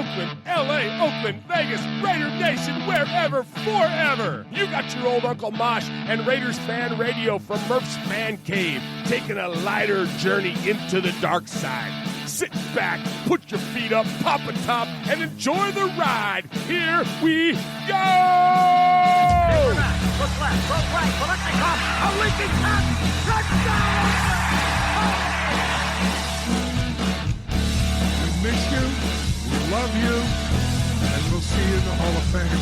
Oakland, LA, Oakland, Vegas, Raider Nation, wherever, forever. You got your old Uncle Mosh and Raiders Fan Radio from Murph's Man Cave, taking a lighter journey into the dark side. Sit back, put your feet up, pop a top, and enjoy the ride. Here we go! Look left, look right, Bolitnikov, a leaking pass, touchdown! We miss you, we love you, and we'll see you in the Hall of Fame.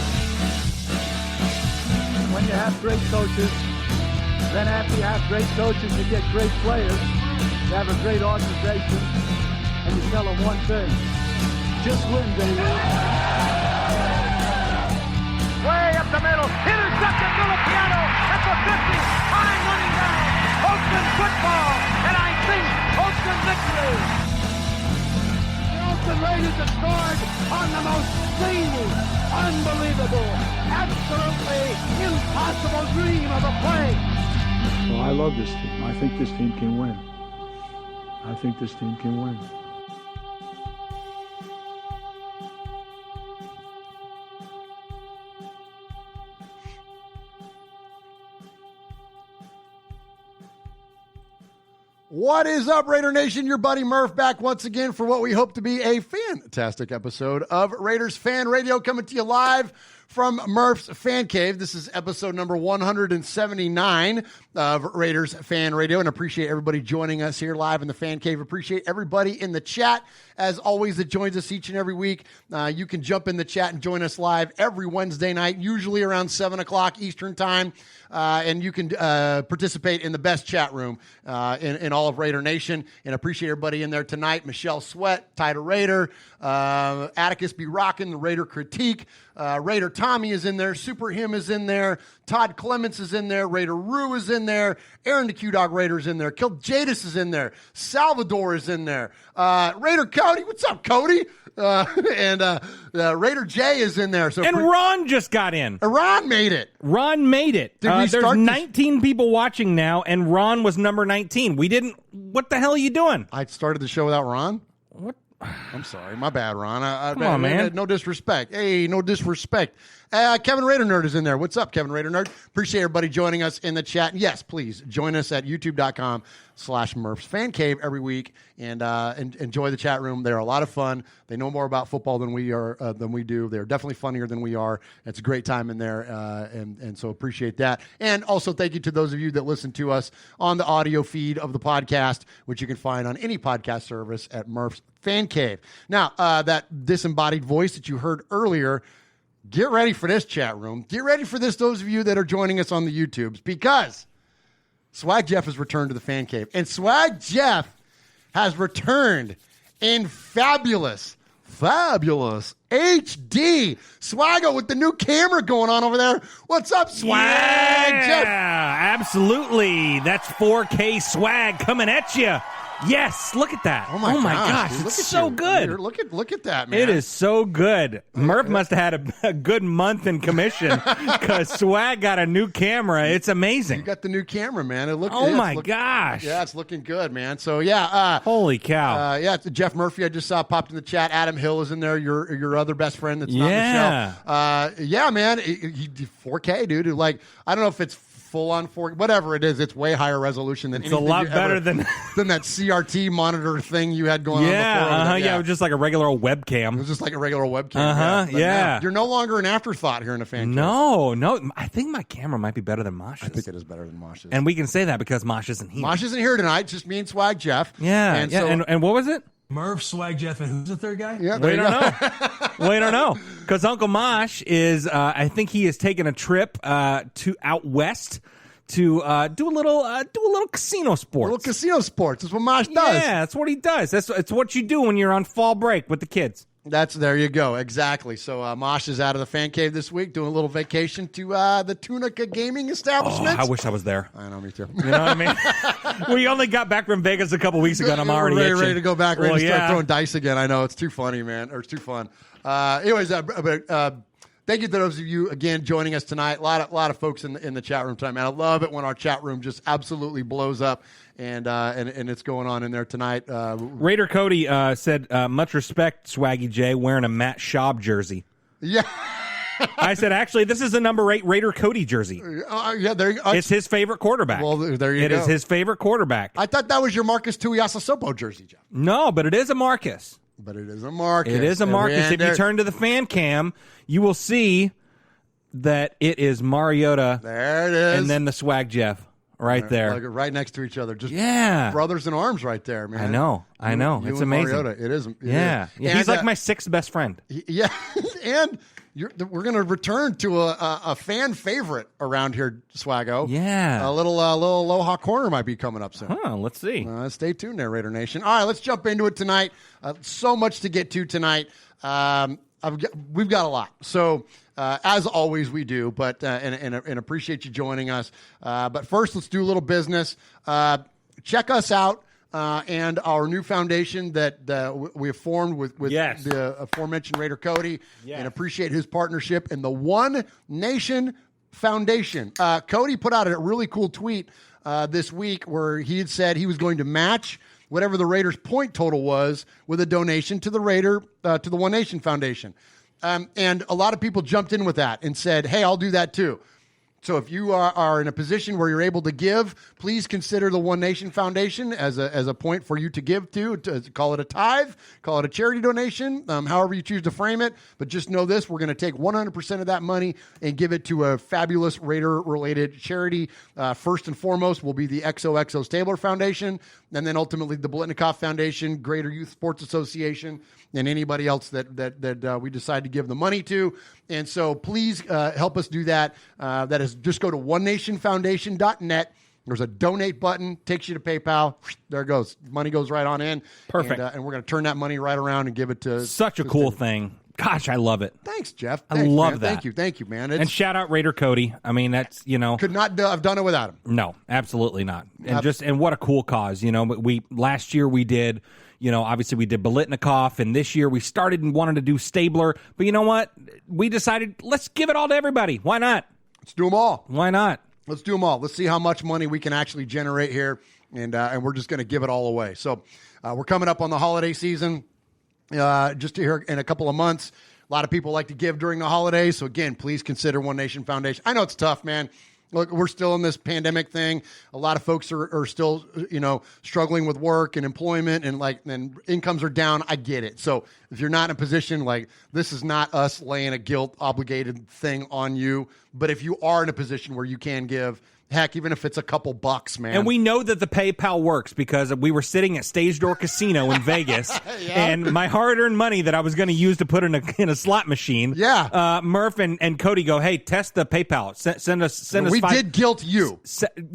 When you have great coaches, then after you have great coaches, you get great players. You have a great organization. And you tell them one thing, just win, baby. Way up the middle, intercepted Filipiano at the 50, time running down. Oakland football, and I think Oakland victory. The Oakland Raiders have scored on the most zany, unbelievable, absolutely impossible dream of a play. Well, I love this team. I think this team can win. I think this team can win. What is up, Raider Nation? Your buddy Murph back once again for what we hope to be a fantastic episode of Raiders Fan Radio, coming to you live from Murph's Fan Cave. This is episode number 179 of Raiders Fan Radio, and appreciate everybody joining us here live in the Fan Cave. Appreciate everybody in the chat, as always, that joins us each and every week. You can jump in the chat and join us live every Wednesday night, usually around 7 o'clock Eastern time, and you can participate in the best chat room in all of Raider Nation, and appreciate everybody in there tonight. Michelle Sweat, Title Raider, Atticus B. Rockin', the Raider Critique, Raider Tommy is in there, Super Him is in there, Todd Clements is in there, Raider Rue is in there, Aaron the Q-Dog Raider is in there, Kill Jadis is in there, Salvador is in there, Raider Cody, what's up, Cody? And Raider J is in there. And Ron just got in. Ron made it. There's 19 people watching now, and Ron was number 19. We didn't. What the hell are you doing? I started the show without Ron? What? I'm sorry. My bad, Ron. Come on, man. No disrespect. Hey, no disrespect. Kevin Raider Nerd is in there. What's up, Kevin Raider Nerd? Appreciate everybody joining us in the chat. And yes, please join us at youtube.com/Murph's Fan Cave every week and enjoy the chat room. They're a lot of fun. They know more about football than we do. They're definitely funnier than we are. It's a great time in there, and so appreciate that. And also thank you to those of you that listen to us on the audio feed of the podcast, which you can find on any podcast service at Murph's Fan Cave. Now, that disembodied voice that you heard earlier, get ready for this chat room. Get ready for this, those of you that are joining us on the YouTubes, because Swag Jeff has returned to the Fan Cave. And Swag Jeff has returned in fabulous HD. Swaggo with the new camera going on over there. What's up, Swag Jeff? Yeah, absolutely. That's 4K swag coming at you. Yes, look at that. Oh my gosh, it's look at so you. good. Look at that, man. It is so good. Murph must have had a good month in commission because Swag got a new camera. It's amazing. You got the new camera, man. Gosh. Yeah, it's looking good, man. So yeah, holy cow. It's Jeff Murphy. I just saw popped in the chat. Adam Hill is in there. Your other best friend that's not Michelle. Yeah, man. 4K, dude. Like, I don't know if it's full on 4K, whatever it is. It's way higher resolution than it's a lot better than that CRT monitor thing you had going on before. Yeah, it was just like a regular old webcam. It was just like a regular webcam. Yeah. You're no longer an afterthought here in a Fan Cave. No. I think my camera might be better than Mosh's. I think it is better than Mosh's. And we can say that because Mosh isn't here. Mosh isn't here tonight. Just me and Swag Jeff. Yeah. And what was it? Murph, Swag Jeff, and who's the third guy? Yeah, we don't know. We don't know because Uncle Mosh is. I think he is taking a trip to out west to do a little casino sports. A little casino sports. That's what Mosh does. Yeah, that's what he does. It's what you do when you're on fall break with the kids. There you go. Exactly. So Mosh is out of the Fan Cave this week, doing a little vacation to the Tunica Gaming Establishment. Oh, I wish I was there. I know, me too. You know what I mean? We only got back from Vegas a couple weeks ago, and I'm already ready to go back, ready to start throwing dice again. I know, it's too funny, man. Or it's too fun. Anyways, Thank you to those of you, again, joining us tonight. A lot of folks in the chat room tonight, man. I love it when our chat room just absolutely blows up, and it's going on in there tonight. Raider Cody said, much respect, Swaggy J, wearing a Matt Schaub jersey. Yeah. I said, actually, this is a number 8 Raider Cody jersey. Yeah, there you go. It's his favorite quarterback. Well, there you go. It is his favorite quarterback. I thought that was your Marcus Tuiasosopo jersey, Jeff. No, but it is a Marcus. But it is a Marcus. It is a Marcus. If you turn to the fan cam, you will see that it is Mariota. There it is. And then the Swag Jeff right there. Like right next to each other. Just brothers in arms right there, man. I know. It's amazing. Mariota. It is. Yeah. He's like my 6th best friend. Yeah. And we're going to return to a fan favorite around here, Swaggo. Yeah. A little Aloha Corner might be coming up soon. Huh, let's see. Stay tuned there, Raider Nation. All right, let's jump into it tonight. So much to get to tonight. We've got a lot. So, as always, we do, but and appreciate you joining us. But first, let's do a little business. Check us out. And our new foundation that we have formed with the aforementioned Raider Cody, and appreciate his partnership in the One Nation Foundation. Cody put out a really cool tweet this week where he had said he was going to match whatever the Raiders' point total was with a donation to the One Nation Foundation. And a lot of people jumped in with that and said, hey, I'll do that too. So if you are in a position where you're able to give, please consider the One Nation Foundation as a point for you to give to call it a tithe, call it a charity donation, however you choose to frame it. But just know this, we're going to take 100% of that money and give it to a fabulous Raider-related charity. First and foremost will be the XOXO Stabler Foundation, and then ultimately the Blitnikoff Foundation, Greater Youth Sports Association, and anybody else that we decide to give the money to. And so please help us do that. That is, just go to onenationfoundation.net. There's a donate button, takes you to PayPal. There it goes. Money goes right on in. Perfect. And we're going to turn that money right around and give it to... Such a cool thing. Gosh, I love it. Thanks, Jeff. I love man. that. Thank you, man. And shout out Raider Cody. I mean, that's, could not have done it without him. No, absolutely not. And what a cool cause. Last year we did... obviously we did Bolitnikoff, and this year we started and wanted to do Stabler. But you know what? We decided, let's give it all to everybody. Why not? Let's do them all. Why not? Let's do them all. Let's see how much money we can actually generate here, and we're just going to give it all away. So we're coming up on the holiday season just here in a couple of months. A lot of people like to give during the holidays. So, again, please consider One Nation Foundation. I know it's tough, man. Look, we're still in this pandemic thing. A lot of folks are still, struggling with work and employment, and incomes are down. I get it. So if you're not in a position, this is not us laying a guilt obligated thing on you. But if you are in a position where you can give, heck, even if it's a couple bucks, man. And we know that the PayPal works because we were sitting at Stage Door Casino in Vegas, and my hard-earned money that I was going to use to put in a slot machine. Yeah. Murph and Cody go, hey, test the PayPal. Send us. We did guilt you.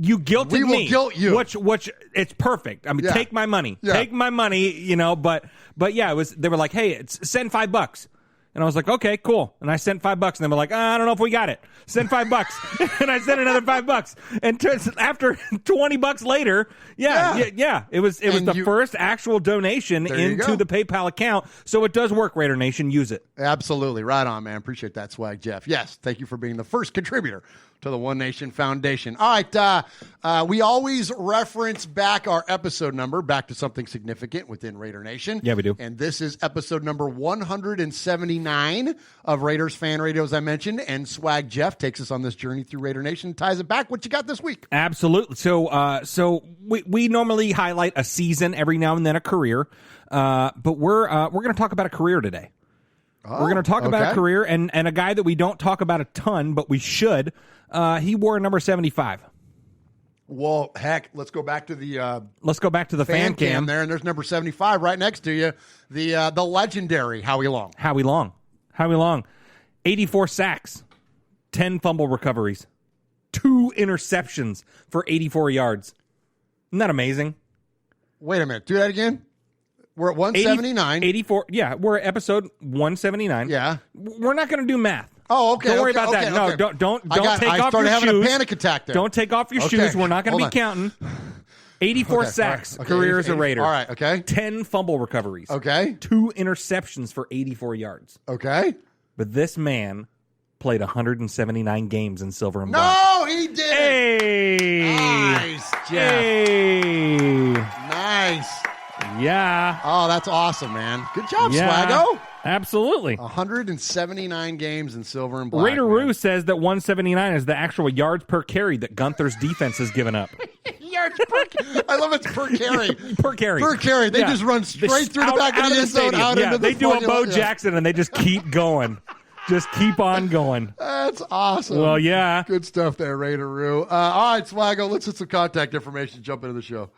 You guilted me. We will guilt you. Which it's perfect. I mean, take my money. Yeah. Take my money. But yeah, it was. They were like, hey, send $5. And I was like, okay, cool. And I sent $5, and they were like, I don't know if we got it. Send $5. And I sent another $5. And after $20 later, it was the first actual donation into the PayPal account. So it does work, Raider Nation. Use it. Absolutely. Right on, man. Appreciate that, Swag Jeff. Yes, thank you for being the first contributor to the One Nation Foundation. All right, we always reference back our episode number back to something significant within Raider Nation. Yeah, we do. And this is episode number 179 of Raiders Fan Radio, as I mentioned. And Swag Jeff takes us on this journey through Raider Nation, ties it back. What you got this week? Absolutely. So we normally highlight a season every now and then, a career, but we're going to talk about a career today. We're going to talk about a career and a guy that we don't talk about a ton, but we should. He wore number 75. Well, heck, let's go back to the fan cam there, and there's number 75 right next to you. The legendary Howie Long. Howie Long. 84 sacks, 10 fumble recoveries, 2 interceptions for 84 yards. Isn't that amazing? Wait a minute. Do that again. We're at 179. 84. Yeah, we're at episode 179. Yeah. We're not going to do math. Oh, okay. Don't worry about that. No, okay. don't take off your shoes. I started having a panic attack there. Don't take off your shoes. We're not going to be counting. 84 sacks, career as a Raider. All right, okay. 10 fumble recoveries. Okay. 2 interceptions for 84 yards. Okay. But this man played 179 games in silver and black. No, he did. Hey! Nice, Jeff. Hey! Nice. Yeah. Oh, that's awesome, man. Good job, Yeah. Swaggo. Absolutely. 179 games in silver and black. Raider Roo says that 179 is the actual yards per carry that Gunther's defense has given up. Yards per I love it's per carry. Per carry. Per carry. They just run straight through the back of the end zone, out into the They do a fucking- Bo Jackson, and they just keep going. Just keep on going. That's awesome. Well, yeah. Good stuff there, Raider Roo. All right, Swaggo, let's hit some contact information. Jump into the show.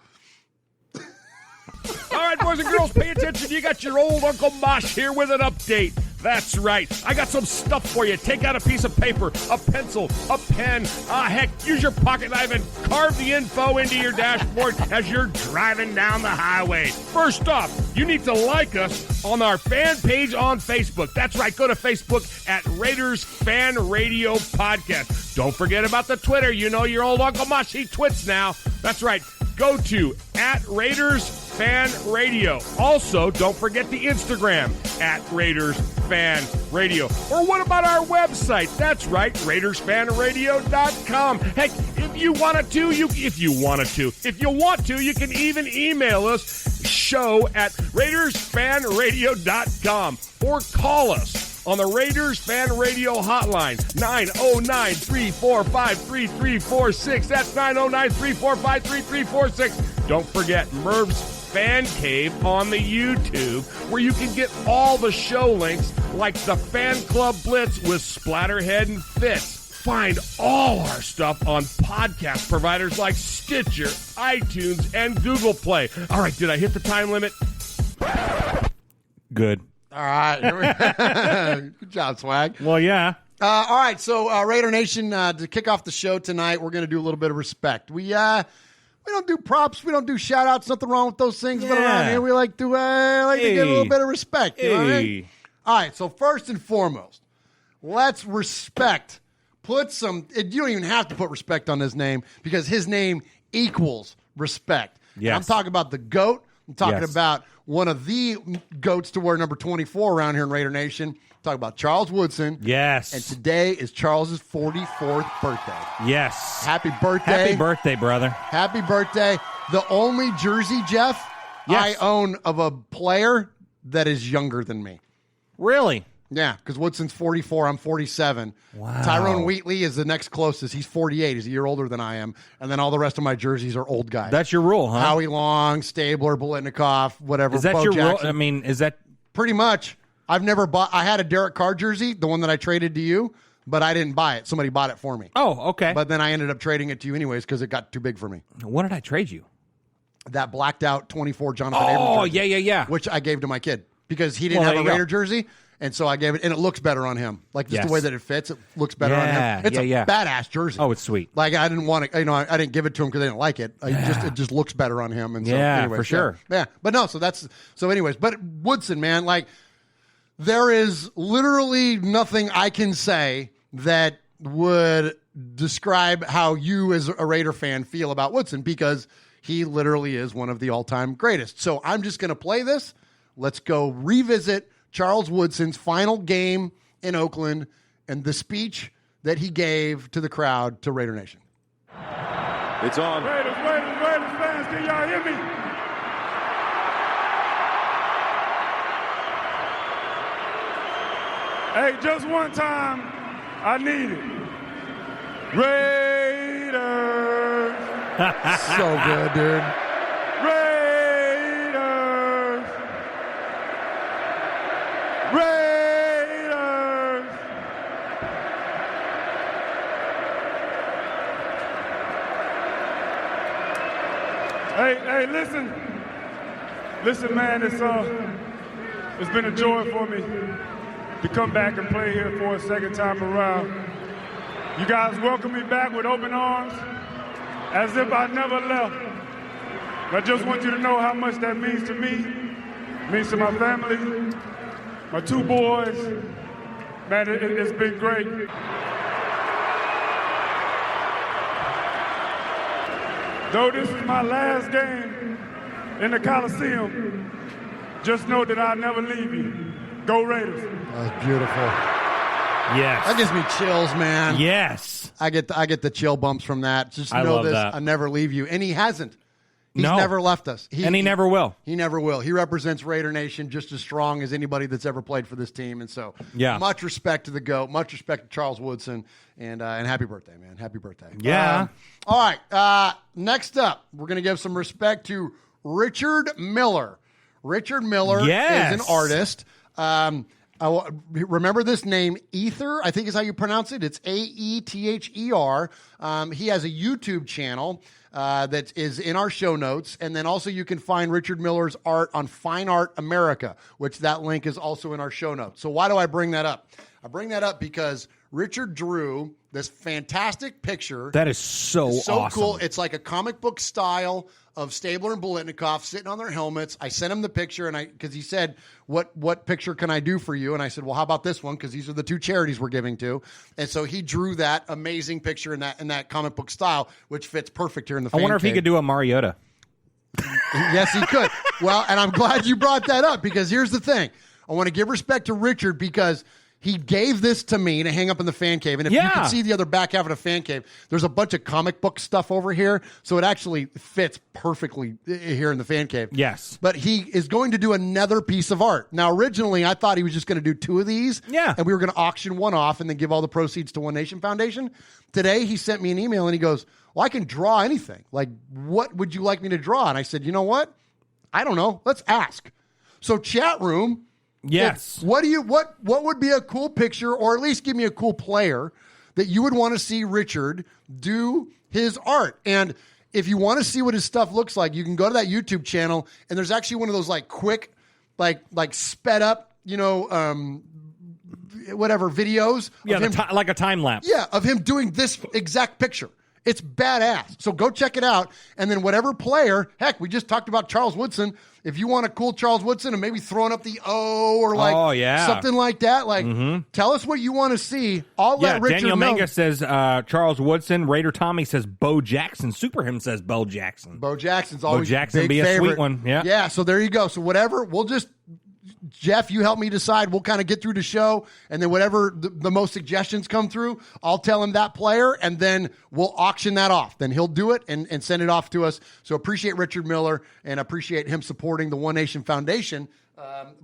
All right, boys and girls, pay attention. You got your old Uncle Mosh here with an update. That's right. I got some stuff for you. Take out a piece of paper, a pencil, a pen. Heck, use your pocket knife and carve the info into your dashboard as you're driving down the highway. First off, you need to like us on our fan page on Facebook. That's right. Go to Facebook at Raiders Fan Radio Podcast. Don't forget about the Twitter. You know your old Uncle Mosh, he twits now. That's right. Go to at Raiders Fan Radio. Also, don't forget the Instagram at Raiders Fan Radio. Or what about our website? That's right, RaidersFanRadio.com. Heck, if you want to, you can even email us, show at RaidersFanRadio.com, or call us on the Raiders Fan Radio hotline, 909-345-3346. That's 909-345-3346. Don't forget Merv's Fan Cave on the YouTube, where you can get all the show links like the Fan Club Blitz with Splatterhead and Fitz. Find all our stuff on podcast providers like Stitcher, iTunes, and Google Play. All right, did I hit the time limit? Good. All right. Good job, Swag. Well, yeah. All right, so Raider Nation, to kick off the show tonight, we're going to do a little bit of respect. We don't do props, we don't do shout-outs, nothing wrong with those things, but around here we like to get a little bit of respect. You know what I mean? All right, so first and foremost, let's respect. Put some, you don't even have to put respect on his name because his name equals respect. Yes. I'm talking about the GOAT. I'm talking about one of the GOATs to wear number 24 around here in Raider Nation. I'm talking about Charles Woodson. Yes. And today is Charles's 44th birthday. Yes. Happy birthday. Happy birthday, brother. Happy birthday. The only jersey, Jeff, Yes. I own of a player that is younger than me. Really? Yeah, because Woodson's 44, I'm 47. Wow. Tyrone Wheatley is the next closest. He's 48. He's a year older than I am. And then all the rest of my jerseys are old guys. That's your rule, huh? Howie Long, Stabler, Bolitnikoff, whatever. Is that Bo your Jackson. rule? I mean, is that... Pretty much. I've never bought. I had a Derek Carr jersey, the one that I traded to you, but I didn't buy it. Somebody bought it for me. Oh, okay. But then I ended up trading it to you anyways because it got too big for me. What did I trade you? That blacked out 24 Jonathan Abrams jersey. yeah. Which I gave to my kid because he didn't have a Raider jersey. And so I gave it, and it looks better on him. Like just the way that it fits, it looks better on him. It's a badass jersey. Oh, it's sweet. Like I didn't want to, I didn't give it to him because I didn't like it. It just looks better on him. And so, anyways, for sure. Yeah. But no, so anyways, but Woodson, man, like there is literally nothing I can say that would describe how you as a Raider fan feel about Woodson because he literally is one of the all-time greatest. So I'm just going to play this. Let's go revisit Charles Woodson's final game in Oakland and the speech that he gave to the crowd to Raider Nation. It's on. Raiders fans, can y'all hear me? Hey, just one time, I need it. Raiders. So good, dude. Raiders. Raiders. Hey, listen. Listen, man, it's been a joy for me to come back and play here for a second time around. You guys welcome me back with open arms as if I never left. I just want you to know how much that means to me. It means to my family, my two boys. Man, it's been great. Though this is my last game in the Coliseum, just know that I'll never leave you. Go Raiders. That was beautiful. Yes. That gives me chills, man. Yes. I get the chill bumps from that. Just I know love this. that. I never leave you. And he hasn't. He's No. never left us. And he never will. He never will. He represents Raider Nation just as strong as anybody that's ever played for this team. And so much respect to the GOAT. Much respect to Charles Woodson. And happy birthday, man. Happy birthday. Yeah. All right. Next up, we're going to give some respect to Richard Miller. Richard Miller is an artist. Remember this name, Ether, I think is how you pronounce it. It's Aether. He has a YouTube channel that is in our show notes. And then also you can find Richard Miller's art on Fine Art America, which that link is also in our show notes. So why do I bring that up? I bring that up because Richard drew this fantastic picture. That is so awesome. Cool. It's like a comic book style of Stabler and Biletnikoff sitting on their helmets. I sent him the picture, and because he said, "What picture can I do for you?" And I said, "Well, how about this one? Because these are the two charities we're giving to." And so he drew that amazing picture in that comic book style, which fits perfect here in the. I wonder if he could do a Mariota. Yes, he could. Well, and I'm glad you brought that up because here's the thing: I want to give respect to Richard because he gave this to me to hang up in the fan cave. And if you can see the other back half of the fan cave, there's a bunch of comic book stuff over here. So it actually fits perfectly here in the fan cave. Yes. But he is going to do another piece of art. Now, originally, I thought he was just going to do two of these. Yeah. And we were going to auction one off and then give all the proceeds to One Nation Foundation. Today, he sent me an email and he goes, "Well, I can draw anything. Like, what would you like me to draw?" And I said, "You know what? I don't know. Let's ask." So chat room. Yes. What would be a cool picture, or at least give me a cool player that you would want to see Richard do his art? And if you want to see what his stuff looks like, you can go to that YouTube channel, and there's actually one of those like quick, like sped up, whatever videos. Yeah, like a time lapse. Yeah, of him doing this exact picture. It's badass. So go check it out. And then whatever player, heck, we just talked about Charles Woodson. If you want a cool Charles Woodson and maybe throwing up the O or something like that, tell us what you want to see. I'll let Richard Daniel know. Manga says Charles Woodson. Raider Tommy says Bo Jackson. Super Him says Bo Jackson. Bo Jackson's always Bo Jackson big be a favorite. sweet one. Yeah. Yeah, so there you go. So whatever, we'll just... Jeff, you help me decide. We'll kind of get through the show, and then whatever the most suggestions come through, I'll tell him that player, and then we'll auction that off. Then he'll do it and send it off to us. So appreciate Richard Miller and appreciate him supporting the One Nation Foundation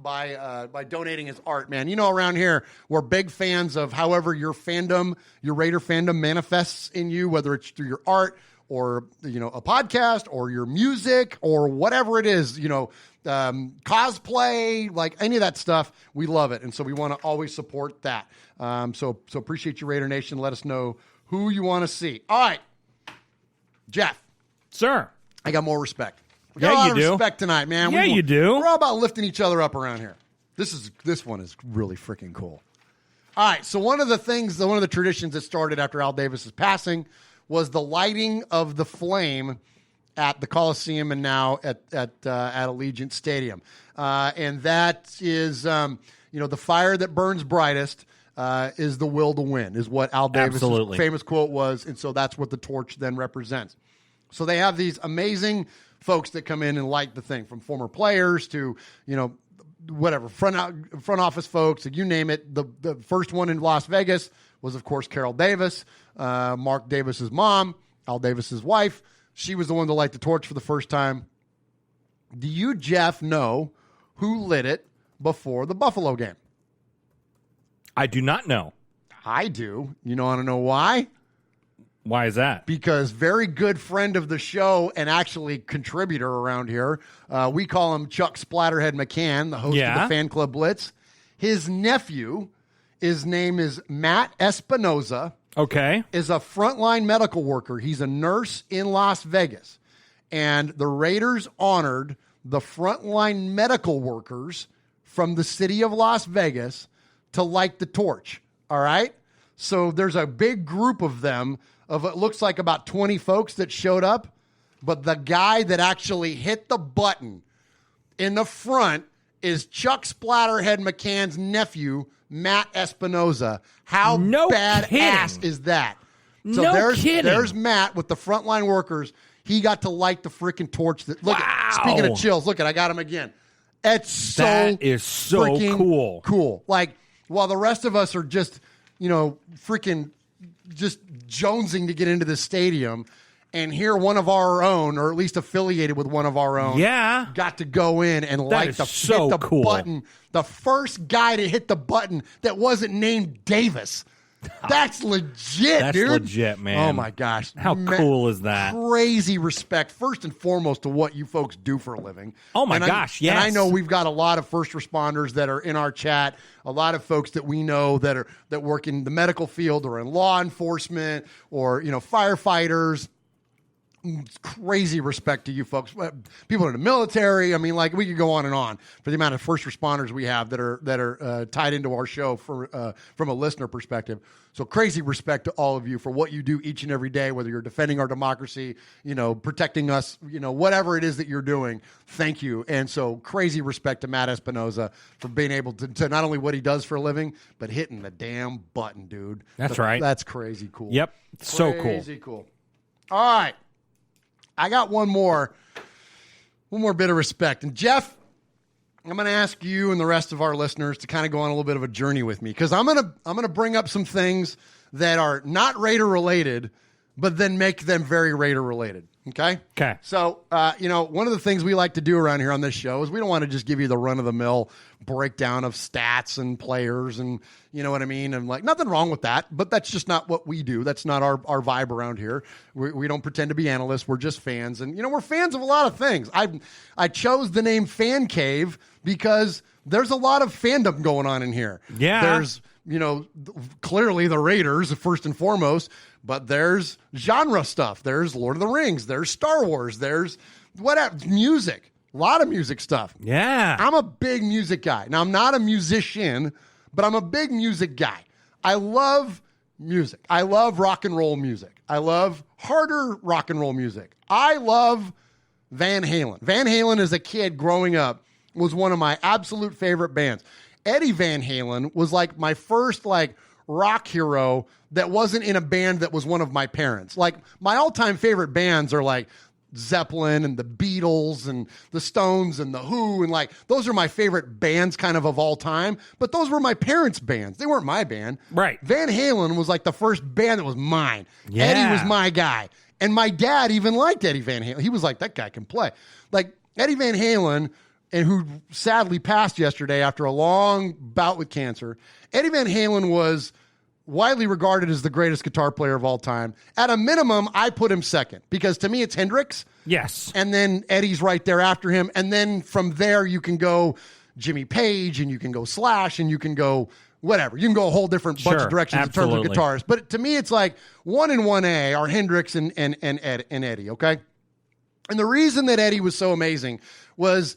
by donating his art, man. You know, around here, we're big fans of however your Raider fandom manifests in you, whether it's through your art or, a podcast or your music or whatever it is, cosplay, like any of that stuff. We love it. And so we want to always support that. So appreciate you, Raider Nation. Let us know who you want to see. All right, Jeff. Sir. I got more respect. We got a lot of respect tonight, man. Yeah, you do. We're all about lifting each other up around here. This one is really freaking cool. All right, so one of the traditions that started after Al Davis's passing was the lighting of the flame at the Coliseum and now at Allegiant Stadium. And that is, the fire that burns brightest is the will to win, is what Al Davis' famous quote was. And so that's what the torch then represents. So they have these amazing folks that come in and light the thing, from former players to, whatever, front office folks, you name it. The first one in Las Vegas was, of course, Carol Davis, Mark Davis's mom, Al Davis's wife. She was the one to light the torch for the first time. Do you, Jeff, know who lit it before the Buffalo game? I do not know. I do. You want to know why? Why is that? Because very good friend of the show and actually contributor around here. We call him Chuck Splatterhead McCann, the host of the Fan Club Blitz. His nephew, his name is Matt Espinoza. Okay. Is a frontline medical worker. He's a nurse in Las Vegas. And the Raiders honored the frontline medical workers from the city of Las Vegas to light the torch. All right? So there's a big group of them, of it looks like about 20 folks that showed up. But the guy that actually hit the button in the front is Chuck Splatterhead McCann's nephew, Matt Espinoza. How badass is that? So there's Matt with the frontline workers. He got to light the freaking torch. Speaking of chills, look, I got him again. That is so cool. Cool. Like, while the rest of us are just freaking just jonesing to get into this stadium. And here, one of our own, or at least affiliated with one of our own, got to go in and hit the button. The first guy to hit the button that wasn't named Davis. That's legit, dude. That's legit, man. Oh, my gosh. How cool is that? Crazy respect, first and foremost, to what you folks do for a living. Oh, my gosh, yes. And I know we've got a lot of first responders that are in our chat, a lot of folks that we know that work in the medical field or in law enforcement or, firefighters. Crazy respect to you folks, people in the military. I mean, like, we could go on and on for the amount of first responders we have that are tied into our show from a listener perspective. So crazy respect to all of you for what you do each and every day, whether you're defending our democracy, protecting us, whatever it is that you're doing. Thank you. And so crazy respect to Matt Espinoza for being able to not only what he does for a living, but hitting the damn button, dude. That's right. That's crazy cool. Yep. So cool. Crazy cool. All right. I got one more bit of respect. And Jeff, I'm going to ask you and the rest of our listeners to kind of go on a little bit of a journey with me, because I'm going to bring up some things that are not Raider related, but then make them very Raider related. Okay? Okay. So, one of the things we like to do around here on this show is we don't want to just give you the run-of-the-mill breakdown of stats and players and, you know what I mean? And, like, nothing wrong with that, but that's just not what we do. That's not our vibe around here. We don't pretend to be analysts. We're just fans. And, we're fans of a lot of things. I chose the name Fan Cave because there's a lot of fandom going on in here. Yeah. There's, clearly the Raiders, first and foremost, but there's genre stuff. There's Lord of the Rings. There's Star Wars. There's music. A lot of music stuff. Yeah. I'm a big music guy. Now, I'm not a musician, but I'm a big music guy. I love music. I love rock and roll music. I love harder rock and roll music. I love Van Halen. Van Halen, as a kid growing up, was one of my absolute favorite bands. Eddie Van Halen was like my first rock hero that wasn't in a band that was one of my parents. Like, my all-time favorite bands are like Zeppelin and the Beatles and the Stones and the Who, and those are my favorite bands kind of all time, but those were my parents' bands. They weren't my band. Right. Van Halen was like the first band that was mine. Yeah. Eddie was my guy. And my dad even liked Eddie Van Halen. He was like, that guy can play. Like, Eddie Van Halen, and who sadly passed yesterday after a long bout with cancer. Eddie Van Halen was widely regarded as the greatest guitar player of all time. At a minimum, I put him second, because to me it's Hendrix. Yes. And then Eddie's right there after him. And then from there you can go Jimmy Page, and you can go Slash, and you can go whatever. You can go a whole different bunch of directions in terms of guitars. But to me, it's like 1 and 1A are Hendrix and Eddie, okay? And the reason that Eddie was so amazing was,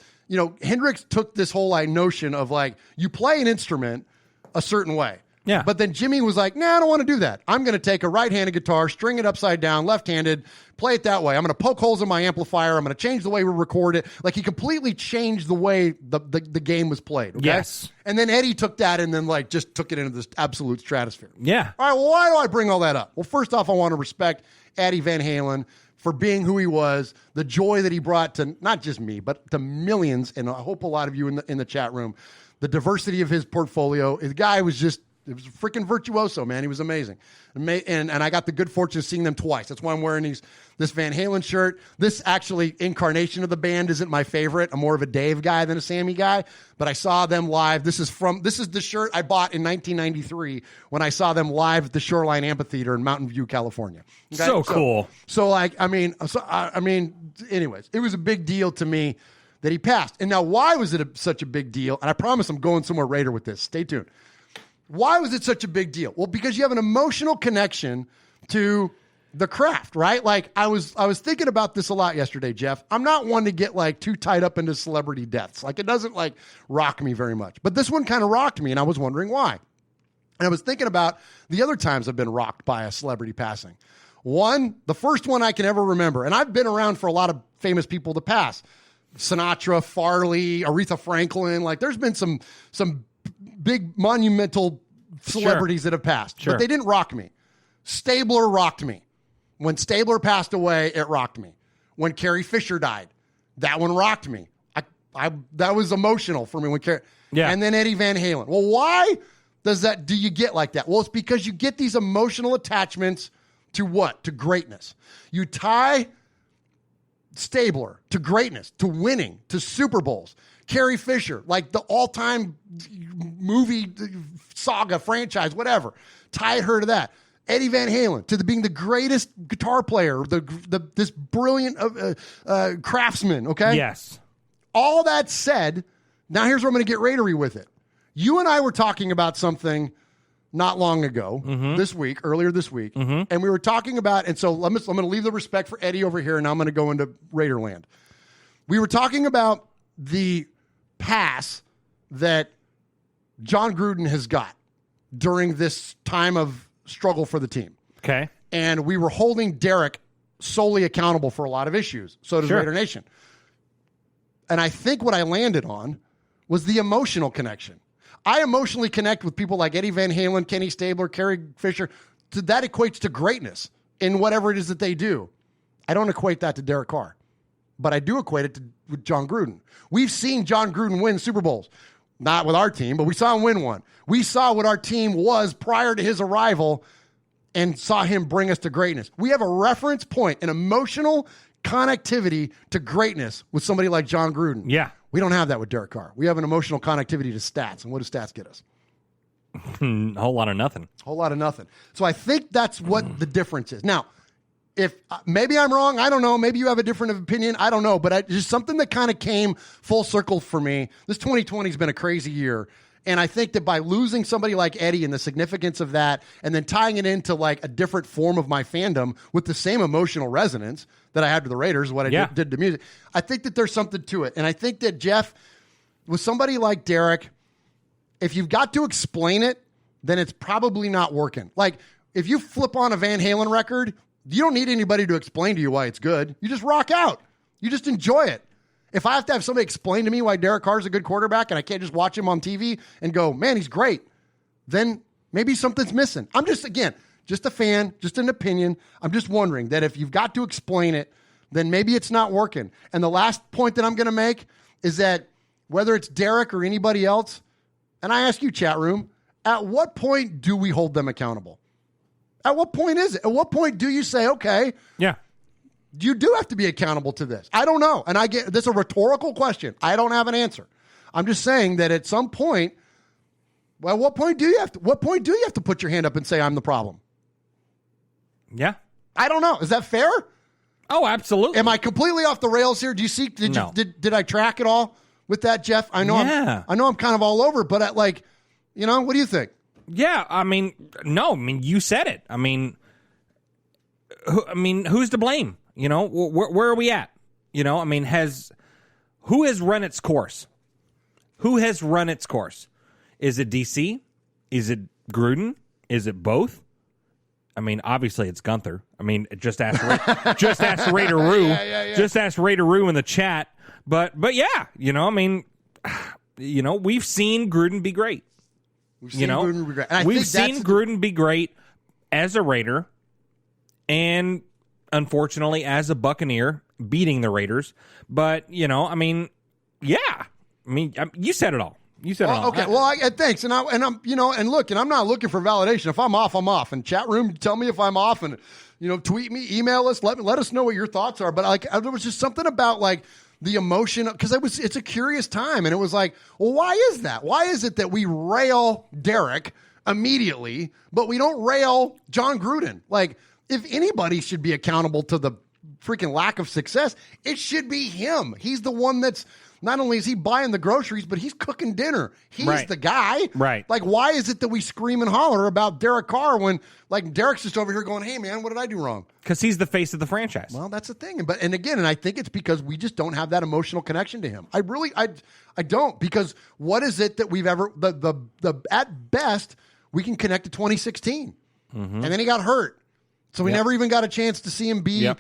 Hendrix took this whole notion of you play an instrument a certain way. Yeah. But then Jimmy was like, nah, I don't want to do that. I'm going to take a right-handed guitar, string it upside down, left-handed, play it that way. I'm going to poke holes in my amplifier. I'm going to change the way we record it. He completely changed the way the game was played. Okay? Yes. And then Eddie took that and then just took it into this absolute stratosphere. Yeah. All right, well, why do I bring all that up? Well, first off, I want to respect Eddie Van Halen for being who he was, the joy that he brought to not just me, but to millions, and I hope a lot of you in the chat room, the diversity of his portfolio. The guy was just, it was a freaking virtuoso, man. He was amazing. And I got the good fortune of seeing them twice. That's why I'm wearing this Van Halen shirt. This actually incarnation of the band isn't my favorite. I'm more of a Dave guy than a Sammy guy, but I saw them live. This is the shirt I bought in 1993 when I saw them live at the Shoreline Amphitheater in Mountain View, California. Okay? So cool. Anyways, it was a big deal to me that he passed. And now, why was it such a big deal? And I promise I'm going somewhere Raider with this. Stay tuned. Why was it such a big deal? Well, because you have an emotional connection to the craft, right? I was thinking about this a lot yesterday, Jeff. I'm not one to get too tied up into celebrity deaths. It doesn't rock me very much. But this one kind of rocked me, and I was wondering why. And I was thinking about the other times I've been rocked by a celebrity passing. The first one I can ever remember, and I've been around for a lot of famous people to pass. Sinatra, Farley, Aretha Franklin. There's been some big monumental celebrities that have passed, but they didn't rock me. Stabler rocked me. When Stabler passed away, it rocked me. When Carrie Fisher died, that one rocked me. That was emotional for me when Carrie. Yeah. And then Eddie Van Halen. Well, why Do you get like that? Well, it's because you get these emotional attachments to what? To greatness. You tie Stabler to greatness, to winning, to Super Bowls. Carrie Fisher, like the all-time movie saga franchise, whatever. Tied her to that. Eddie Van Halen to being the greatest guitar player, this brilliant craftsman, okay? Yes. All that said, now here's where I'm going to get Raidery with it. You and I were talking about something not long ago, earlier this week, and we were talking about, and so I'm going to leave the respect for Eddie over here, and I'm going to go into Raiderland. We were talking about the pass that John Gruden has got during this time of struggle for the team. Okay. And we were holding Derek solely accountable for a lot of issues. So does Raider Nation. And I think what I landed on was the emotional connection. I emotionally connect with people like Eddie Van Halen, Kenny Stabler, Carrie Fisher. That equates to greatness in whatever it is that they do. I don't equate that to Derek Carr, but I do equate it with John Gruden. We've seen John Gruden win Super Bowls. Not with our team, but we saw him win one. We saw what our team was prior to his arrival and saw him bring us to greatness. We have a reference point, an emotional connectivity to greatness with somebody like John Gruden. Yeah. We don't have that with Derek Carr. We have an emotional connectivity to stats. And what do stats get us? A whole lot of nothing. A whole lot of nothing. So I think that's what the difference is. Now, if maybe I'm wrong, I don't know. Maybe you have a different opinion. I don't know. But just something that kind of came full circle for me. This 2020 has been a crazy year. And I think that by losing somebody like Eddie and the significance of that, and then tying it into like a different form of my fandom with the same emotional resonance that I had to the Raiders, what I did to music, I think that there's something to it. And I think that, Jeff, with somebody like Derek, if you've got to explain it, then it's probably not working. Like, if you flip on a Van Halen record, you don't need anybody to explain to you why it's good. You just rock out. You just enjoy it. If I have to have somebody explain to me why Derek Carr is a good quarterback and I can't just watch him on TV and go, man, he's great, then maybe something's missing. I'm just a fan, just an opinion. I'm just wondering that if you've got to explain it, then maybe it's not working. And the last point that I'm going to make is that whether it's Derek or anybody else, and I ask you, chat room, at what point do we hold them accountable? At what point is it? At what point do you say, okay, you do have to be accountable to this? I don't know. And this is a rhetorical question. I don't have an answer. I'm just saying that at some point, well, what point do you have to put your hand up and say I'm the problem? Yeah. I don't know. Is that fair? Oh, absolutely. Am I completely off the rails here? Do you see? Did I track it all with that, Jeff? I know. Yeah. I'm kind of all over, but what do you think? Yeah. I mean, no. I mean, you said it. I mean, who's to blame? You know, where are we at? You know, I mean, who has run its course? Who has run its course? Is it DC? Is it Gruden? Is it both? I mean, obviously it's Gunther. I mean, just ask Raider Roo. Just ask Raider Roo in the chat. But yeah, you know, I mean, you know, we've seen Gruden be great. We've seen Gruden be great as a Raider, and unfortunately as a Buccaneer, beating the Raiders. But, you know, I mean, yeah. I mean, you said it all. You said it all. Okay. Well, thanks. And I'm, you know, and look, and I'm not looking for validation. If I'm off, I'm off. And chat room, tell me if I'm off, and, you know, tweet me, email us, let us know what your thoughts are. But there was just something about the emotion, because it's a curious time. And it was like, well, why is that? Why is it that we rail Derek immediately, but we don't rail John Gruden? Like, if anybody should be accountable to the freaking lack of success, it should be him. He's the one that's, not only is he buying the groceries, but he's cooking dinner. He's the guy. Right. Like, why is it that we scream and holler about Derek Carr when, like, Derek's just over here going, hey, man, what did I do wrong? Because he's the face of the franchise. Well, that's the thing. And I think it's because we just don't have that emotional connection to him. I don't, because what is it that we've ever, at best, we can connect to 2016. Mm-hmm. And then he got hurt. So we never even got a chance to see him be,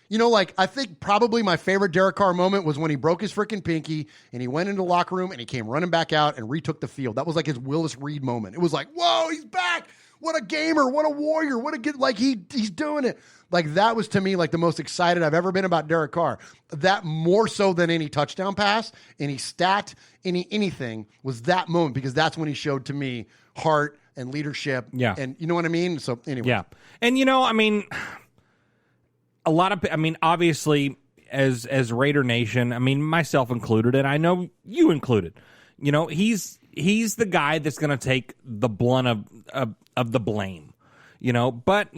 you know, like, I think probably my favorite Derek Carr moment was when he broke his freaking pinky and he went into the locker room and he came running back out and retook the field. That was like his Willis Reed moment. It was like, whoa, he's back. What a gamer. What a warrior. He's doing it. Like, that was, to me, like the most excited I've ever been about Derek Carr. That more so than any touchdown pass, any stat, anything was that moment, because that's when he showed to me heart and leadership. Yeah. And you know what I mean? So anyway. Yeah. And, obviously, as Raider Nation, myself included, and I know you included, he's the guy that's going to take the blunt of the blame, But,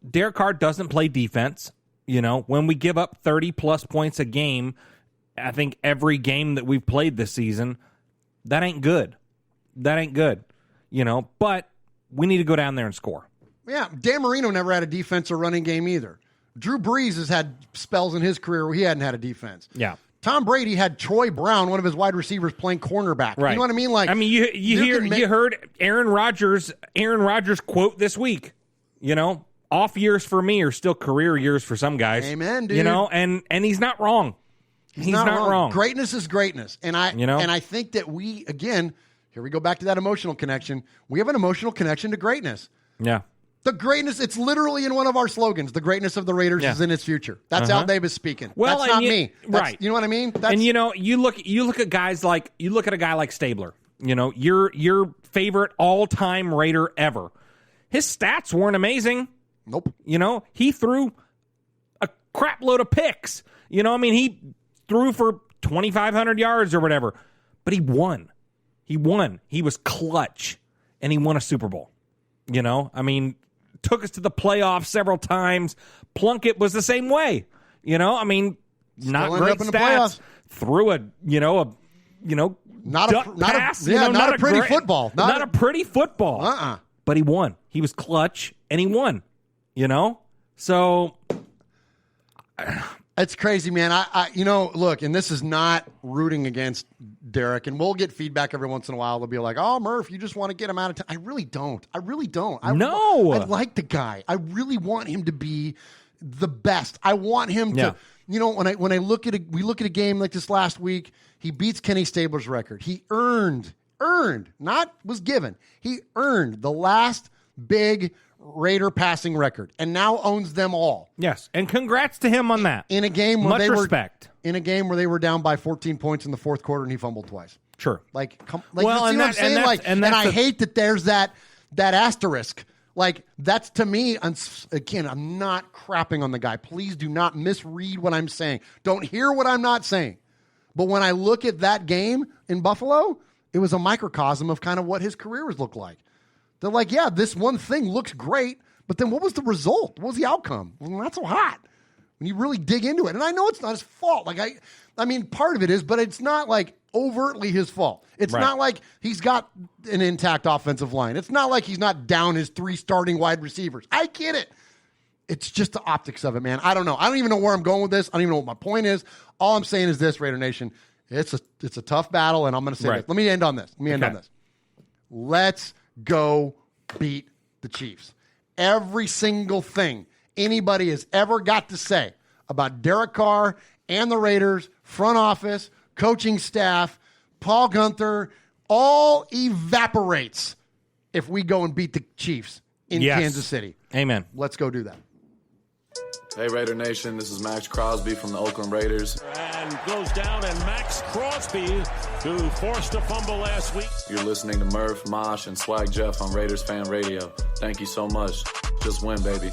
Derek Carr doesn't play defense. When we give up 30-plus points a game, I think every game that we've played this season, that ain't good. But we need to go down there and score. Yeah, Dan Marino never had a defense or running game either. Drew Brees has had spells in his career where he hadn't had a defense. Yeah. Tom Brady had Troy Brown, one of his wide receivers, playing cornerback. Right. You know what I mean? You heard Aaron Rodgers' quote this week. Off years for me are still career years for some guys. Amen, dude. And he's not wrong. He's not wrong. Greatness is greatness. And I think that we, again, here we go back to that emotional connection. We have an emotional connection to greatness. Yeah. The greatness, it's literally in one of our slogans. The greatness of the Raiders is in its future. That's Al Davis speaking. Well, that's not me. Right. You know what I mean? You look at guys like, you look at a guy like Stabler, your favorite all-time Raider ever. His stats weren't amazing. Nope. He threw a crap load of picks. He threw for 2,500 yards or whatever, but he won. He was clutch, and he won a Super Bowl. Took us to the playoffs several times. Plunkett was the same way. Not great stats. Threw a duck pass. Not a pretty football. Not a pretty football. But he won. He was clutch, and he won. So it's crazy, man. I look, and this is not rooting against Derek, and we'll get feedback every once in a while. They'll be like, "Oh, Murph, you just want to get him out of town." I really don't. I like the guy. I really want him to be the best. I want him to. When I look at we look at a game like this last week, he beats Kenny Stabler's record. He earned, not was given. He earned the last big Raider passing record and now owns them all. Yes, and congrats to him on that. In a game where respect. In a game where they were down by 14 points in the fourth quarter and he fumbled twice. Sure. I hate that there's that asterisk. That's to me, again, I'm not crapping on the guy. Please do not misread what I'm saying. Don't hear what I'm not saying. But when I look at that game in Buffalo, it was a microcosm of kind of what his career has looked like. They're like, yeah, this one thing looks great, but then what was the result? What was the outcome? Well, not so hot when you really dig into it. And I know it's not his fault. Part of it is, but it's not overtly his fault. It's not like he's got an intact offensive line. It's not like he's not down his 3 starting wide receivers. I get it. It's just the optics of it, man. I don't know. I don't even know where I'm going with this. I don't even know what my point is. All I'm saying is this, Raider Nation. It's a tough battle, and I'm going to say this. Let me end on this. Let's go beat the Chiefs. Every single thing anybody has ever got to say about Derek Carr and the Raiders, front office, coaching staff, Paul Gunther, all evaporates if we go and beat the Chiefs in Kansas City. Amen. Let's go do that. Hey, Raider Nation, this is Max Crosby from the Oakland Raiders. And goes down, and Max Crosby, who forced a fumble last week. You're listening to Murph, Mosh, and Swag Jeff on Raiders Fan Radio. Thank you so much. Just win, baby.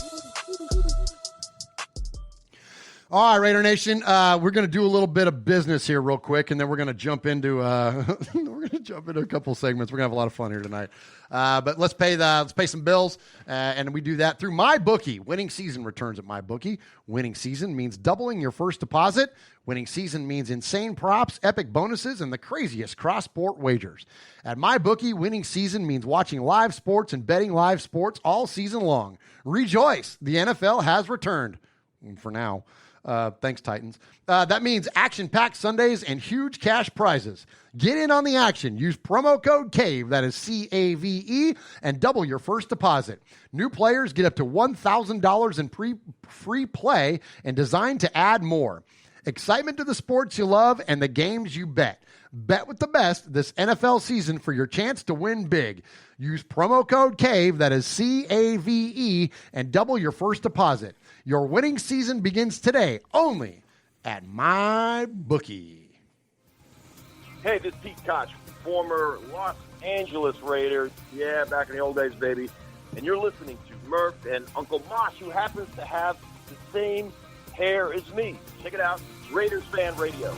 All right, Raider Nation, we're going to do a little bit of business here real quick, and then we're going to jump into a couple segments. We're going to have a lot of fun here tonight. But let's pay some bills, and we do that through MyBookie. Winning season returns at MyBookie. Winning season means doubling your first deposit. Winning season means insane props, epic bonuses, and the craziest cross-sport wagers. At MyBookie, winning season means watching live sports and betting live sports all season long. Rejoice! The NFL has returned. For now. Thanks, Titans. That means action-packed Sundays and huge cash prizes. Get in on the action. Use promo code CAVE, that is C-A-V-E, and double your first deposit. New players get up to $1,000 in free play and designed to add more. Excitement to the sports you love and the games you bet. Bet with the best this NFL season for your chance to win big. Use promo code CAVE, that is C-A-V-E, and double your first deposit. Your winning season begins today, only at MyBookie. Hey, this is Pete Koch, former Los Angeles Raider. Yeah, back in the old days, baby. And you're listening to Murph and Uncle Mosh, who happens to have the same hair as me. Check it out, Raiders Fan Radio.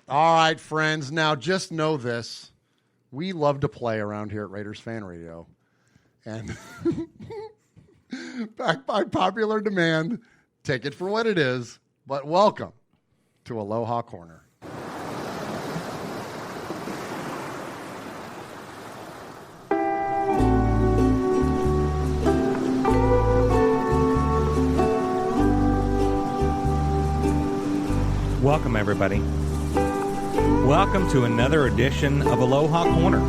All right, friends. Now, just know this. We love to play around here at Raiders Fan Radio. And back by popular demand, take it for what it is. But welcome to Aloha Corner. Welcome, everybody. Welcome to another edition of Aloha Corner,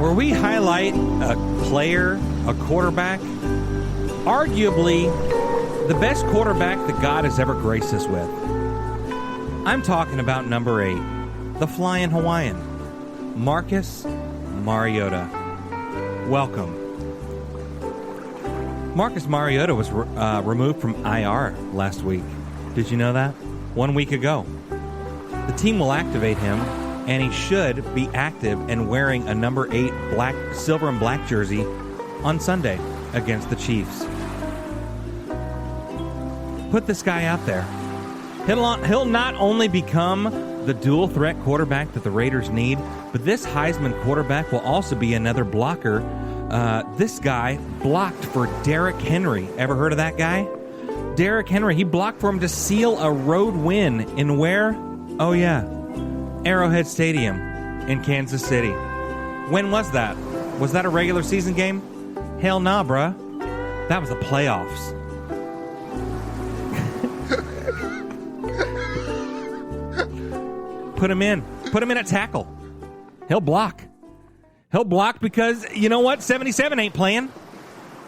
where we highlight a player, a quarterback, arguably the best quarterback that God has ever graced us with. I'm talking about number 8, the Flying Hawaiian, Marcus Mariota. Welcome. Marcus Mariota was removed from IR last week. Did you know that? 1 week ago. The team will activate him, and he should be active and wearing a number 8 silver and black jersey on Sunday against the Chiefs. Put this guy out there. He'll not only become the dual threat quarterback that the Raiders need, but this Heisman quarterback will also be another blocker. This guy blocked for Derrick Henry. Ever heard of that guy? Derrick Henry, he blocked for him to seal a road win in where? Oh, yeah, Arrowhead Stadium in Kansas City. When was that? Was that a regular season game? Hell nah, bruh. That was the playoffs. Put him in. Put him in at tackle. He'll block. He'll block because, you know what? 77 ain't playing.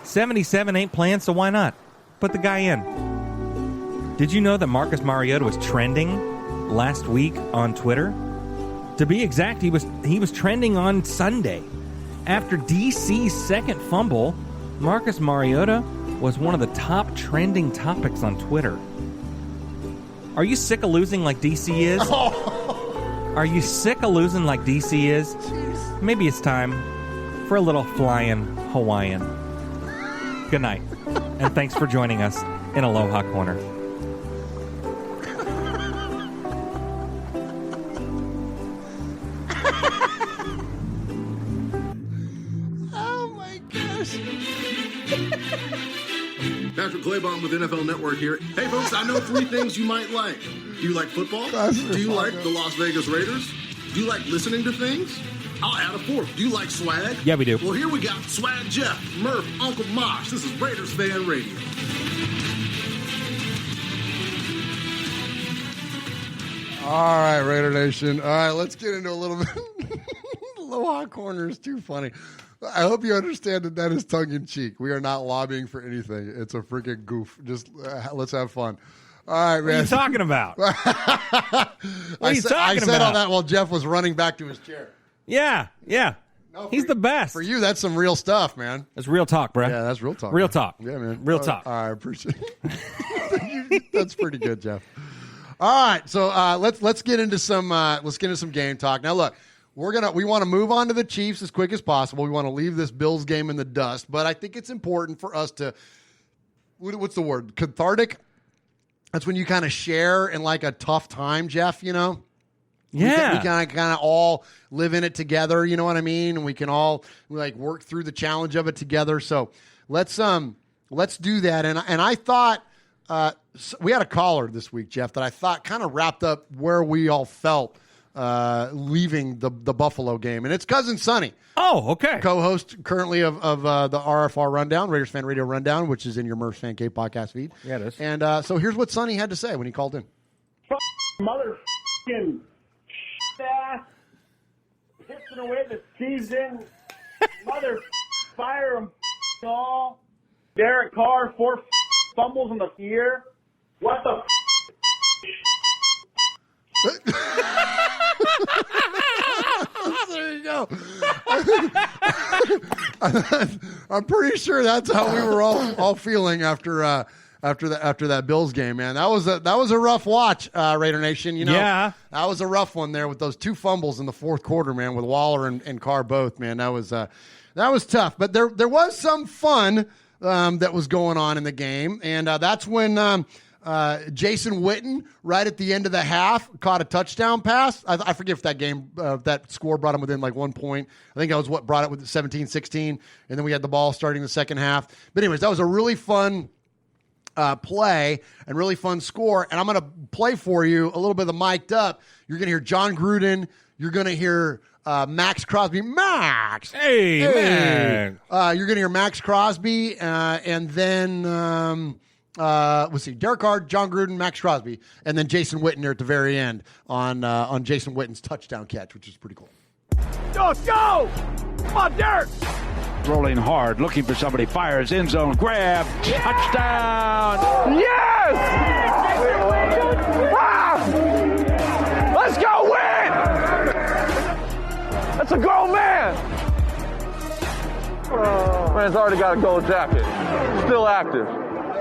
77 ain't playing, so why not? Put the guy in. Did you know that Marcus Mariota was trending last week on Twitter? To be exact, he was trending on Sunday. After DC's second fumble, Marcus Mariota was one of the top trending topics on Twitter. Are you sick of losing like DC is? Are you sick of losing like DC is? Jeez. Maybe it's time for a little Flying Hawaiian. Good night, and thanks for joining us in Aloha Corner. Patrick Claybon with NFL Network here. Hey, folks, I know 3 things you might like. Do you like football? Do you like the Las Vegas Raiders? Do you like listening to things? I'll add a 4th. Do you like swag? Yeah, we do. Well, here we got Swag Jeff, Murph, Uncle Mosh. This is Raiders Fan Radio. All right, Raider Nation. All right, let's get into a little bit. Aloha Corner is too funny. I hope you understand that is tongue-in-cheek. We are not lobbying for anything. It's a freaking goof. Just let's have fun. All right, man. What are you talking about? I said all that while Jeff was running back to his chair. Yeah. No, he's the best. For you, that's some real stuff, man. That's real talk, bro. Yeah, that's real talk. Real man. talk. Yeah, man. Real talk. I appreciate it. That's pretty good, Jeff. All right, so let's get into some game talk. Now, look. We want to move on to the Chiefs as quick as possible. We want to leave this Bills game in the dust, but I think it's important for us to, what's the word? Cathartic? That's when you kind of share in like a tough time, Jeff, you know? Yeah. We kind of all live in it together, you know what I mean? And we can all like work through the challenge of it together. So let's do that. And I thought we had a caller this week, Jeff, that I thought kind of wrapped up where we all felt leaving the Buffalo game, and it's Cousin Sonny. Oh, okay. Co-host currently of the RFR Rundown, Raiders Fan Radio Rundown, which is in your Murph's Fan Cave podcast feed. Yeah, it is. And so here's what Sonny had to say when he called in. Motherfucking ass, pissing away the season. Mother fire them all. Derek Carr, 4 fumbles in the year. What the There you go. I'm pretty sure that's how we were all feeling after that Bills game, man. That was a rough watch, Raider Nation. Yeah. That was a rough one there with those 2 fumbles in the fourth quarter, man, with Waller and Carr both, man. That was tough. But there was some fun that was going on in the game, and that's when Jason Witten, right at the end of the half, caught a touchdown pass. I forget if that score brought him within like 1 point. I think that was what brought it with 17-16, and then we had the ball starting the second half. But anyways, that was a really fun play and really fun score. And I'm going to play for you a little bit of the mic'd up. You're going to hear John Gruden. You're going to hear Max Crosby. Max! Hey. Man. You're going to hear Max Crosby, and then let's see, Derek Carr, John Gruden, Max Crosby, and then Jason Witten there at the very end on Jason Witten's touchdown catch, which is pretty cool. Let's go! Come on, Derek! Rolling hard, looking for somebody, fires, end zone, grab, touchdown! Yes! Ah! Let's go win! That's a grown man! Man's already got a gold jacket. Still active.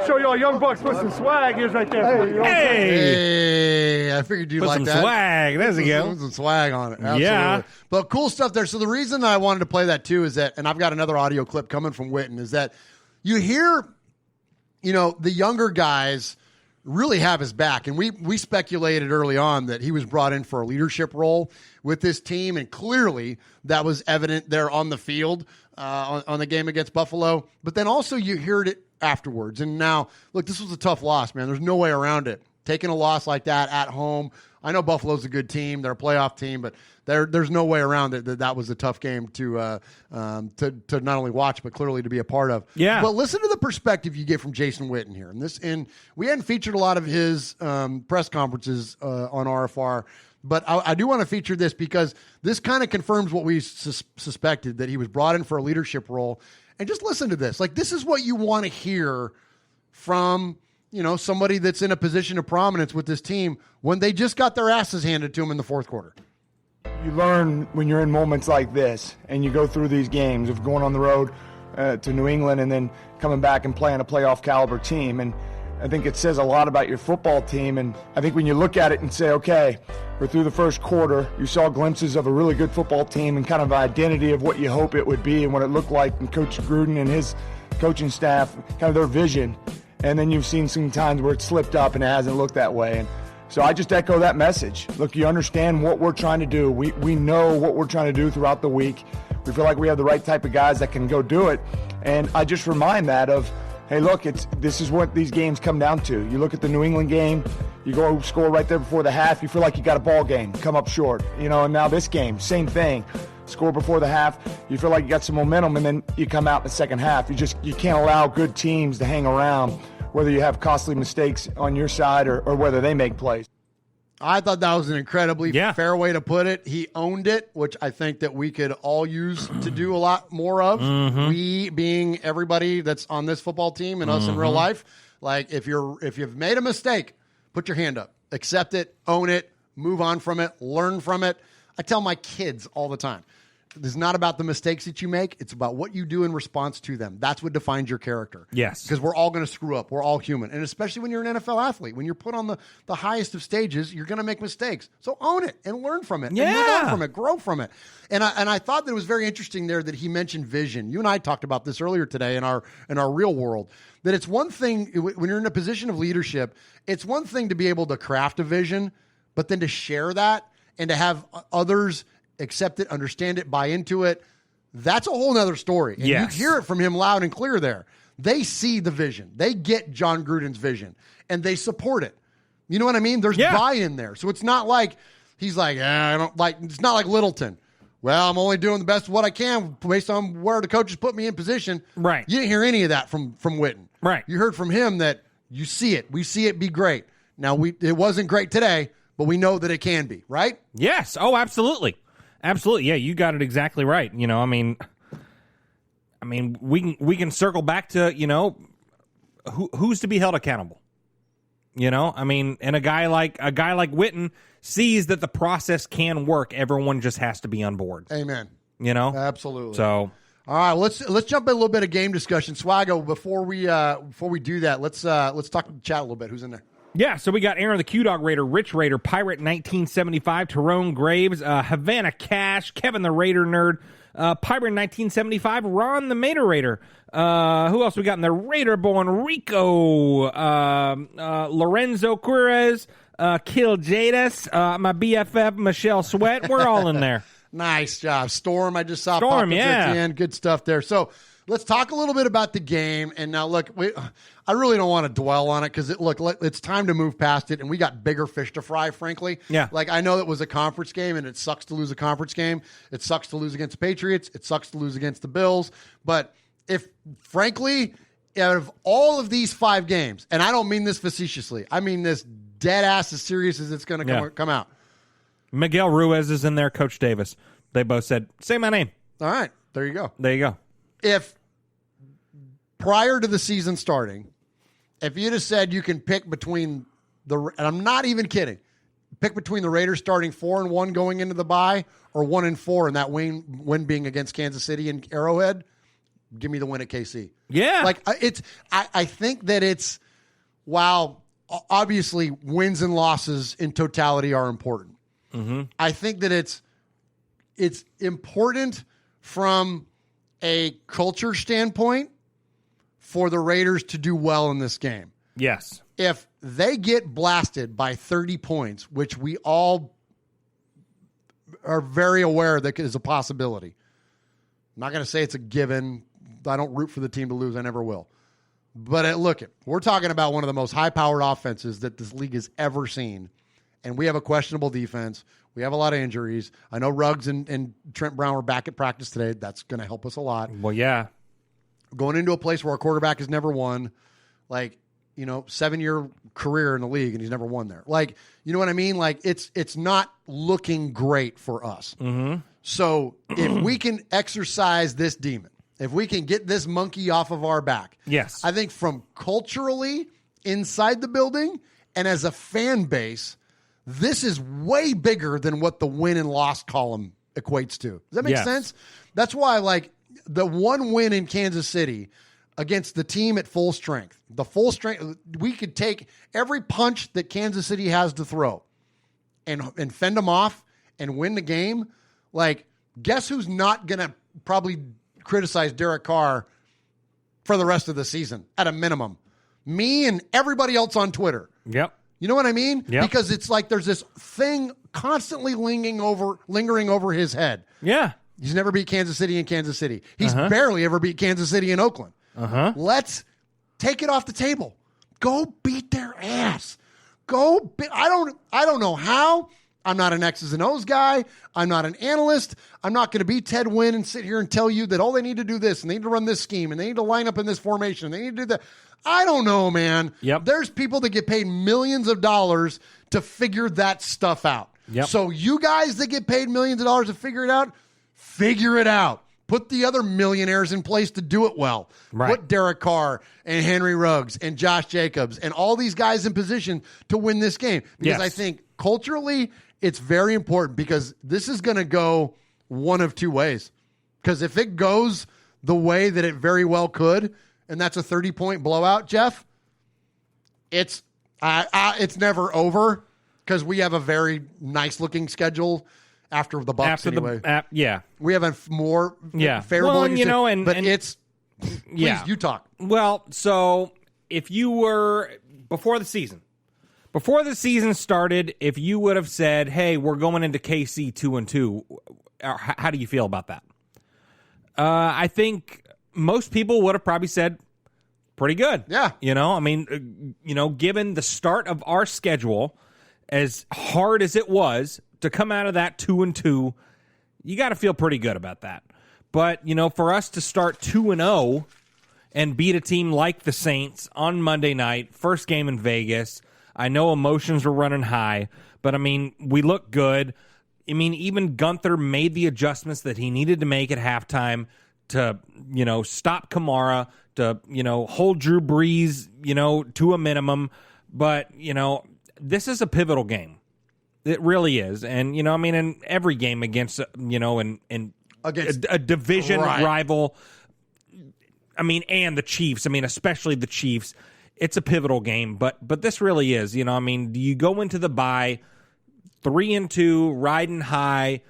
Show y'all young bucks put some swag. Here's right there. Hey, I figured you'd Put like some that. swag. There's a go. Put some swag on it. Absolutely. Yeah. But cool stuff there. So the reason I wanted to play that too is that, and I've got another audio clip coming from Witten, is that you hear, the younger guys really have his back. And we speculated early on that he was brought in for a leadership role with this team, and clearly that was evident there on the field on the game against Buffalo. But then also you heard it afterwards. And now, look, this was a tough loss, man. There's no way around it. Taking a loss like that at home, I know Buffalo's a good team. They're a playoff team, but there's no way around it that was a tough game to not only watch, but clearly to be a part of. Yeah. But listen to the perspective you get from Jason Witten here. And we hadn't featured a lot of his press conferences on RFR, but I do want to feature this because this kind of confirms what we suspected, that he was brought in for a leadership role. And just listen to this. Like, this is what you want to hear from, somebody that's in a position of prominence with this team when they just got their asses handed to them in the fourth quarter. You learn when you're in moments like this and you go through these games of going on the road to New England and then coming back and playing a playoff caliber team. And I think it says a lot about your football team. And I think when you look at it and say, okay, we're through the first quarter, you saw glimpses of a really good football team and kind of identity of what you hope it would be and what it looked like, and Coach Gruden and his coaching staff, kind of their vision. And then you've seen some times where it slipped up and it hasn't looked that way. And so I just echo that message. Look, you understand what we're trying to do. We know what we're trying to do throughout the week. We feel like we have the right type of guys that can go do it. And I just remind that of, hey, look, this is what these games come down to. You look at the New England game, you go score right there before the half, you feel like you got a ball game, come up short. And now this game, same thing. Score before the half, you feel like you got some momentum, and then you come out in the second half. You can't allow good teams to hang around, whether you have costly mistakes on your side or whether they make plays. I thought that was an incredibly fair way to put it. He owned it, which I think that we could all use to do a lot more of. Mm-hmm. We being everybody that's on this football team and us in real life. Like, if you've made a mistake, put your hand up, accept it, own it, move on from it, learn from it. I tell my kids all the time, it's not about the mistakes that you make. It's about what you do in response to them. That's what defines your character. Yes. Because we're all going to screw up. We're all human. And especially when you're an NFL athlete, when you're put on the highest of stages, you're going to make mistakes. So own it and learn from it. Yeah. And move on from it. Grow from it. And I thought that it was very interesting there that he mentioned vision. You and I talked about this earlier today in our real world. That it's one thing, when you're in a position of leadership, it's one thing to be able to craft a vision, but then to share that and to have others accept it, understand it, buy into it, that's a whole nother story. And yes. You hear it from him loud and clear there. They see the vision. They get John Gruden's vision, and they support it. You know what I mean? There's buy-in there. So it's not like he's like, I don't like, it's not like Littleton. Well, I'm only doing the best of what I can based on where the coaches put me in position. Right. You didn't hear any of that from Witten. Right. You heard from him that you see it. We see it be great. Now, it wasn't great today, but we know that it can be, right? Yes. Oh, absolutely. Absolutely. Yeah, you got it exactly right. I mean, we can circle back to, who's to be held accountable. I mean, and a guy like Witten sees that the process can work. Everyone just has to be on board. Amen. Absolutely. So, all right, let's jump in a little bit of game discussion. Swaggo, before we do that, let's talk to the chat a little bit. Who's in there? Yeah, so we got Aaron the Q-Dog Raider, Rich Raider, Pirate 1975, Tyrone Graves, Havana Cash, Kevin the Raider Nerd, Pirate 1975, Ron the Mater Raider. Who else we got in there? Raider Born Rico, Lorenzo Quirez, Kill Jadis, my BFF Michelle Sweat. We're all in there. Nice job. Storm, I just saw Storm, pockets yeah. at the end. Good stuff there. So let's talk a little bit about the game. And now, look, I really don't want to dwell on it because, it's time to move past it, and we got bigger fish to fry, frankly. Yeah. Like, I know it was a conference game, and it sucks to lose a conference game. It sucks to lose against the Patriots. It sucks to lose against the Bills. But frankly, out of all of these 5 games, and I don't mean this facetiously, I mean this dead ass as serious as it's going to come out. Miguel Ruiz is in there, Coach Davis. They both said, say my name. All right. There you go. There you go. If prior to the season starting, if you'd have said you can pick between and I'm not even kidding, pick between the Raiders starting 4-1 going into the bye or 1-4 and that win being against Kansas City and Arrowhead, give me the win at KC. Yeah. Like I think that it's, while obviously wins and losses in totality are important. Mm-hmm. I think that it's important from a culture standpoint for the Raiders to do well in this game. Yes. If they get blasted by 30 points, which we all are very aware that is a possibility. I'm not going to say it's a given. I don't root for the team to lose. I never will. But we're talking about one of the most high-powered offenses that this league has ever seen. And we have a questionable defense. We have a lot of injuries. I know Ruggs and Trent Brown were back at practice today. That's going to help us a lot. Well, yeah. Going into a place where our quarterback has never won, 7-year career in the league, and he's never won there. You know what I mean? It's not looking great for us. Mm-hmm. So if we can exercise this demon, if we can get this monkey off of our back, yes, I think from culturally inside the building and as a fan base, this is way bigger than what the win and loss column equates to. Does that make sense? That's why, the one win in Kansas City against the team at full strength, we could take every punch that Kansas City has to throw and fend them off and win the game. Guess who's not going to probably criticize Derek Carr for the rest of the season at a minimum? Me and everybody else on Twitter. Yep. You know what I mean? Yep. Because it's there's this thing constantly lingering over his head. Yeah. He's never beat Kansas City in Kansas City. He's barely ever beat Kansas City in Oakland. Let's take it off the table. Go beat their ass. I don't know how. I'm not an X's and O's guy. I'm not an analyst. I'm not going to be Ted Wynn and sit here and tell you that, they need to do this, and they need to run this scheme, and they need to line up in this formation, and they need to do that. I don't know, man. Yep. There's people that get paid millions of dollars to figure that stuff out. Yep. So you guys that get paid millions of dollars to figure it out, figure it out. Put the other millionaires in place to do it well. Right. Put Derek Carr and Henry Ruggs and Josh Jacobs and all these guys in position to win this game. Because I think culturally it's very important, because this is going to go one of two ways. Because if it goes the way that it very well could, and that's a 30-point blowout, Jeff, it's never over, because we have a very nice-looking schedule after the Bucs anyway. We have a more favorable. Well, but it's please, you talk. Well, so if you were before the season started, if you would have said, "Hey, we're going into KC 2-2," how do you feel about that? I think most people would have probably said, "Pretty good." Yeah. Given the start of our schedule, as hard as it was to come out of that 2-2, you got to feel pretty good about that. But, for us to start 2-0 and beat a team like the Saints on Monday night, first game in Vegas, I know emotions were running high, but, we look good. Even Gunther made the adjustments that he needed to make at halftime to, stop Kamara, to, hold Drew Brees, to a minimum. But, this is a pivotal game. It really is. And, in every game against, against a division rival, and the Chiefs, especially the Chiefs, it's a pivotal game. But this really is, you go into the bye 3-2, riding high.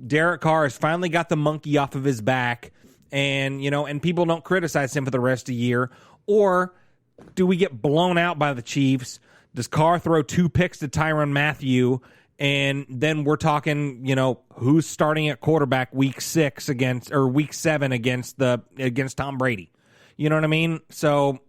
Derek Carr has finally got the monkey off of his back, and people don't criticize him for the rest of the year. Or do we get blown out by the Chiefs? Does Carr throw 2 picks to Tyrann Mathieu? And then we're talking, who's starting at quarterback week 7 against Tom Brady. You know what I mean? So,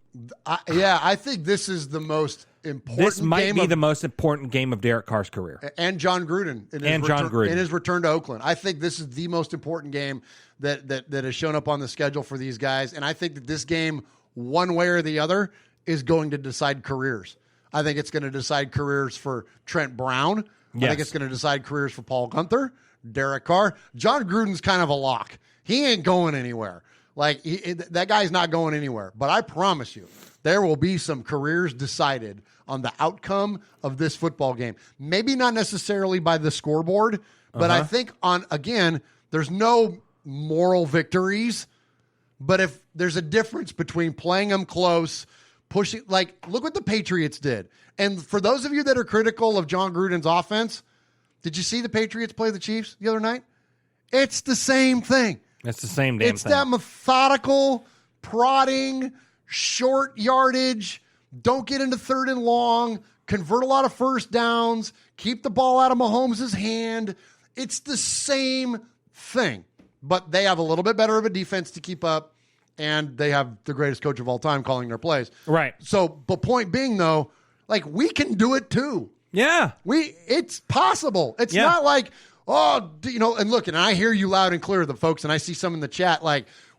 I think this is the most important. This might be the most important game of Derek Carr's career, and John Gruden in his return to Oakland. I think this is the most important game that has shown up on the schedule for these guys, and I think that this game, one way or the other, is going to decide careers. I think it's going to decide careers for Trent Brown. Yes. I think it's going to decide careers for Paul Gunther, Derek Carr. John Gruden's kind of a lock. He ain't going anywhere. That guy's not going anywhere. But I promise you, there will be some careers decided on the outcome of this football game. Maybe not necessarily by the scoreboard, but I think there's no moral victories. But if there's a difference between playing them close, pushing, look what the Patriots did. And for those of you that are critical of John Gruden's offense, did you see the Patriots play the Chiefs the other night? It's the same thing. It's the same damn thing. It's that methodical, prodding, short yardage, don't get into 3rd and long, convert a lot of first downs, keep the ball out of Mahomes' hand. It's the same thing. But they have a little bit better of a defense to keep up, and they have the greatest coach of all time calling their plays. Right. So, but point being, though, we can do it too. Yeah. It's possible. It's not and look, and I hear you loud and clear, the folks, and I see some in the chat,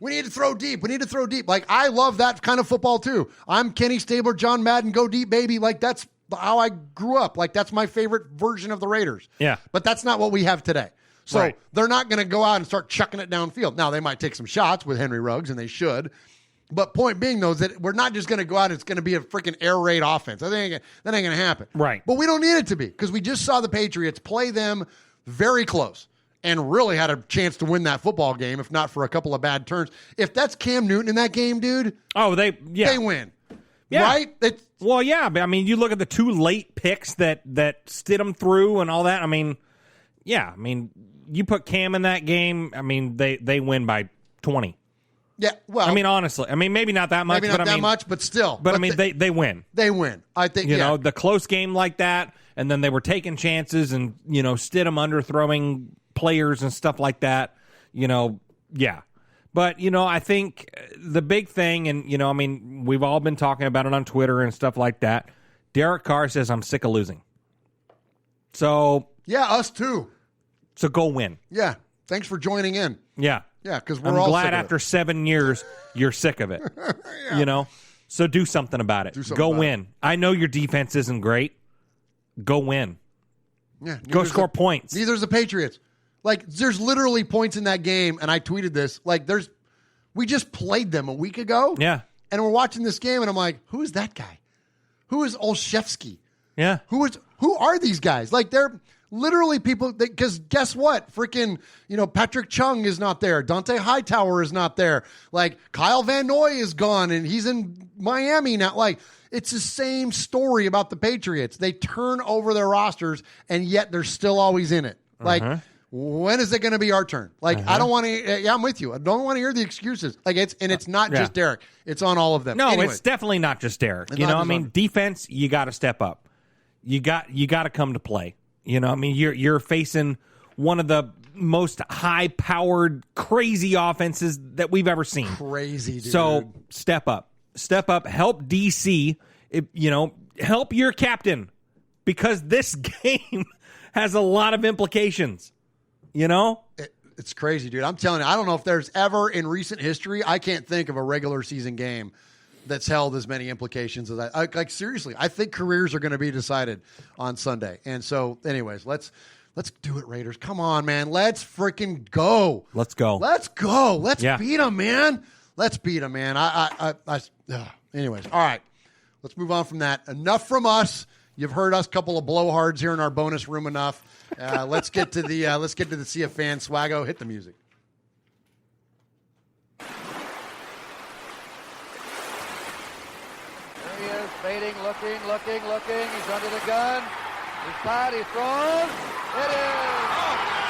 we need to throw deep. We need to throw deep. I love that kind of football too. I'm Kenny Stabler, John Madden, go deep, baby. That's how I grew up. That's my favorite version of the Raiders. Yeah. But that's not what we have today. So they're not going to go out and start chucking it downfield. Now, they might take some shots with Henry Ruggs, and they should. But point being, though, is that we're not just going to go out and it's going to be a freaking air raid offense. That ain't going to happen. Right. But we don't need it to be, because we just saw the Patriots play them very close and really had a chance to win that football game, if not for a couple of bad turns. If that's Cam Newton in that game, dude, they win. Yeah. Right? But you look at the 2 late picks that Stidham threw and all that. You put Cam in that game, they win by 20. Yeah, well, honestly, maybe not that much. Maybe not that much, but still. But they win. They win. I think, the close game like that, and then they were taking chances and, Stidham underthrowing players and stuff like that, yeah. But, I think the big thing, and, we've all been talking about it on Twitter and stuff like that. Derek Carr says, I'm sick of losing. So. Yeah, us too. So go win. Yeah. Thanks for joining in. Yeah. Yeah, because we're all glad sick of after 7 years you're sick of it. So do something about it. Go win. I know your defense isn't great. Go win. Yeah. Go score points. Neither's the Patriots. There's literally points in that game, and I tweeted this. We just played them a week ago. Yeah. And we're watching this game, and I'm like, who is that guy? Who is Olszewski? Yeah. Who are these guys? They're literally people, because guess what? Freaking, Patrick Chung is not there. Dante Hightower is not there. Kyle Van Noy is gone, and he's in Miami now. It's the same story about the Patriots. They turn over their rosters, and yet they're still always in it. When is it going to be our turn? I don't want to. Yeah, I'm with you. I don't want to hear the excuses. It's not just Derek. It's on all of them. No, anyway. It's definitely not just Derek. Defense, you got to step up. You got to come to play. You're facing one of the most high-powered, crazy offenses that we've ever seen. Crazy, dude. So step up. Step up. Help DC. Help your captain, because this game has a lot of implications. It's crazy, dude. I'm telling you, I don't know if there's ever in recent history, I can't think of a regular season game that's held as many implications as that. Seriously, I think careers are going to be decided on Sunday. And so, anyways, let's do it, Raiders. Come on, man. Let's freaking go. Let's go. Let's go. Let's beat them, man. Let's beat them, man. Anyways, all right. let's move on from that. Enough from us. You've heard us, couple of blowhards here in our bonus room enough. Let's get to the Sea of Fans. Swaggo, hit the music. He is baiting, looking. He's under the gun. He's tied. He throws. It is.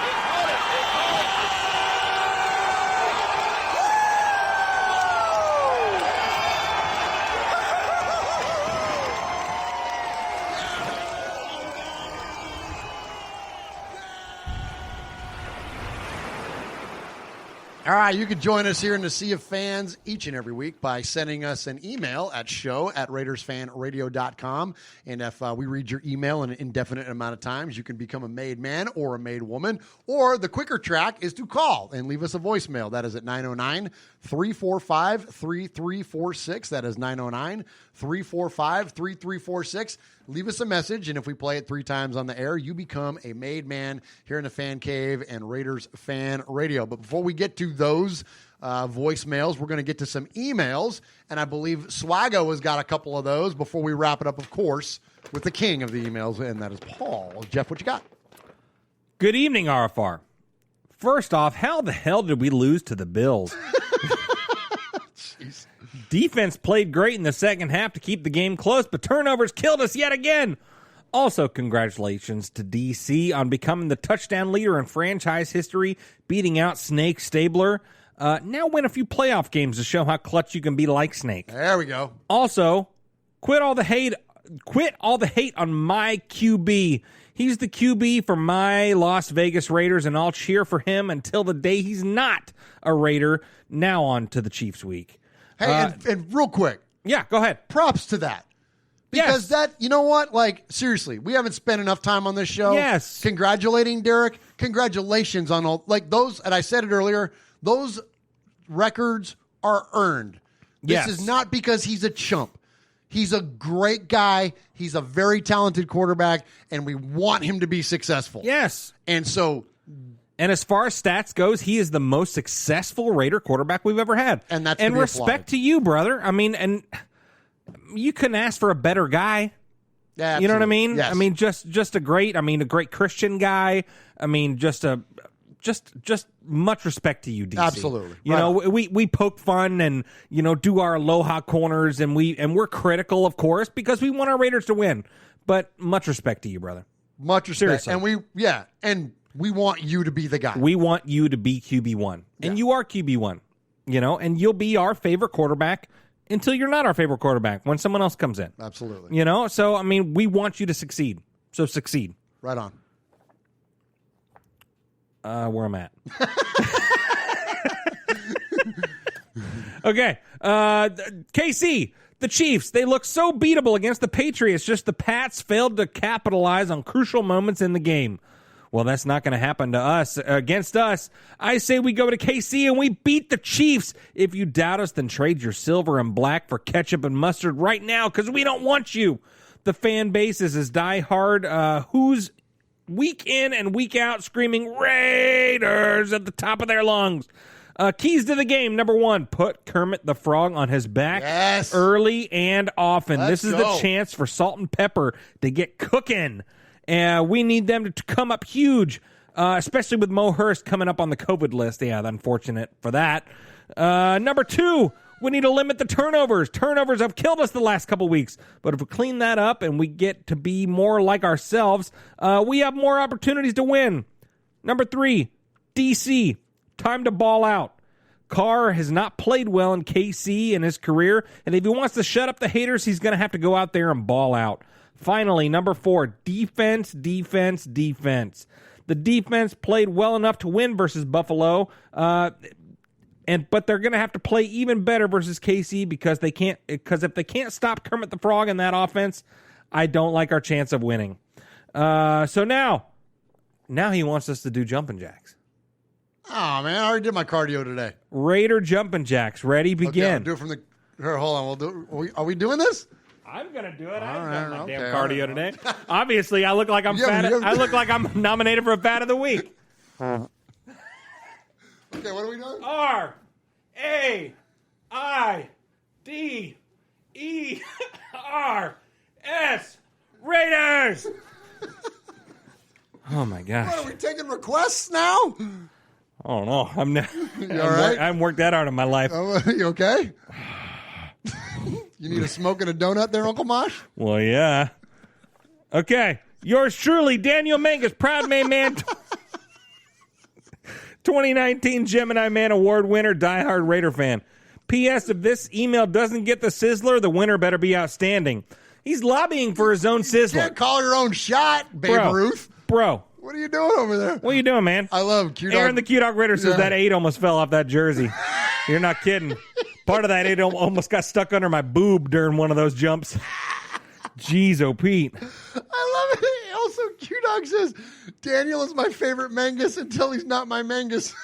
He caught it. All right, you can join us here in the Sea of Fans each and every week by sending us an email at show@RaidersFanRadio.com. And if we read your email in an indefinite amount of times, you can become a made man or a made woman. Or the quicker track is to call and leave us a voicemail. That is at 909-345-3346. That is 909-345-3346. Leave us a message, and if we play it 3 times on the air, you become a made man here in the Fan Cave and Raiders Fan Radio. But before we get to those voicemails, we're going to get to some emails, and I believe Swaggo has got a couple of those before we wrap it up, of course, with the king of the emails, and that is Paul. Jeff, what you got? Good evening, RFR. First off, how the hell did we lose to the Bills? Jeez. Defense played great in the second half to keep the game close, but turnovers killed us yet again. Also, congratulations to DC on becoming the touchdown leader in franchise history, beating out Snake Stabler. Now win a few playoff games to show how clutch you can be like Snake. There we go. Also, quit all the hate on my QB. He's the QB for my Las Vegas Raiders, and I'll cheer for him until the day he's not a Raider. Now on to the Chiefs week. Hey, and real quick. Yeah, go ahead. Props to that. Because that, you know what? Like, seriously, we haven't spent enough time on this show. Yes. Congratulating Derek. Congratulations on all, like those, and I said it earlier, those records are earned. This is not because he's a chump. He's a great guy. He's a very talented quarterback, and we want him to be successful. Yes. And so... And as far as stats goes, he is the most successful Raider quarterback we've ever had. And that's and respect to you, brother. I mean, and you couldn't ask for a better guy. Yeah, you know what I mean? Yes. I mean, just a great Christian guy. I mean, just much respect to you, DC. Absolutely. You know, we poke fun and, you know, do our aloha corners, and we're critical, of course, because we want our Raiders to win. But much respect to you, brother. Much respect. Seriously. And we want you to be the guy. We want you to be QB1. And you are QB1, you know, and you'll be our favorite quarterback until you're not our favorite quarterback when someone else comes in. Absolutely. You know, so, I mean, we want you to succeed. So succeed. Right on. Where I'm at. Okay. KC, the Chiefs, they look so beatable against the Patriots, just the Pats failed to capitalize on crucial moments in the game. Well, that's not going to happen to us. Against us, I say we go to KC and we beat the Chiefs. If you doubt us, then trade your silver and black for ketchup and mustard right now, because we don't want you. The fan base is as diehard who's week in and week out screaming Raiders at the top of their lungs. Keys to the game. Number 1, put Kermit the Frog on his back early and often. This is the chance for Salt and Pepper to get cooking. And we need them to come up huge, especially with Mo Hurst coming up on the COVID list. Yeah, unfortunate for that. Number 2, we need to limit the turnovers. Turnovers have killed us the last couple weeks. But if we clean that up and we get to be more like ourselves, we have more opportunities to win. Number 3, DC, time to ball out. Carr has not played well in KC in his career, and if he wants to shut up the haters, he's going to have to go out there and ball out. Finally, number 4, defense. The defense played well enough to win versus Buffalo, but they're going to have to play even better versus KC because if they can't stop Kermit the Frog in that offense, I don't like our chance of winning. So now he wants us to do jumping jacks. Oh man, I already did my cardio today. Raider jumping jacks. Ready? Begin. Okay, I'll do it from the. Here, hold on. We'll do. Are we doing this? I'm gonna do it. I haven't done my damn cardio today. Obviously, I look like I'm fat. I look like I'm nominated for a Fat of the Week. Okay, what are we doing? R-A-I-D-E-R. R-E-R-S Raiders. Oh my gosh! What, are we taking requests now? I don't know. I'm not. You all right? I haven't worked that hard in my life. You okay? You need a smoke and a donut there, Uncle Mosh? Well, yeah. Okay. Yours truly, Daniel Mangus, Proud Man. 2019 Gemini Man Award winner, diehard Raider fan. P.S. If this email doesn't get the sizzler, the winner better be outstanding. He's lobbying for his own sizzler. You can't call your own shot, Babe Ruth. Bro. What are you doing over there? What are you doing, man? I love Q-Dog. Aaron the Q-Dog Raider says that 8 almost fell off that jersey. You're not kidding. Part of that 8 almost got stuck under my boob during one of those jumps. Jeez, oh, Pete. I love it. Also, Q-Dog says, Daniel is my favorite Mangus until he's not my Mangus.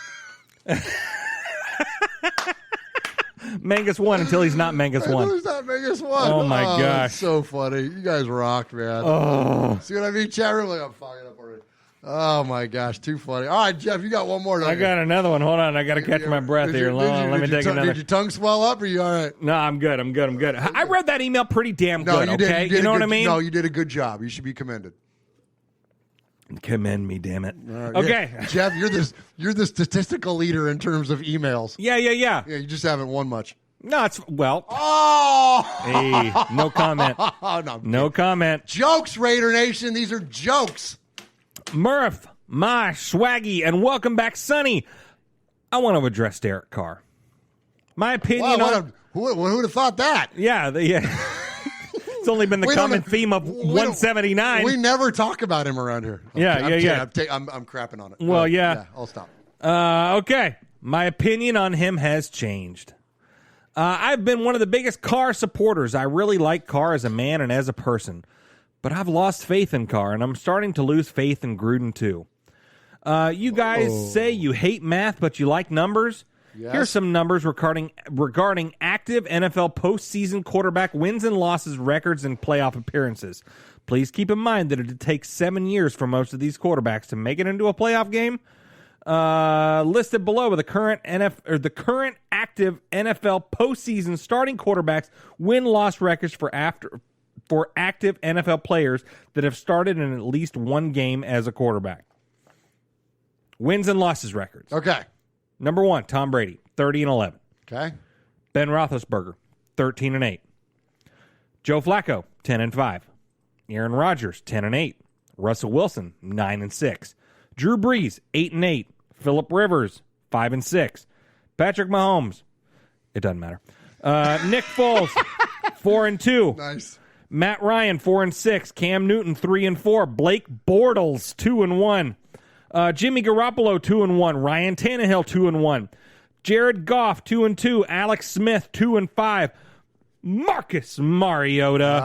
Mangus 1 until he's not Mangus 1. Until he's not Mangus 1. Oh, my gosh. That's so funny. You guys rock, man. Oh. See what I mean, chat room? Like, I'm fogging up already. Oh, my gosh. Too funny. All right, Jeff, you got one more. I got another one. Hold on. I got to catch my breath here. Let me take another. Did your tongue swell up? Or are you all right? No, I'm good. I read that email pretty damn good, you okay? Did you know what I mean? No, you did a good job. You should be commended. Commend me, damn it. Okay. Yeah. Jeff, you're the statistical leader in terms of emails. Yeah. Yeah, you just haven't won much. No, it's, well. Oh! Hey, no comment. No comment. Jokes, Raider Nation. These are jokes. Murph, Mosh, Swaggy, and welcome back, Sonny. I want to address Derek Carr. My opinion who would have thought that? Yeah. It's only been the common theme of 179. We never talk about him around here. Yeah. I'm crapping on it. Well, yeah. I'll stop. Okay. My opinion on him has changed. I've been one of the biggest Carr supporters. I really like Carr as a man and as a person. But I've lost faith in Carr, and I'm starting to lose faith in Gruden, too. You guys say you hate math, but you like numbers. Yes. Here's some numbers regarding active NFL postseason quarterback wins and losses, records, and playoff appearances. Please keep in mind that it takes 7 years for most of these quarterbacks to make it into a playoff game. Listed below are the current active NFL postseason starting quarterbacks win-loss records for active NFL players that have started in at least one game as a quarterback. Wins and losses records. Okay. Number 1, Tom Brady, 30-11. Okay. Ben Roethlisberger, 13-8. Joe Flacco, 10-5. Aaron Rodgers, 10-8. Russell Wilson, 9-6. Drew Brees, 8-8. Phillip Rivers, 5-6. Patrick Mahomes, it doesn't matter. Nick Foles, 4-2. Nice. Matt Ryan, 4-6. Cam Newton, 3-4. Blake Bortles, 2-1. Jimmy Garoppolo, 2-1. Ryan Tannehill, 2-1. Jared Goff, 2-2. Alex Smith, 2-5. Marcus Mariota,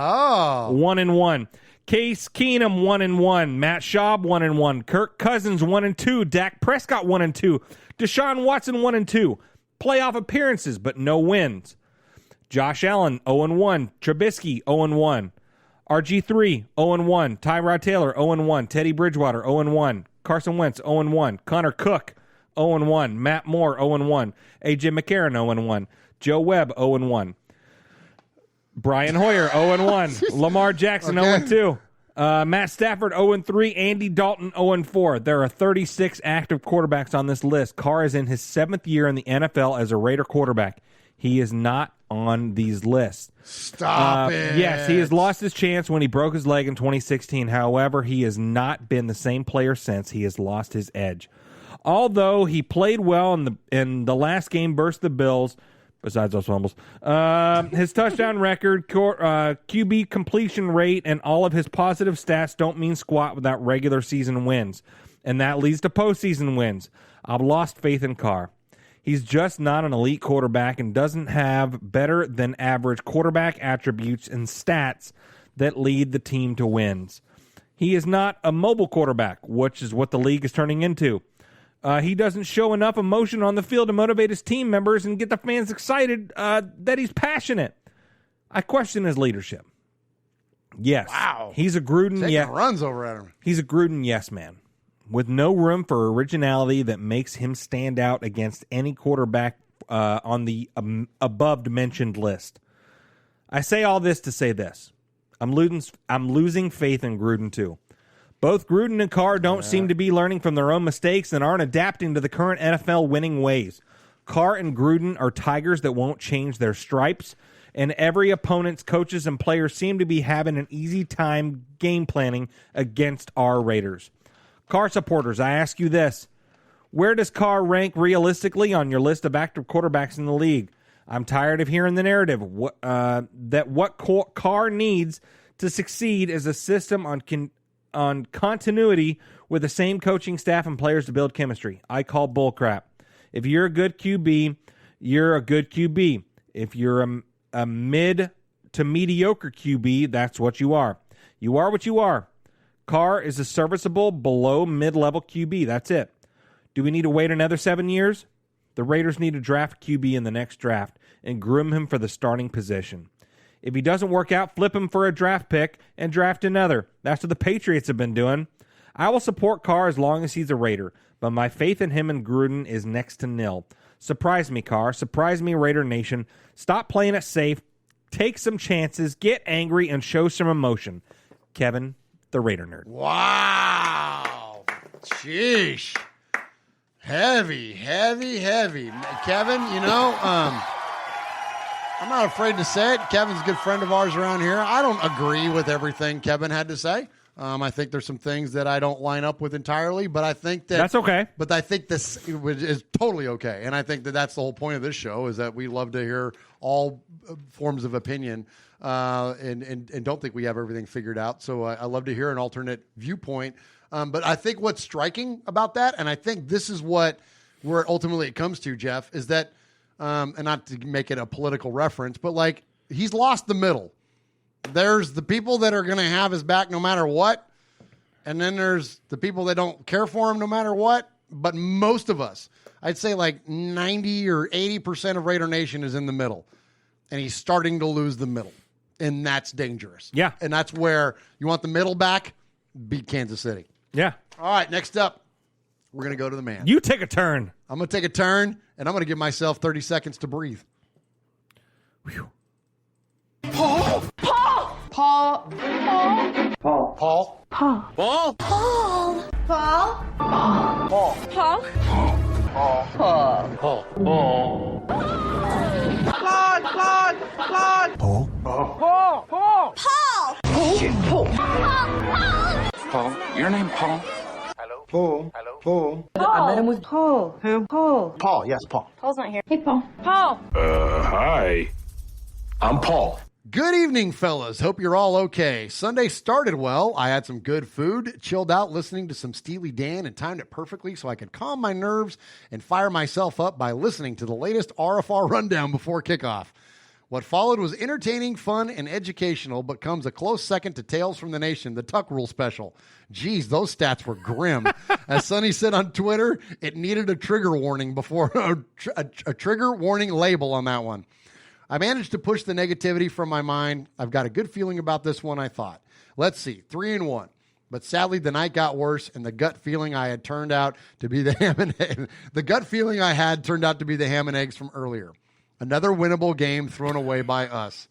1-1. Case Keenum, 1-1. Matt Schaub, 1-1. Kirk Cousins, 1-2. Dak Prescott, 1-2. Deshaun Watson, 1-2. Playoff appearances, but no wins. Josh Allen, 0-1. Trubisky, 0-1. RG3, 0-1. Tyrod Taylor, 0-1. Teddy Bridgewater, 0-1. Carson Wentz, 0-1. Connor Cook, 0-1. Matt Moore, 0-1. AJ McCarron, 0-1. Joe Webb, 0-1. Brian Hoyer, 0-1. Lamar Jackson, 0-2. Matt Stafford, 0-3. Andy Dalton, 0-4. There are 36 active quarterbacks on this list. Carr is in his 7th year in the NFL as a Raider quarterback. He is not on these lists. Stop it. Yes, he has lost his chance when he broke his leg in 2016. However, he has not been the same player since. He has lost his edge. Although he played well in the last game versus the Bills, besides those fumbles, his touchdown record, QB completion rate, and all of his positive stats don't mean squat without regular season wins. And that leads to postseason wins. I've lost faith in Carr. He's just not an elite quarterback and doesn't have better than average quarterback attributes and stats that lead the team to wins. He is not a mobile quarterback, which is what the league is turning into. He doesn't show enough emotion on the field to motivate his team members and get the fans excited that he's passionate. I question his leadership. Yes. Wow. He's a Gruden. Taking runs over at him. He's a Gruden yes man, with no room for originality that makes him stand out against any quarterback on the above-mentioned list. I say all this to say this. I'm losing faith in Gruden, too. Both Gruden and Carr don't seem to be learning from their own mistakes and aren't adapting to the current NFL winning ways. Carr and Gruden are tigers that won't change their stripes, and every opponent's coaches and players seem to be having an easy time game planning against our Raiders. Carr supporters, I ask you this. Where does Carr rank realistically on your list of active quarterbacks in the league? I'm tired of hearing the narrative that what Carr needs to succeed is a system on continuity with the same coaching staff and players to build chemistry. I call bullcrap. If you're a good QB, you're a good QB. If you're a mid to mediocre QB, that's what you are. You are what you are. Carr is a serviceable below mid-level QB. That's it. Do we need to wait another 7 years? The Raiders need to draft QB in the next draft and groom him for the starting position. If he doesn't work out, flip him for a draft pick and draft another. That's what the Patriots have been doing. I will support Carr as long as he's a Raider, but my faith in him and Gruden is next to nil. Surprise me, Carr. Surprise me, Raider Nation. Stop playing it safe. Take some chances. Get angry and show some emotion. Kevin, the Raider Nerd. Wow. Sheesh. Heavy. Kevin, I'm not afraid to say it. Kevin's a good friend of ours around here. I don't agree with everything Kevin had to say. I think there's some things that I don't line up with entirely, but I think that's okay. But I think this is totally okay, and I think that's the whole point of this show is that we love to hear all forms of opinion, and don't think we have everything figured out. So I love to hear an alternate viewpoint. But I think what's striking about that, and I think this is where ultimately it comes to, Jeff, is that, and not to make it a political reference, but like he's lost the middle. There's the people that are going to have his back no matter what, and then there's the people that don't care for him no matter what. But most of us, I'd say like 90 or 80% of Raider Nation is in the middle, and he's starting to lose the middle, and that's dangerous. Yeah. And that's where you want the middle back, beat Kansas City. Yeah. All right, next up, we're going to go to the man. You take a turn. I'm going to take a turn, and I'm going to give myself 30 seconds to breathe. Whew. Paul. Paul. Paul. Paul. Paul. Paul. Paul. Paul. Paul. Paul. Paul. Paul. Paul. Paul. Paul. Paul. Claude. Claude. Claude. Paul. Paul. Paul. Paul. Paul. Paul. Paul. Your name, Paul? Hello? Paul. Hello? Paul. I met him with Paul. Who? Paul. Paul, yes, Paul. Paul's not here. Hey, Paul. Paul. Hi. I'm Paul. Good evening, fellas. Hope you're all okay. Sunday started well. I had some good food, chilled out listening to some Steely Dan, and timed it perfectly so I could calm my nerves and fire myself up by listening to the latest RFR rundown before kickoff. What followed was entertaining, fun, and educational, but comes a close second to Tales from the Nation, the Tuck Rule special. Geez, those stats were grim. As Sonny said on Twitter, it needed a trigger warning before a trigger warning label on that one. I managed to push the negativity from my mind. I've got a good feeling about this one, I thought. Let's see, 3-1. But sadly, the night got worse, and the gut feeling I had turned out to be the ham and eggs from earlier. Another winnable game thrown away by us.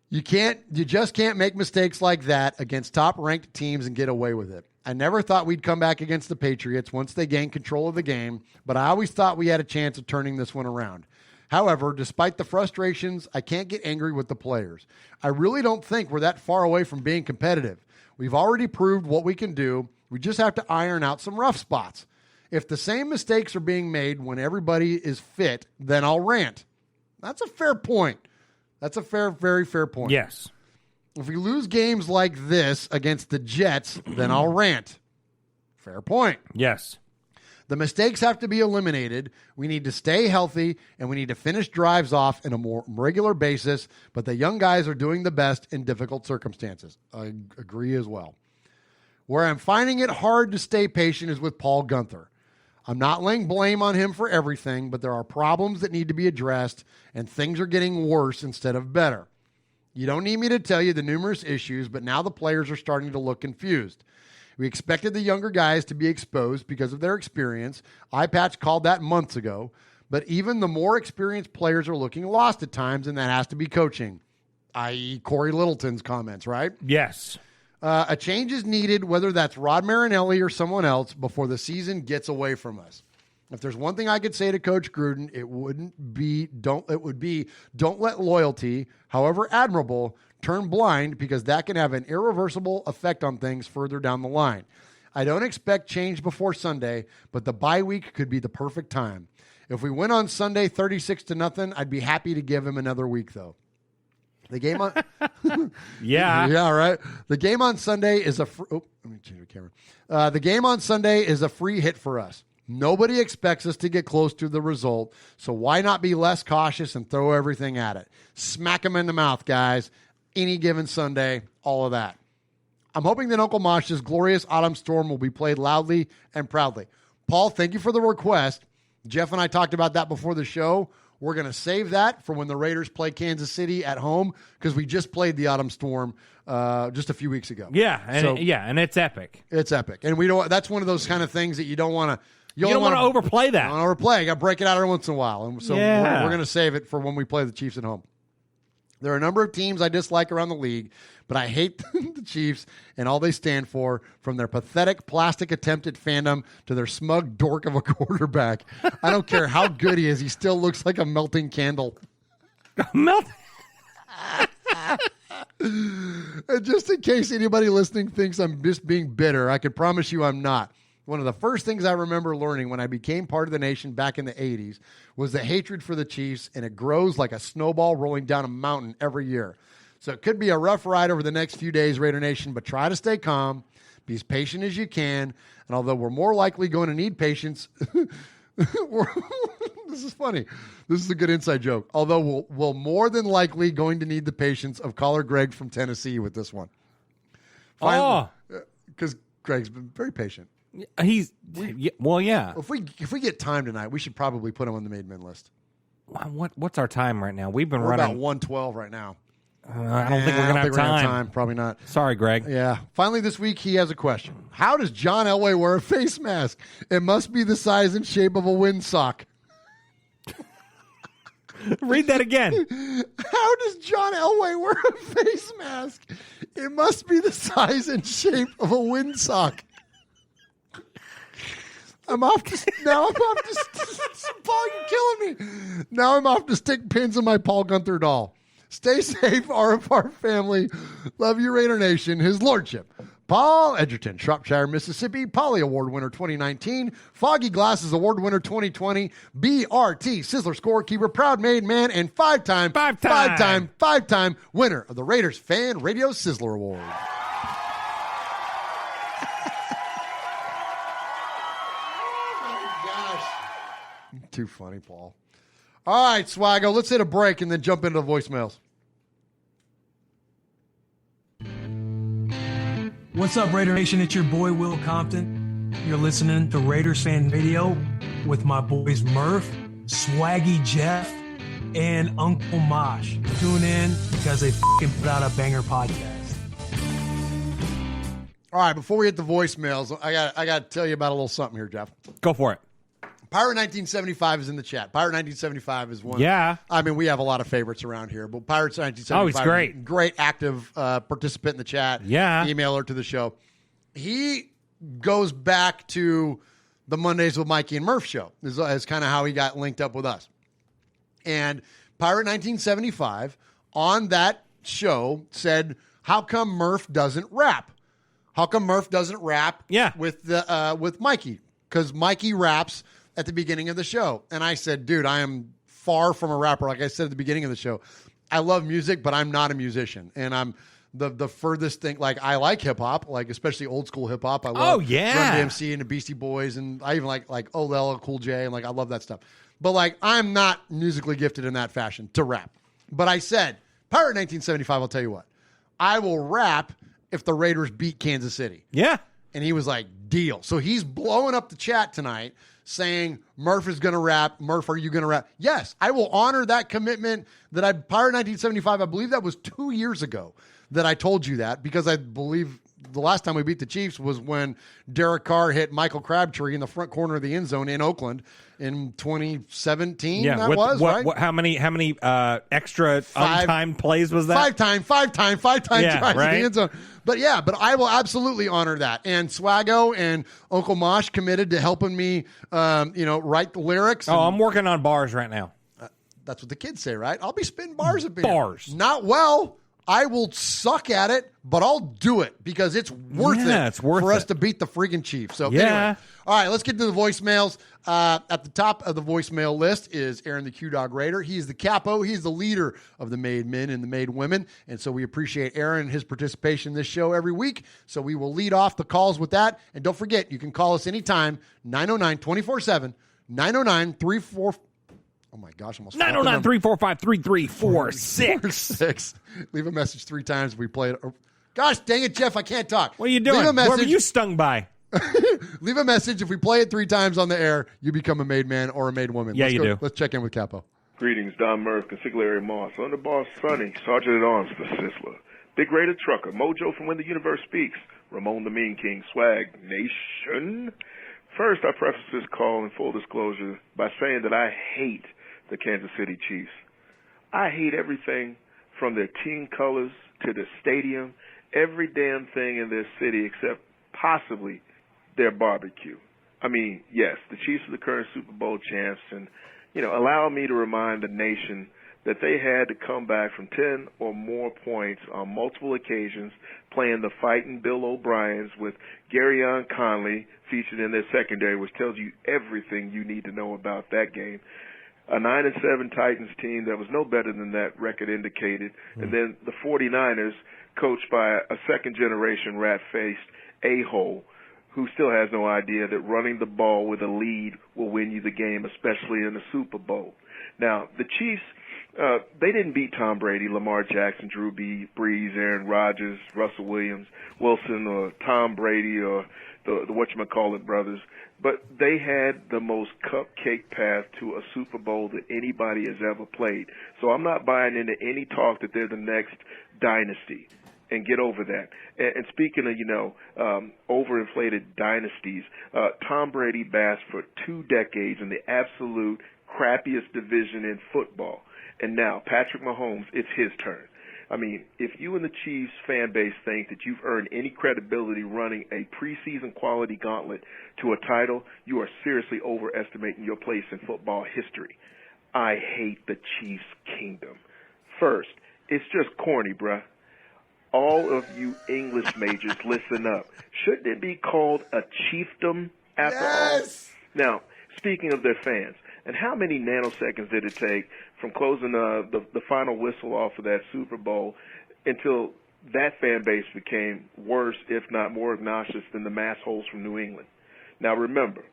You just can't make mistakes like that against top-ranked teams and get away with it. I never thought we'd come back against the Patriots once they gained control of the game, but I always thought we had a chance of turning this one around. However, despite the frustrations, I can't get angry with the players. I really don't think we're that far away from being competitive. We've already proved what we can do. We just have to iron out some rough spots. If the same mistakes are being made when everybody is fit, then I'll rant. That's a fair point. That's a very fair point. Yes. If we lose games like this against the Jets, then I'll rant. Fair point. Yes. The mistakes have to be eliminated. We need to stay healthy, and we need to finish drives off in a more regular basis, but the young guys are doing the best in difficult circumstances. I agree as well. Where I'm finding it hard to stay patient is with Paul Gunther. I'm not laying blame on him for everything, but there are problems that need to be addressed, and things are getting worse instead of better. You don't need me to tell you the numerous issues, but now the players are starting to look confused. We expected the younger guys to be exposed because of their experience. iPatch called that months ago, but even the more experienced players are looking lost at times, and that has to be coaching. i.e. Corey Littleton's comments, right? Yes. A change is needed, whether that's Rod Marinelli or someone else, before the season gets away from us. If there's one thing I could say to Coach Gruden, it would be don't let loyalty, however admirable, turn blind, because that can have an irreversible effect on things further down the line. I don't expect change before Sunday, but the bye week could be the perfect time. If we win on Sunday 36-0, I'd be happy to give him another week, though. The game on Yeah, right. The game on Sunday is let me change the camera. The game on Sunday is a free hit for us. Nobody expects us to get close to the result, so why not be less cautious and throw everything at it? Smack them in the mouth, guys. Any given Sunday, all of that. I'm hoping that Uncle Mosh's glorious autumn storm will be played loudly and proudly. Paul, thank you for the request. Jeff and I talked about that before the show. We're going to save that for when the Raiders play Kansas City at home, because we just played the autumn storm just a few weeks ago. Yeah, and it's epic. It's epic. And we don't. That's one of those kind of things that you don't want to. You don't want to overplay that. You don't want to overplay. You got to break it out every once in a while. And so we're going to save it for when we play the Chiefs at home. There are a number of teams I dislike around the league, but I hate the Chiefs and all they stand for, from their pathetic plastic attempt at fandom to their smug dork of a quarterback. I don't care how good he is. He still looks like a melting candle. Melting? And just in case anybody listening thinks I'm just being bitter, I can promise you I'm not. One of the first things I remember learning when I became part of the nation back in the 80s was the hatred for the Chiefs, and it grows like a snowball rolling down a mountain every year. So it could be a rough ride over the next few days, Raider Nation, but try to stay calm, be as patient as you can, and although we're more likely going to need patience, this is funny. This is a good inside joke. Although we'll more than likely going to need the patience of caller Greg from Tennessee with this one. Because Greg's been very patient. Yeah. If we get time tonight, we should probably put him on the made men list. What's our time right now? We're running about 1:12 right now. I don't think we're gonna have time. Probably not. Sorry, Greg. Yeah. Finally, this week he has a question. How does John Elway wear a face mask? It must be the size and shape of a windsock. Read that again. How does John Elway wear a face mask? It must be the size and shape of a windsock. I'm off to Paul, you're killing me. Now I'm off to stick pins in my Paul Gunther doll. Stay safe, RFR family. Love you, Raider Nation. His Lordship, Paul Edgerton, Shropshire, Mississippi, Polly Award winner 2019, Foggy Glasses Award winner 2020, BRT Sizzler scorekeeper, proud made man, and five-time winner of the Raiders Fan Radio Sizzler Award. Too funny, Paul. All right, Swaggo, let's hit a break and then jump into the voicemails. What's up, Raider Nation? It's your boy, Will Compton. You're listening to Raiders Fan Radio with my boys Murph, Swaggy Jeff, and Uncle Mosh. Tune in because they put out a banger podcast. All right, before we hit the voicemails, I got to tell you about a little something here, Jeff. Go for it. Pirate 1975 is in the chat. Pirate 1975 is one. Yeah. I mean, we have a lot of favorites around here, but Pirates 1975. Oh, he's great. Great active participant in the chat. Yeah. Emailer to the show. He goes back to the Mondays with Mikey and Murph show. This is kind of how he got linked up with us. And Pirate 1975 on that show said, how come Murph doesn't rap? How come Murph doesn't rap with Mikey? Because Mikey raps at the beginning of the show. And I said, dude, I am far from a rapper. Like I said at the beginning of the show, I love music, but I'm not a musician. And I'm the furthest thing. Like, I like hip hop, like especially old school hip hop. I love Run DMC and the Beastie Boys. And I even like LL Cool J. And like, I love that stuff. But like, I'm not musically gifted in that fashion to rap. But I said, Pirate 1975, I'll tell you what, I will rap if the Raiders beat Kansas City. Yeah. And he was like, deal. So he's blowing up the chat tonight saying, Murph is going to rap. Murph, are you going to rap? Yes, I will honor that commitment that Pirate 1975, I believe that was 2 years ago that I told you that, because I believe the last time we beat the Chiefs was when Derek Carr hit Michael Crabtree in the front corner of the end zone in Oakland in 2017. Yeah, right? How many extra untimed plays was that? Five time drives right? in the end zone. But I will absolutely honor that. And Swaggo and Uncle Mosh committed to helping me, write the lyrics. Oh, I'm working on bars right now. That's what the kids say, right? I'll be spitting bars a bit. Bars. Not well. I will suck at it, but I'll do it because it's worth for us to beat the freaking Chiefs. So anyway, all right, let's get to the voicemails. At the top of the voicemail list is Aaron the Q-Dog Raider. He's the capo. He's the leader of the made men and the made women. And so we appreciate Aaron and his participation in this show every week. So we will lead off the calls with that. And don't forget, you can call us anytime, 909-24-7, 909-34... Oh, my gosh. 909-345-3346. Leave a message 3 times if we play it. Gosh, dang it, Jeff, I can't talk. What are you doing? Leave a message. Whoever you stung by. Leave a message. If we play it 3 times on the air, you become a made man or a made woman. Yeah, you do. Let's check in with Capo. Greetings, Don Murph, Consigliere Moss. Underboss Sonny, Sergeant at Arms for Sisler. Big Raider Trucker, Mojo from When the Universe Speaks, Ramon the Mean King, Swag Nation. First, I preface this call in full disclosure by saying that I hate the Kansas City Chiefs. I hate everything from their team colors to the stadium, every damn thing in their city except possibly their barbecue. I mean, yes, the Chiefs are the current Super Bowl champs, and, allow me to remind the nation that they had to come back from 10 or more points on multiple occasions playing the fighting Bill O'Briens with Garyon Conley featured in their secondary, which tells you everything you need to know about that game. A 9-7 Titans team that was no better than that record indicated. And then the 49ers, coached by a second-generation rat-faced a-hole who still has no idea that running the ball with a lead will win you the game, especially in the Super Bowl. Now, the Chiefs, they didn't beat Tom Brady, Lamar Jackson, Drew Brees, Aaron Rodgers, Russell Williams, Wilson, or Tom Brady, or the whatchamacallit brothers. But they had the most cupcake path to a Super Bowl that anybody has ever played. So I'm not buying into any talk that they're the next dynasty. And get over that. And speaking of, overinflated dynasties, Tom Brady basked for 2 decades in the absolute crappiest division in football. And now, Patrick Mahomes, it's his turn. I mean, if you and the Chiefs fan base think that you've earned any credibility running a preseason quality gauntlet to a title, you are seriously overestimating your place in football history. I hate the Chiefs kingdom. First, it's just corny, bruh. All of you English majors, listen up. Shouldn't it be called a chiefdom after all? Now, speaking of their fans, and how many nanoseconds did it take from closing the final whistle off of that Super Bowl until that fan base became worse, if not more obnoxious than the mass holes from New England? Now, remember,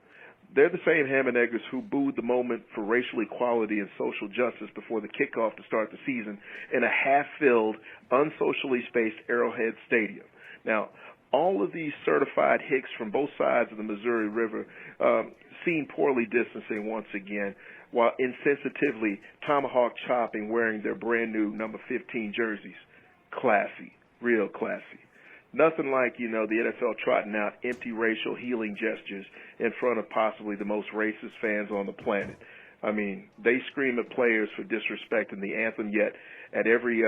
they're the same ham and eggers who booed the moment for racial equality and social justice before the kickoff to start the season in a half-filled, unsocially spaced Arrowhead Stadium. Now, all of these certified hicks from both sides of the Missouri River seem poorly distancing once again, while insensitively tomahawk chopping wearing their brand-new number 15 jerseys. Classy, real classy. Nothing like, the NFL trotting out empty racial healing gestures in front of possibly the most racist fans on the planet. I mean, they scream at players for disrespecting the anthem, yet at every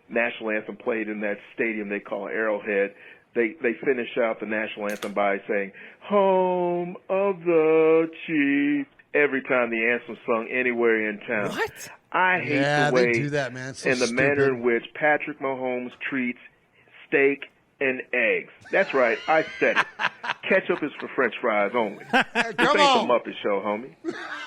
national anthem played in that stadium they call Arrowhead, they finish out the national anthem by saying, "Home of the Chiefs," every time the anthem's sung anywhere in town. What? I hate the way they do that, man. It's so and the stupid. manner in which Patrick Mahomes treats steak and eggs. That's right, I said it. Ketchup is for French fries only. This ain't the Muppet Show, homie.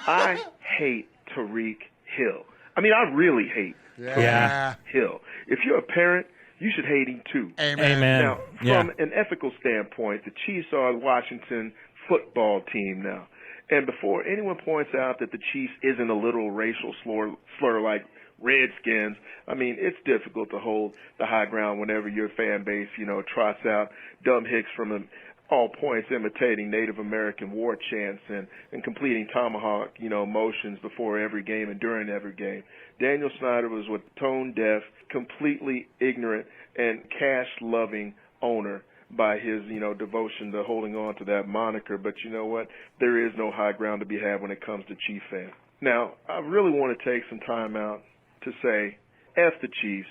I hate Tariq Hill. I mean, I really hate Yeah. Hill. If you're a parent, you should hate him too. Amen. Now, from an ethical standpoint, the Chiefs are the Washington football team now. And before anyone points out that the Chiefs isn't a literal racial slur like Redskins, I mean, it's difficult to hold the high ground whenever your fan base, trots out dumb hicks from all points imitating Native American war chants and completing tomahawk, motions before every game and during every game. Daniel Snyder was a tone-deaf, completely ignorant, and cash-loving owner by his, devotion to holding on to that moniker. But you know what? There is no high ground to be had when it comes to Chief fan. Now, I really want to take some time out to say, F the Chiefs,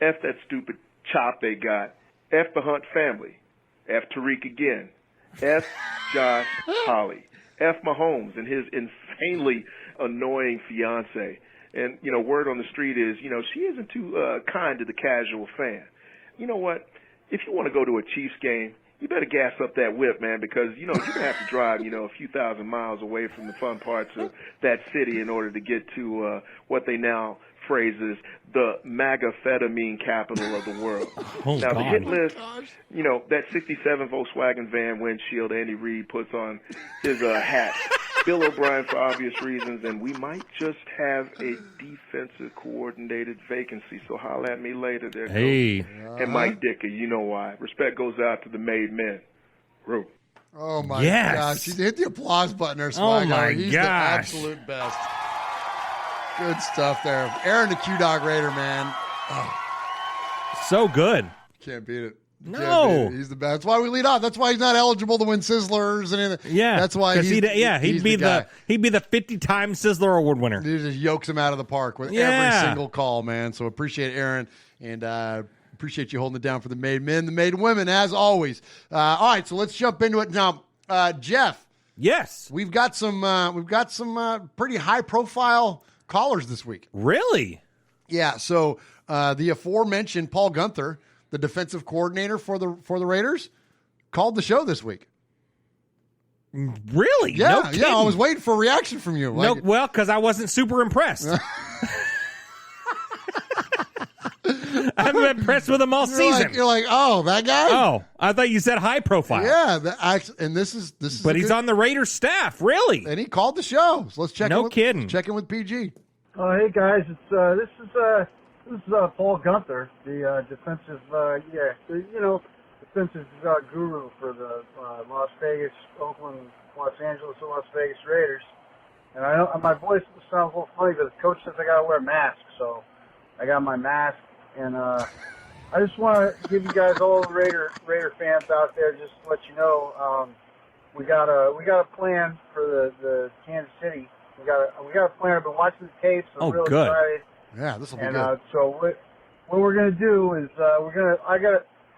F that stupid chop they got, F the Hunt family, F Tariq again, F Josh Holly, F Mahomes and his insanely annoying fiance. And, word on the street is, she isn't too kind to the casual fan. You know what? If you want to go to a Chiefs game, you better gas up that whip, man, because, you're going to have to drive, a few thousand miles away from the fun parts of that city in order to get to what they now phrase as the MAGA-fetamine capital of the world. Oh, now, God. the hit list, that 67 Volkswagen van windshield Andy Reid puts on his hat. Bill O'Brien for obvious reasons, and we might just have a defensive coordinated vacancy, so holler at me later there, Hey. Coach. And Mike Dicker, you know why. Respect goes out to the made men. Roo. Oh, my Yes. gosh. You hit the applause button there, Oh, Swagger. my He's gosh. the absolute best. Good stuff there. Aaron, the Q-Dog Raider, man. Oh, So good. can't beat it. You No. can't beat it. He's the best. That's why we lead off. That's why he's not eligible to win Sizzlers and anything. Yeah. That's why 'Cause he's he'd be the guy. 50-time Sizzler Award winner. He just yokes him out of the park with Yeah. every single call, man. So appreciate Aaron, and appreciate you holding it down for the made men, the made women, as always. All right, so let's jump into it now. Jeff. Yes. We've got some pretty high profile callers this week. Really? Yeah. So the aforementioned Paul Gunther, the defensive coordinator for the Raiders, called the show this week. Really? Yeah, No yeah. I kidding. was waiting for a reaction from you. No, well, because I wasn't super impressed. I haven't been impressed with him all season. You're like, oh, that guy? Oh, I thought you said high profile. Yeah, and this is. But he's on the Raiders staff, really. And he called the show. So let's check. No kidding. Check in with PG. Hey guys, this is Paul Gunther, the defensive defensive guru for the Las Vegas, Oakland, Los Angeles, and Las Vegas Raiders. And I know my voice sounds a little funny, but the coach says I gotta wear a mask, so I got my mask. And I just want to give you guys, all the Raider fans out there, just to let you know, we got a plan for the Kansas City. We got a plan. I've been watching the tapes. I'm really good. excited. Yeah, this will be and, good. So what we're gonna do is I'm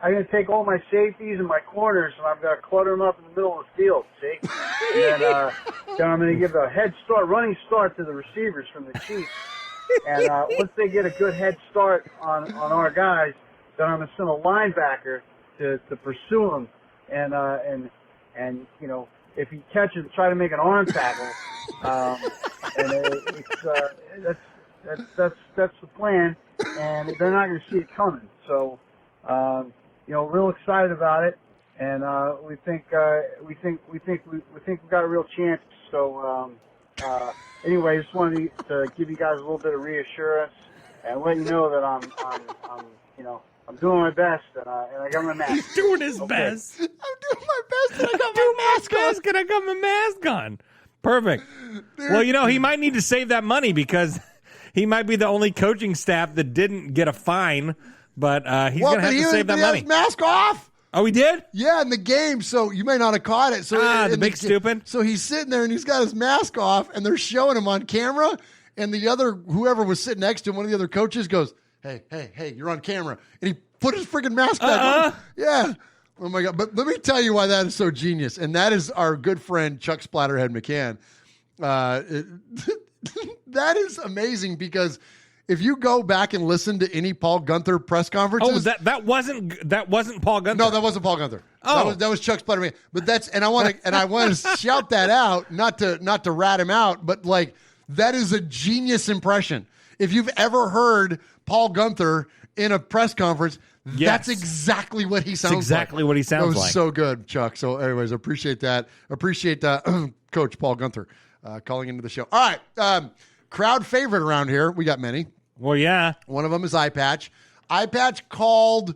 gonna take all my safeties and my corners and I'm gonna clutter them up in the middle of the field. See, and then I'm gonna give a running start to the receivers from the Chiefs. And once they get a good head start on our guys, then I'm gonna send a linebacker to pursue them, and if he catches, try to make an arm tackle. That's the plan, and they're not going to see it coming. So, real excited about it, and we think we've got a real chance. So, anyway, just wanted to give you guys a little bit of reassurance and let you know that I'm doing my best, and I got my mask. He's doing his best. I'm doing my best, and I got my mask on. And I got my mask on. Perfect. Well, he might need to save that money because he might be the only coaching staff that didn't get a fine, but he's going to have to save that money. He had his mask off. Oh, he did? Yeah, in the game, so you may not have caught it. So the big stupid. So he's sitting there, and he's got his mask off, and they're showing him on camera, and whoever was sitting next to him, one of the other coaches goes, hey, you're on camera. And he put his freaking mask back on. Yeah. Oh, my God. But let me tell you why that is so genius, and that is our good friend Chuck Splatterhead McCann. That is amazing because if you go back and listen to any Paul Gunther press conferences, that wasn't Paul Gunther. No, that wasn't Paul Gunther. Oh, that was Chuck Splatterman. But I want to shout that out, not to rat him out, but like that is a genius impression. If you've ever heard Paul Gunther in a press conference, that's exactly what he sounds like. Exactly what he sounds like. That was so good, Chuck. So, anyways, appreciate that. Appreciate Coach Paul Gunther calling into the show. All right, crowd favorite around here. We got many. Well, yeah. One of them is iPatch. iPatch called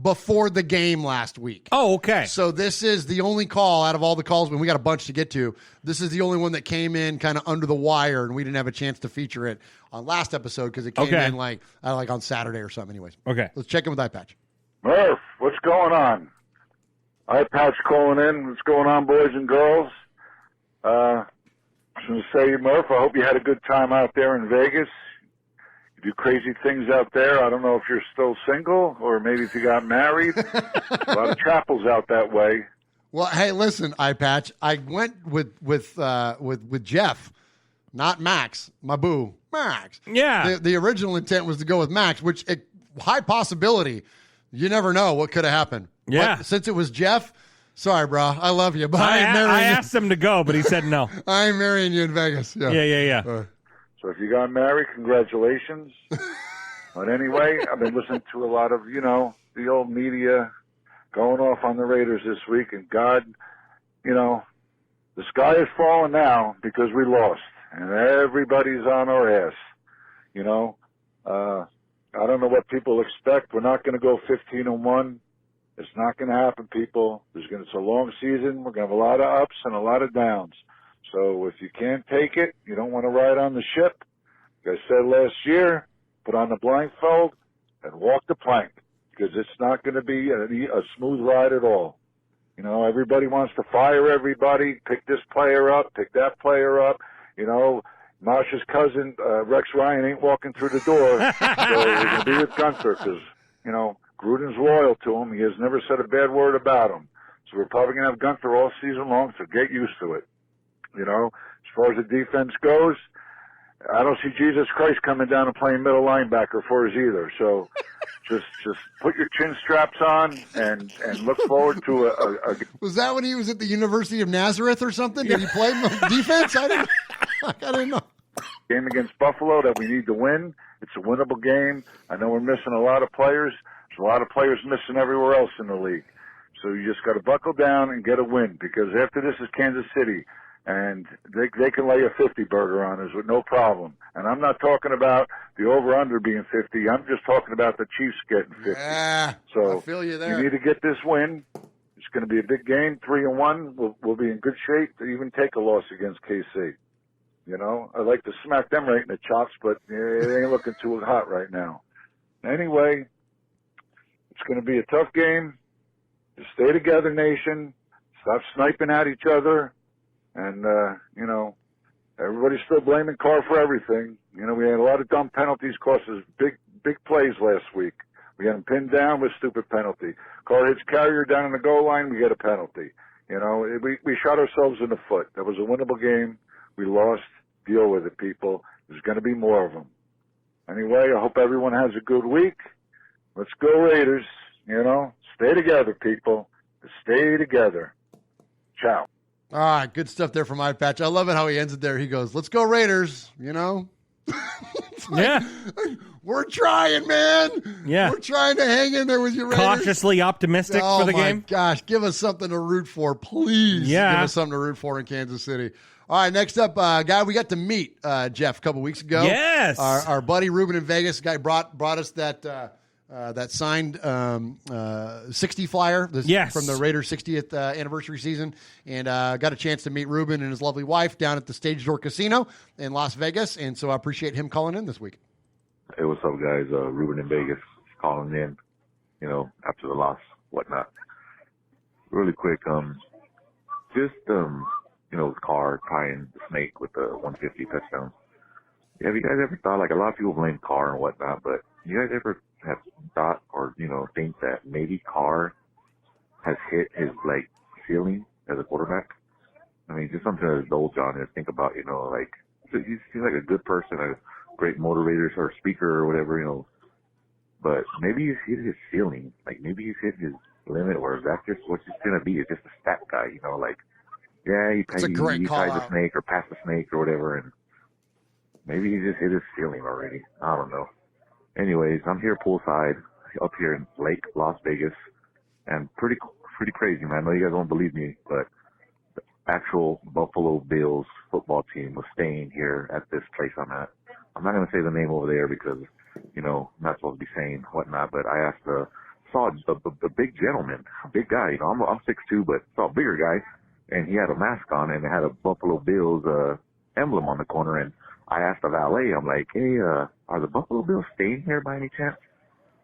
before the game last week. Oh, okay. So this is the only call out of all the calls, but we got a bunch to get to. This is the only one that came in kind of under the wire, and we didn't have a chance to feature it on last episode because it came in like on Saturday or something. Anyways, okay. Let's check in with iPatch. Murph, what's going on? Hi, Patch calling in. What's going on, boys and girls? I was going to say, Murph, I hope you had a good time out there in Vegas. You do crazy things out there. I don't know if you're still single or maybe if you got married. A lot of chapels out that way. Well, hey, listen, iPatch. I went with Jeff, not Max, my boo, Max. Yeah. The original intent was to go with Max, which high possibility. You never know what could have happened. Yeah. But since it was Jeff, sorry, bro. I love you, but I asked him to go, but he said no. I ain't marrying you in Vegas. Yeah. So if you got married, congratulations. But anyway, I've been listening to a lot of, the old media going off on the Raiders this week, and God, the sky is falling now because we lost, and everybody's on our ass. I don't know what people expect. We're not going to go 15-1. It's not going to happen, people. It's a long season. We're going to have a lot of ups and a lot of downs. So if you can't take it, you don't want to ride on the ship. Like I said last year, put on the blindfold and walk the plank, because it's not going to be a smooth ride at all. Everybody wants to fire everybody, pick this player up, pick that player up. Masha's cousin, Rex Ryan, ain't walking through the door. So we're going to be with Gunther because, Gruden's loyal to him. He has never said a bad word about him. So we're probably going to have Gunther all season long, so get used to it. As far as the defense goes, I don't see Jesus Christ coming down and playing middle linebacker for us either. So just put your chin straps on and look forward to a Was that when he was at the University of Nazareth or something? Did he play defense? I didn't know. Game against Buffalo that we need to win. It's a winnable game. I know we're missing a lot of players. There's a lot of players missing everywhere else in the league. So you just got to buckle down and get a win, because after this is Kansas City, and they can lay a 50-burger on us with no problem. And I'm not talking about the over-under being 50. I'm just talking about the Chiefs getting 50. Yeah, so I feel you there. You need to get this win. It's going to be a big game, 3-1. We'll be in good shape to even take a loss against KC. I'd like to smack them right in the chops, but it ain't looking too hot right now. Anyway, it's going to be a tough game. Just stay together, nation. Stop sniping at each other. And, everybody's still blaming Carr for everything. We had a lot of dumb penalties, cost us big plays last week. We had him pinned down with stupid penalty. Carr hits Carrier down in the goal line, we get a penalty. We shot ourselves in the foot. That was a winnable game. We lost. Deal with it, people. There's going to be more of them. Anyway, I hope everyone has a good week. Let's go Raiders. Stay together, people. Stay together. Ciao. All right, good stuff there from iPatch. I love it how he ends it there. He goes, "Let's go Raiders." Yeah. We're trying, man. Yeah. We're trying to hang in there with your Raiders. Cautiously optimistic for the game. Oh, my gosh. Give us something to root for, please. Yeah. Give us something to root for in Kansas City. All right, next up, guy we got to meet, Jeff, a couple weeks ago. Yes. Our buddy Ruben in Vegas, guy brought us that signed 60 flyer from the Raiders 60th anniversary season, and got a chance to meet Ruben and his lovely wife down at the Stage Door Casino in Las Vegas, and so I appreciate him calling in this week. Hey, what's up, guys? Ruben in Vegas calling in, after the loss, whatnot. Really quick, with Carr tying the snake with the 150 touchdown. Have you guys ever thought, a lot of people blame Carr and whatnot, but you guys ever have thought or, think that maybe Carr has hit his, ceiling as a quarterback? I mean, just something to indulge on and think about, he seems like a good person, a great motivator or speaker or whatever, but maybe he's hit his ceiling. Maybe he's hit his limit, or that's just what he's going to be. It's just a stat guy, yeah, he tied the snake or passed the snake or whatever, and maybe he just hit his ceiling already. I don't know. Anyways, I'm here poolside up here in Lake Las Vegas, and pretty crazy, man. I know you guys won't believe me, but the actual Buffalo Bills football team was staying here at this place I'm at. I'm not going to say the name over there because, I'm not supposed to be saying whatnot, but I saw a big gentleman, a big guy. I'm 6'2", but saw a bigger guy. And he had a mask on, and it had a Buffalo Bills emblem on the corner. And I asked the valet, I'm like, "Hey, are the Buffalo Bills staying here by any chance?"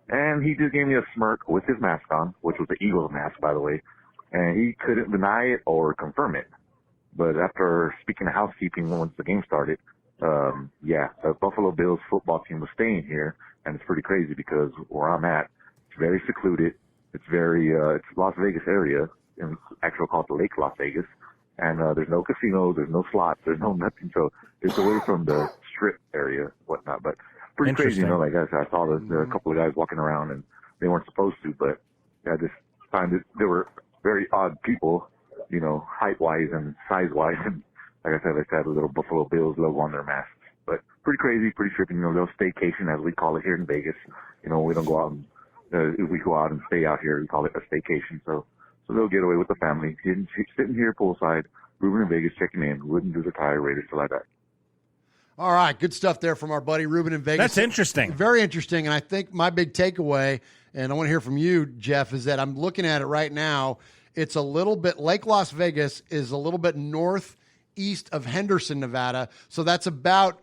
And he just gave me a smirk with his mask on, which was the Eagles mask, by the way. and he couldn't deny it or confirm it. But after speaking of housekeeping, once the game started, the Buffalo Bills football team was staying here, and it's pretty crazy because where I'm at, it's very secluded. It's it's Las Vegas area, and it's actually called the Lake Las Vegas. And there's no casinos, there's no slots, there's no nothing. So it's away from the strip area, whatnot. But pretty crazy, Like I said, I saw a couple of guys walking around, and they weren't supposed to. But I just find they were very odd people, height-wise and size-wise. And like I said, they had a little Buffalo Bills logo on their masks. But pretty crazy, pretty tripping. Little staycation, as we call it here in Vegas. We don't go out and if we go out and stay out here, we call it a staycation. So they'll get away with the family. Sitting here poolside, Ruben in Vegas checking in. Wouldn't do the tire Raiders till I die. All right, good stuff there from our buddy Ruben in Vegas. That's interesting. Very interesting, and I think my big takeaway, and I want to hear from you, Jeff, is that I'm looking at it right now. It's a little bit, Lake Las Vegas is a little bit northeast of Henderson, Nevada, so that's about,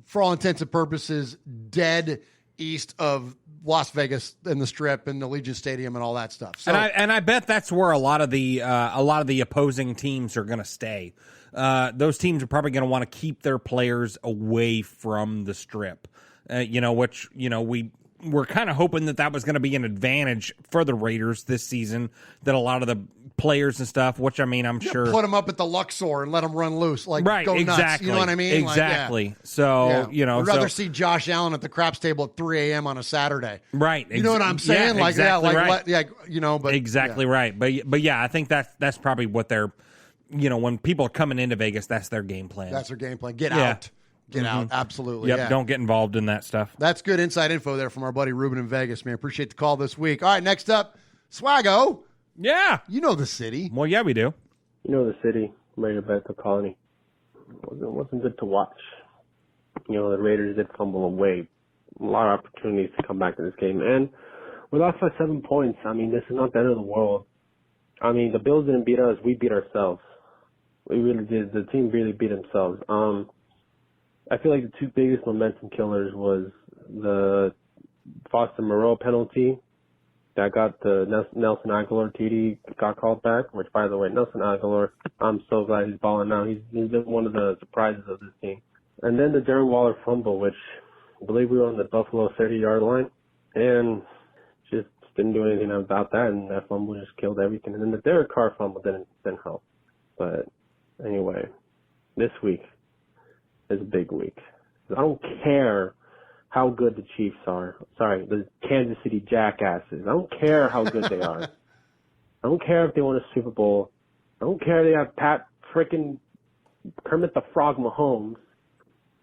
for all intents and purposes, dead east of Las Vegas and the Strip and the Allegiant Stadium and all that stuff. So, and I bet that's where a lot of the opposing teams are going to stay. Those teams are probably going to want to keep their players away from the Strip. We're kind of hoping that was going to be an advantage for the Raiders this season, that a lot of the players and stuff, which I'm sure. Put them up at the Luxor and let them run loose. Go exactly. nuts. You know what I mean? Exactly. So, We'd rather see Josh Allen at the craps table at 3 a.m. on a Saturday. Right. You know what I'm saying? Yeah, exactly right. But. Exactly right. But yeah, I think that's probably what they're, when people are coming into Vegas, that's their game plan. That's their game plan. Get out. Get out. Absolutely. Yep. Yeah. Don't get involved in that stuff. That's good inside info there from our buddy Ruben in Vegas, man. Appreciate the call this week. All right, next up, Swaggo. Yeah. You know the city. Well, yeah, we do. You know the city. Raider Bethel Colony. Wasn't good to watch. The Raiders did fumble away. A lot of opportunities to come back to this game. And we lost by 7 points. This is not the end of the world. The Bills didn't beat us. We beat ourselves. We really did. The team really beat themselves. I feel like the two biggest momentum killers was the Foster Moreau penalty that got the Nelson Aguilar TD got called back, which, by the way, Nelson Aguilar, I'm so glad he's balling now. He's been one of the surprises of this team. And then the Darren Waller fumble, which I believe we were on the Buffalo 30-yard line, and just didn't do anything about that, and that fumble just killed everything. And then the Derek Carr fumble didn't help. But anyway, this week is a big week. I don't care how good the Chiefs are. Sorry, the Kansas City Jackasses. I don't care how good they are. I don't care if they won a Super Bowl. I don't care if they have Pat frickin' Kermit the Frog Mahomes.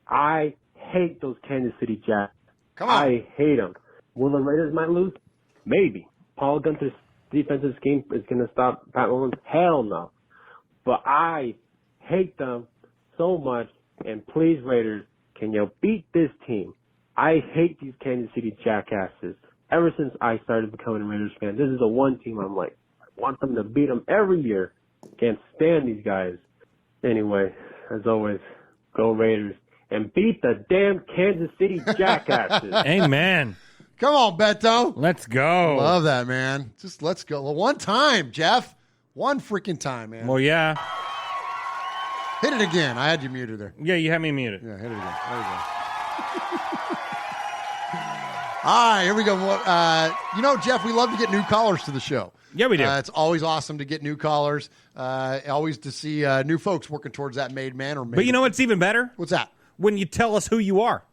I hate those Kansas City Jacks. Come on. I hate them. Will the Raiders might lose? Maybe. Paul Gunther's defensive scheme is going to stop Pat Mahomes? Hell no. But I hate them so much. And please, Raiders, can you beat this team? I hate these Kansas City Jackasses. Ever since I started becoming a Raiders fan, this is the one team I'm like, I want them to beat them every year. Can't stand these guys. Anyway, as always, go Raiders and beat the damn Kansas City Jackasses. Amen. Come on, Beto. Let's go. Love that, man. Just let's go. One time, Jeff. One freaking time, man. Well, yeah. Hit it again. I had you muted there. Yeah, you had me muted. Yeah, hit it again. There we go. All right, here we go. Jeff, we love to get new callers to the show. Yeah, we do. It's always awesome to get new callers. Always to see new folks working towards that made man or made. But you know what's even better? What's that? When you tell us who you are.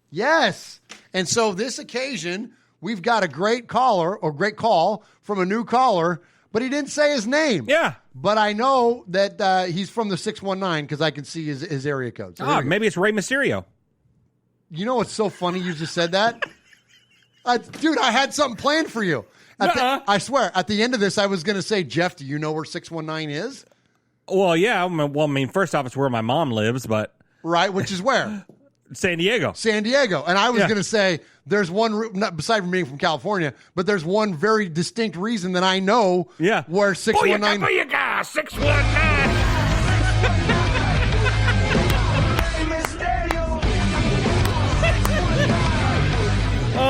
Yes. And so this occasion, we've got a great call from a new caller, but he didn't say his name. Yeah. But I know that he's from the 619 because I can see his area code. So maybe it's Rey Mysterio. You know what's so funny you just said that? Dude, I had something planned for you. I swear, at the end of this, I was going to say, Jeff, do you know where 619 is? Well, yeah. First off, it's where my mom lives, but... Right, which is where? San Diego. And I was going to say, there's one, not beside from being from California, but there's one very distinct reason that I know where 619... Booyaka, 619!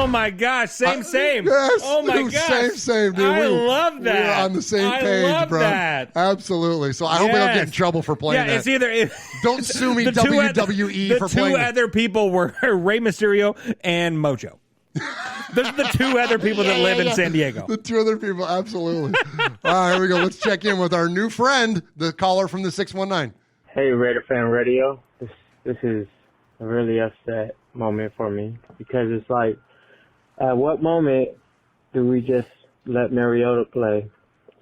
Oh my gosh, same. Yes, Oh my dude, gosh, same, dude. I love that. We're on the same page, I love bro. that. Absolutely. So I hope I don't get in trouble for playing that. It's either Don't sue me, WWE, for playing The two other people were Rey Mysterio and Mojo. Those are the two other people that live in San Diego. The two other people, absolutely. All right, here we go. Let's check in with our new friend, the caller from the 619. Hey, Raider Fan Radio. This is a really upset moment for me because it's like, at what moment do we just let Mariota play?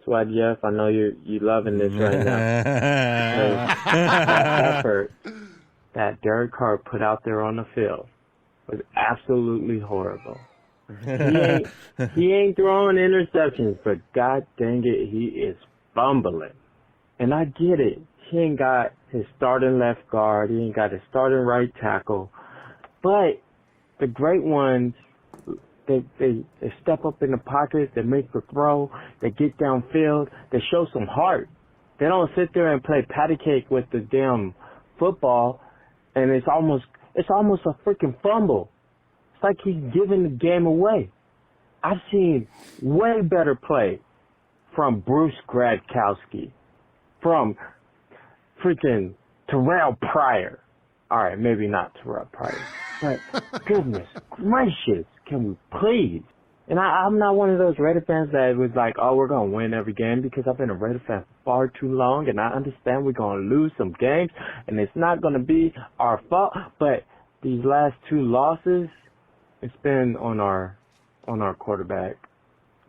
Swag Jeff, I know you loving this right now. That effort that Derek Carr put out there on the field was absolutely horrible. He ain't throwing interceptions, but god dang it, he is fumbling. And I get it. He ain't got his starting left guard. He ain't got his starting right tackle. But the great ones, they step up in the pocket, they make the throw, they get downfield, they show some heart. They don't sit there and play patty cake with the damn football, and it's almost a freaking fumble. It's like he's giving the game away. I've seen way better play from Bruce Gradkowski, from freaking Terrell Pryor. All right, maybe not Terrell Pryor, but goodness gracious, can we please? And I'm not one of those Raider fans that was like, oh, we're going to win every game, because I've been a Raider fan for far too long, and I understand we're going to lose some games, and it's not going to be our fault. But these last two losses, it's been on our quarterback.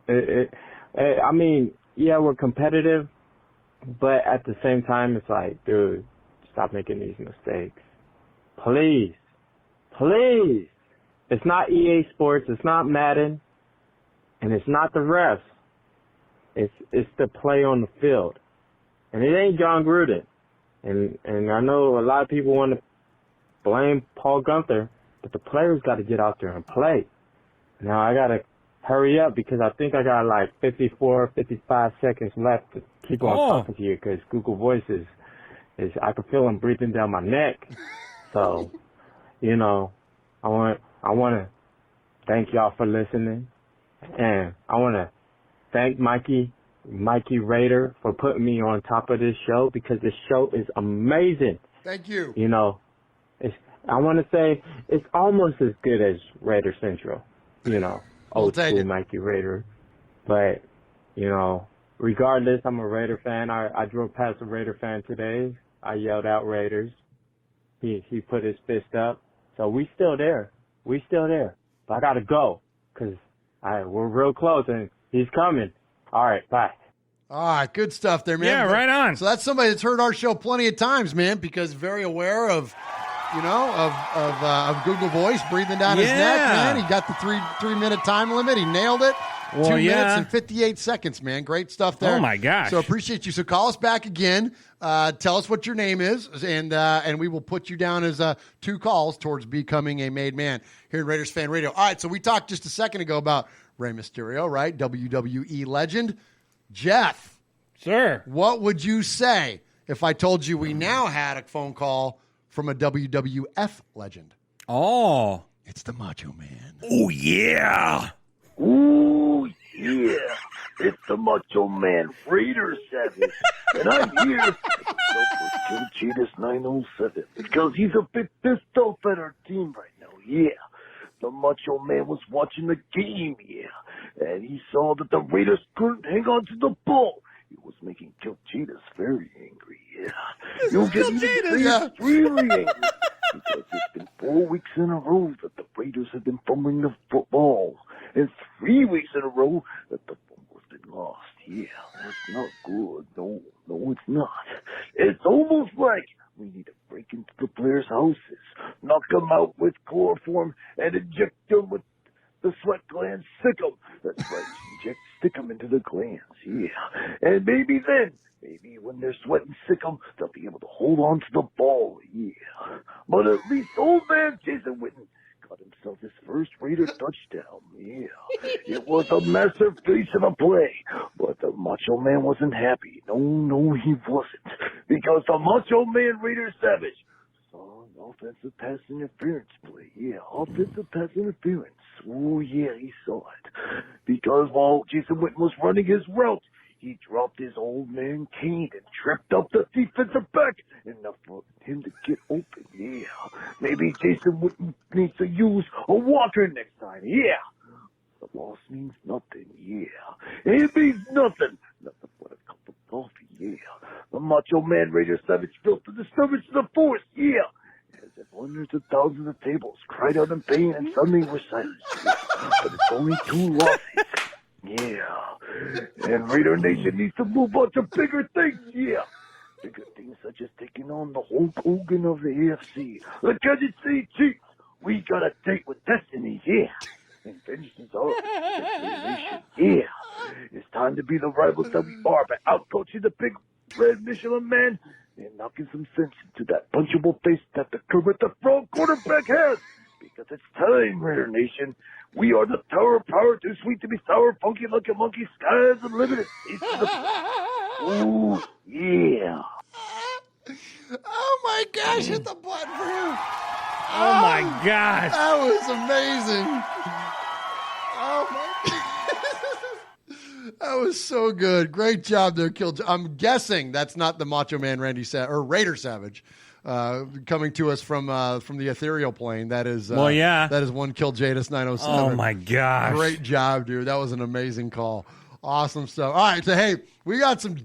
I mean, yeah, we're competitive, but at the same time, it's like, dude, stop making these mistakes. Please. Please. It's not EA Sports. It's not Madden. And it's not the refs. It's the play on the field. And it ain't John Gruden. And I know a lot of people want to blame Paul Gunther, but the players got to get out there and play. Now I got to hurry up because I think I got like 54, 55 seconds left to keep on talking to you, because Google Voice is I can feel him breathing down my neck. So, you know, I want to thank y'all for listening. And I want to thank Mikey Raider for putting me on top of this show, because this show is amazing. Thank you. You know, I want to say it's almost as good as Raider Central, you know, old school Mikey Raider. But, you know, regardless, I'm a Raider fan. I drove past a Raider fan today. I yelled out Raiders. He put his fist up. So we still there. But I got to go, because we're real close, and he's coming. All right, bye. All right, good stuff there, man. Yeah, right on. So that's somebody that's heard our show plenty of times, man, because very aware of, you know, of Google Voice breathing down his neck, man. He got the three minute time limit. He nailed it. 2 minutes and 58 seconds, man. Great stuff there. Oh my gosh. So appreciate you. So call us back again. Tell us what your name is, and we will put you down as 2 calls towards becoming a made man here in Raiders Fan Radio. All right, so we talked just a second ago about Rey Mysterio, right? WWE legend. Jeff. Sir. What would you say if I told you we now had a phone call from a WWF legend? Oh. It's the Macho Man. Oh, yeah. Ooh, yeah. It's the Macho Man, Raider Savage. And I'm here for Kill Cheetahs 907 because he's a bit pissed off at our team right now, yeah. The Macho Man was watching the game, yeah. And he saw that the Raiders couldn't hang on to the ball. It was making Kill Cheetahs very angry, yeah. You'll get extremely angry. Because it's been 4 weeks in a row that the Raiders have been fumbling the football. And 3 weeks in a row that the fumble's been lost. Yeah, that's not good. No, it's not. It's almost like we need to break into the players' houses, knock them out with chloroform, and inject them with the sweat glands, sick them. That's right, stick them into the glands, yeah. And maybe when they're sweating sick them, they'll be able to hold on to the ball, yeah. But at least old man Jason Witten got himself his first Raider touchdown, yeah. It was a masterpiece of a play, but the Macho Man wasn't happy. No, he wasn't. Because the Macho Man Raider Savage saw an offensive pass interference play, yeah, offensive pass interference. Ooh, yeah, he saw it. Because while Jason Witten was running his route, he dropped his old man cane and tripped up the defensive back enough for him to get open. Yeah, maybe Jason Witten needs to use a walker next time. Yeah, the loss means nothing. Yeah, it means nothing. Nothing but a cup of coffee. Yeah, the Macho Man Raider Savage built the disturbance of the force. Yeah, as if hundreds of thousands of tables cried out in pain and suddenly were silenced. Yeah. But it's only 2 losses. Yeah, and Raider Nation needs to move on to bigger things. Yeah, bigger things such as taking on the Hulk Hogan of the AFC, the Kansas City Chiefs. We got a date with destiny. Yeah, and vengeance is ours. Nation. Yeah, it's time to be the rivals that we are by outcoaching the big red Michelin man and knocking some sense into that punchable face that the Kermit the Frog quarterback has. Because it's time, Raider Nation. We are the tower of power, too sweet to be sour, funky like a monkey, skies unlimited. Ooh, yeah. Oh my gosh, hit the button for him. Oh my gosh. That was amazing. Oh my That was so good. Great job there, Kill. I'm guessing that's not the Macho Man Raider Savage. Coming to us from the ethereal plane. That is that is one Kill Jadis 907. Oh my gosh. Great job, dude. That was an amazing call. Awesome stuff. All right, so hey, we got some,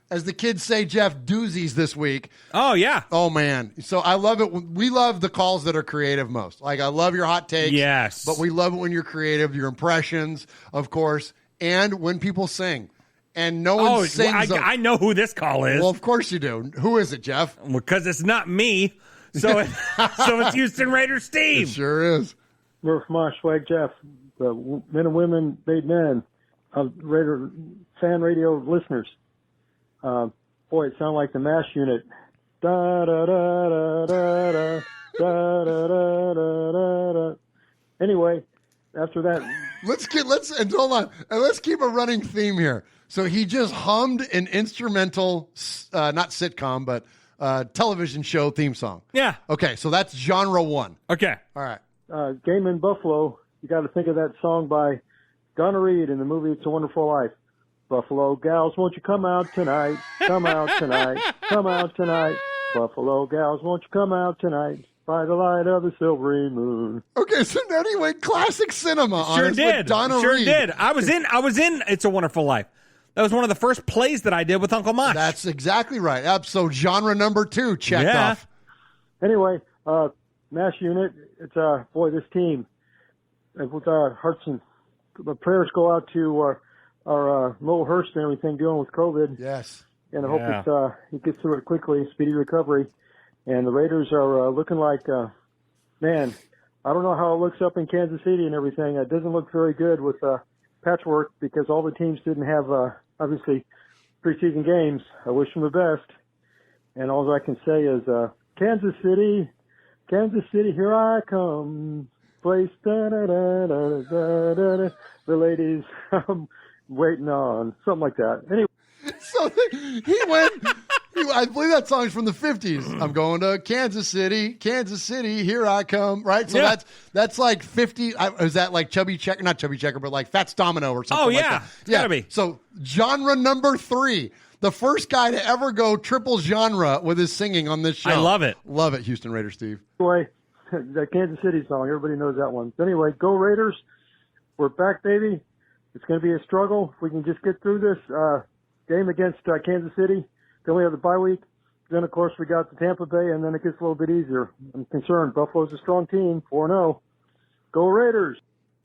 as the kids say, Jeff, doozies this week. Oh yeah. Oh man. So I love it. We love the calls that are creative most. Like I love your hot takes. Yes. But we love it when you're creative, your impressions, of course, and when people sing. And no one sings. I know who this call is. Well, of course you do. Who is it, Jeff? Because it's not me. So it's Houston Raiders Steve. It sure is. Murph, Mosh, Swag, Jeff, the men and women made men of Raider fan radio listeners. Boy, it sounded like the MASH unit. Da da da da da da da da da da da. Anyway, after that, let's hold on, and let's keep a running theme here. So he just hummed an instrumental, not sitcom, but television show theme song. Yeah. Okay, so that's genre 1. Okay. All right. Game in Buffalo, you got to think of that song by Donna Reed in the movie It's a Wonderful Life. Buffalo gals, won't you come out tonight? Come out tonight. Come out tonight. Buffalo gals, won't you come out tonight? By the light of the silvery moon. Okay, so anyway, classic cinema. Sure did. Donna Reed. Did. I was in It's a Wonderful Life. That was one of the first plays that I did with Uncle Mosh. That's exactly right. So genre number 2 checked off. Anyway, MASH unit, it's boy, this team with hearts and prayers go out to our Lowell Hurst and everything dealing with COVID. Yes. And I hope he gets through it quickly, speedy recovery. And the Raiders are looking like, man, I don't know how it looks up in Kansas City and everything. It doesn't look very good with patchwork because all the teams didn't have, obviously, preseason games. I wish them the best. And all I can say is, Kansas City, here I come. Place, the ladies I'm waiting on. Something like that. Anyway. So he went... I believe that song's from the 50s. I'm going to Kansas City, here I come, right? So that's like 50. Is that like Chubby Checker? Not Chubby Checker, but like Fats Domino or something like that. It's gotta be. So genre number 3. The first guy to ever go triple genre with his singing on this show. I love it. Love it, Houston Raiders, Steve. Anyway, that Kansas City song, everybody knows that one. But anyway, go Raiders. We're back, baby. It's going to be a struggle. If we can just get through this game against Kansas City. Then we have the bye week. Then, of course, we got the Tampa Bay, and then it gets a little bit easier. I'm concerned. Buffalo's a strong team, 4-0. Go Raiders.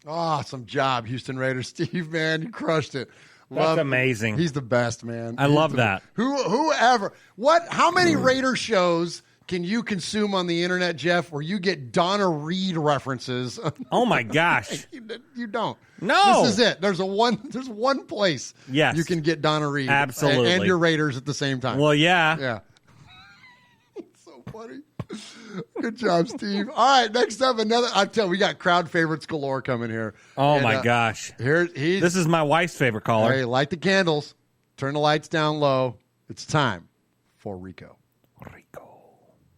Awesome job, Houston Raiders. Steve, man, you crushed it. That's amazing. He's the best, man. I love that. Whoever. How many Raider shows can you consume on the internet, Jeff, where you get Donna Reed references? Oh, my gosh. You don't. No. This is it. There's one place you can get Donna Reed. Absolutely. And your Raiders at the same time. Well, yeah. Yeah. It's so funny. Good job, Steve. All right, next up, we got crowd favorites galore coming here. Oh, my gosh. This is my wife's favorite caller. Hey, light the candles. Turn the lights down low. It's time for Rico.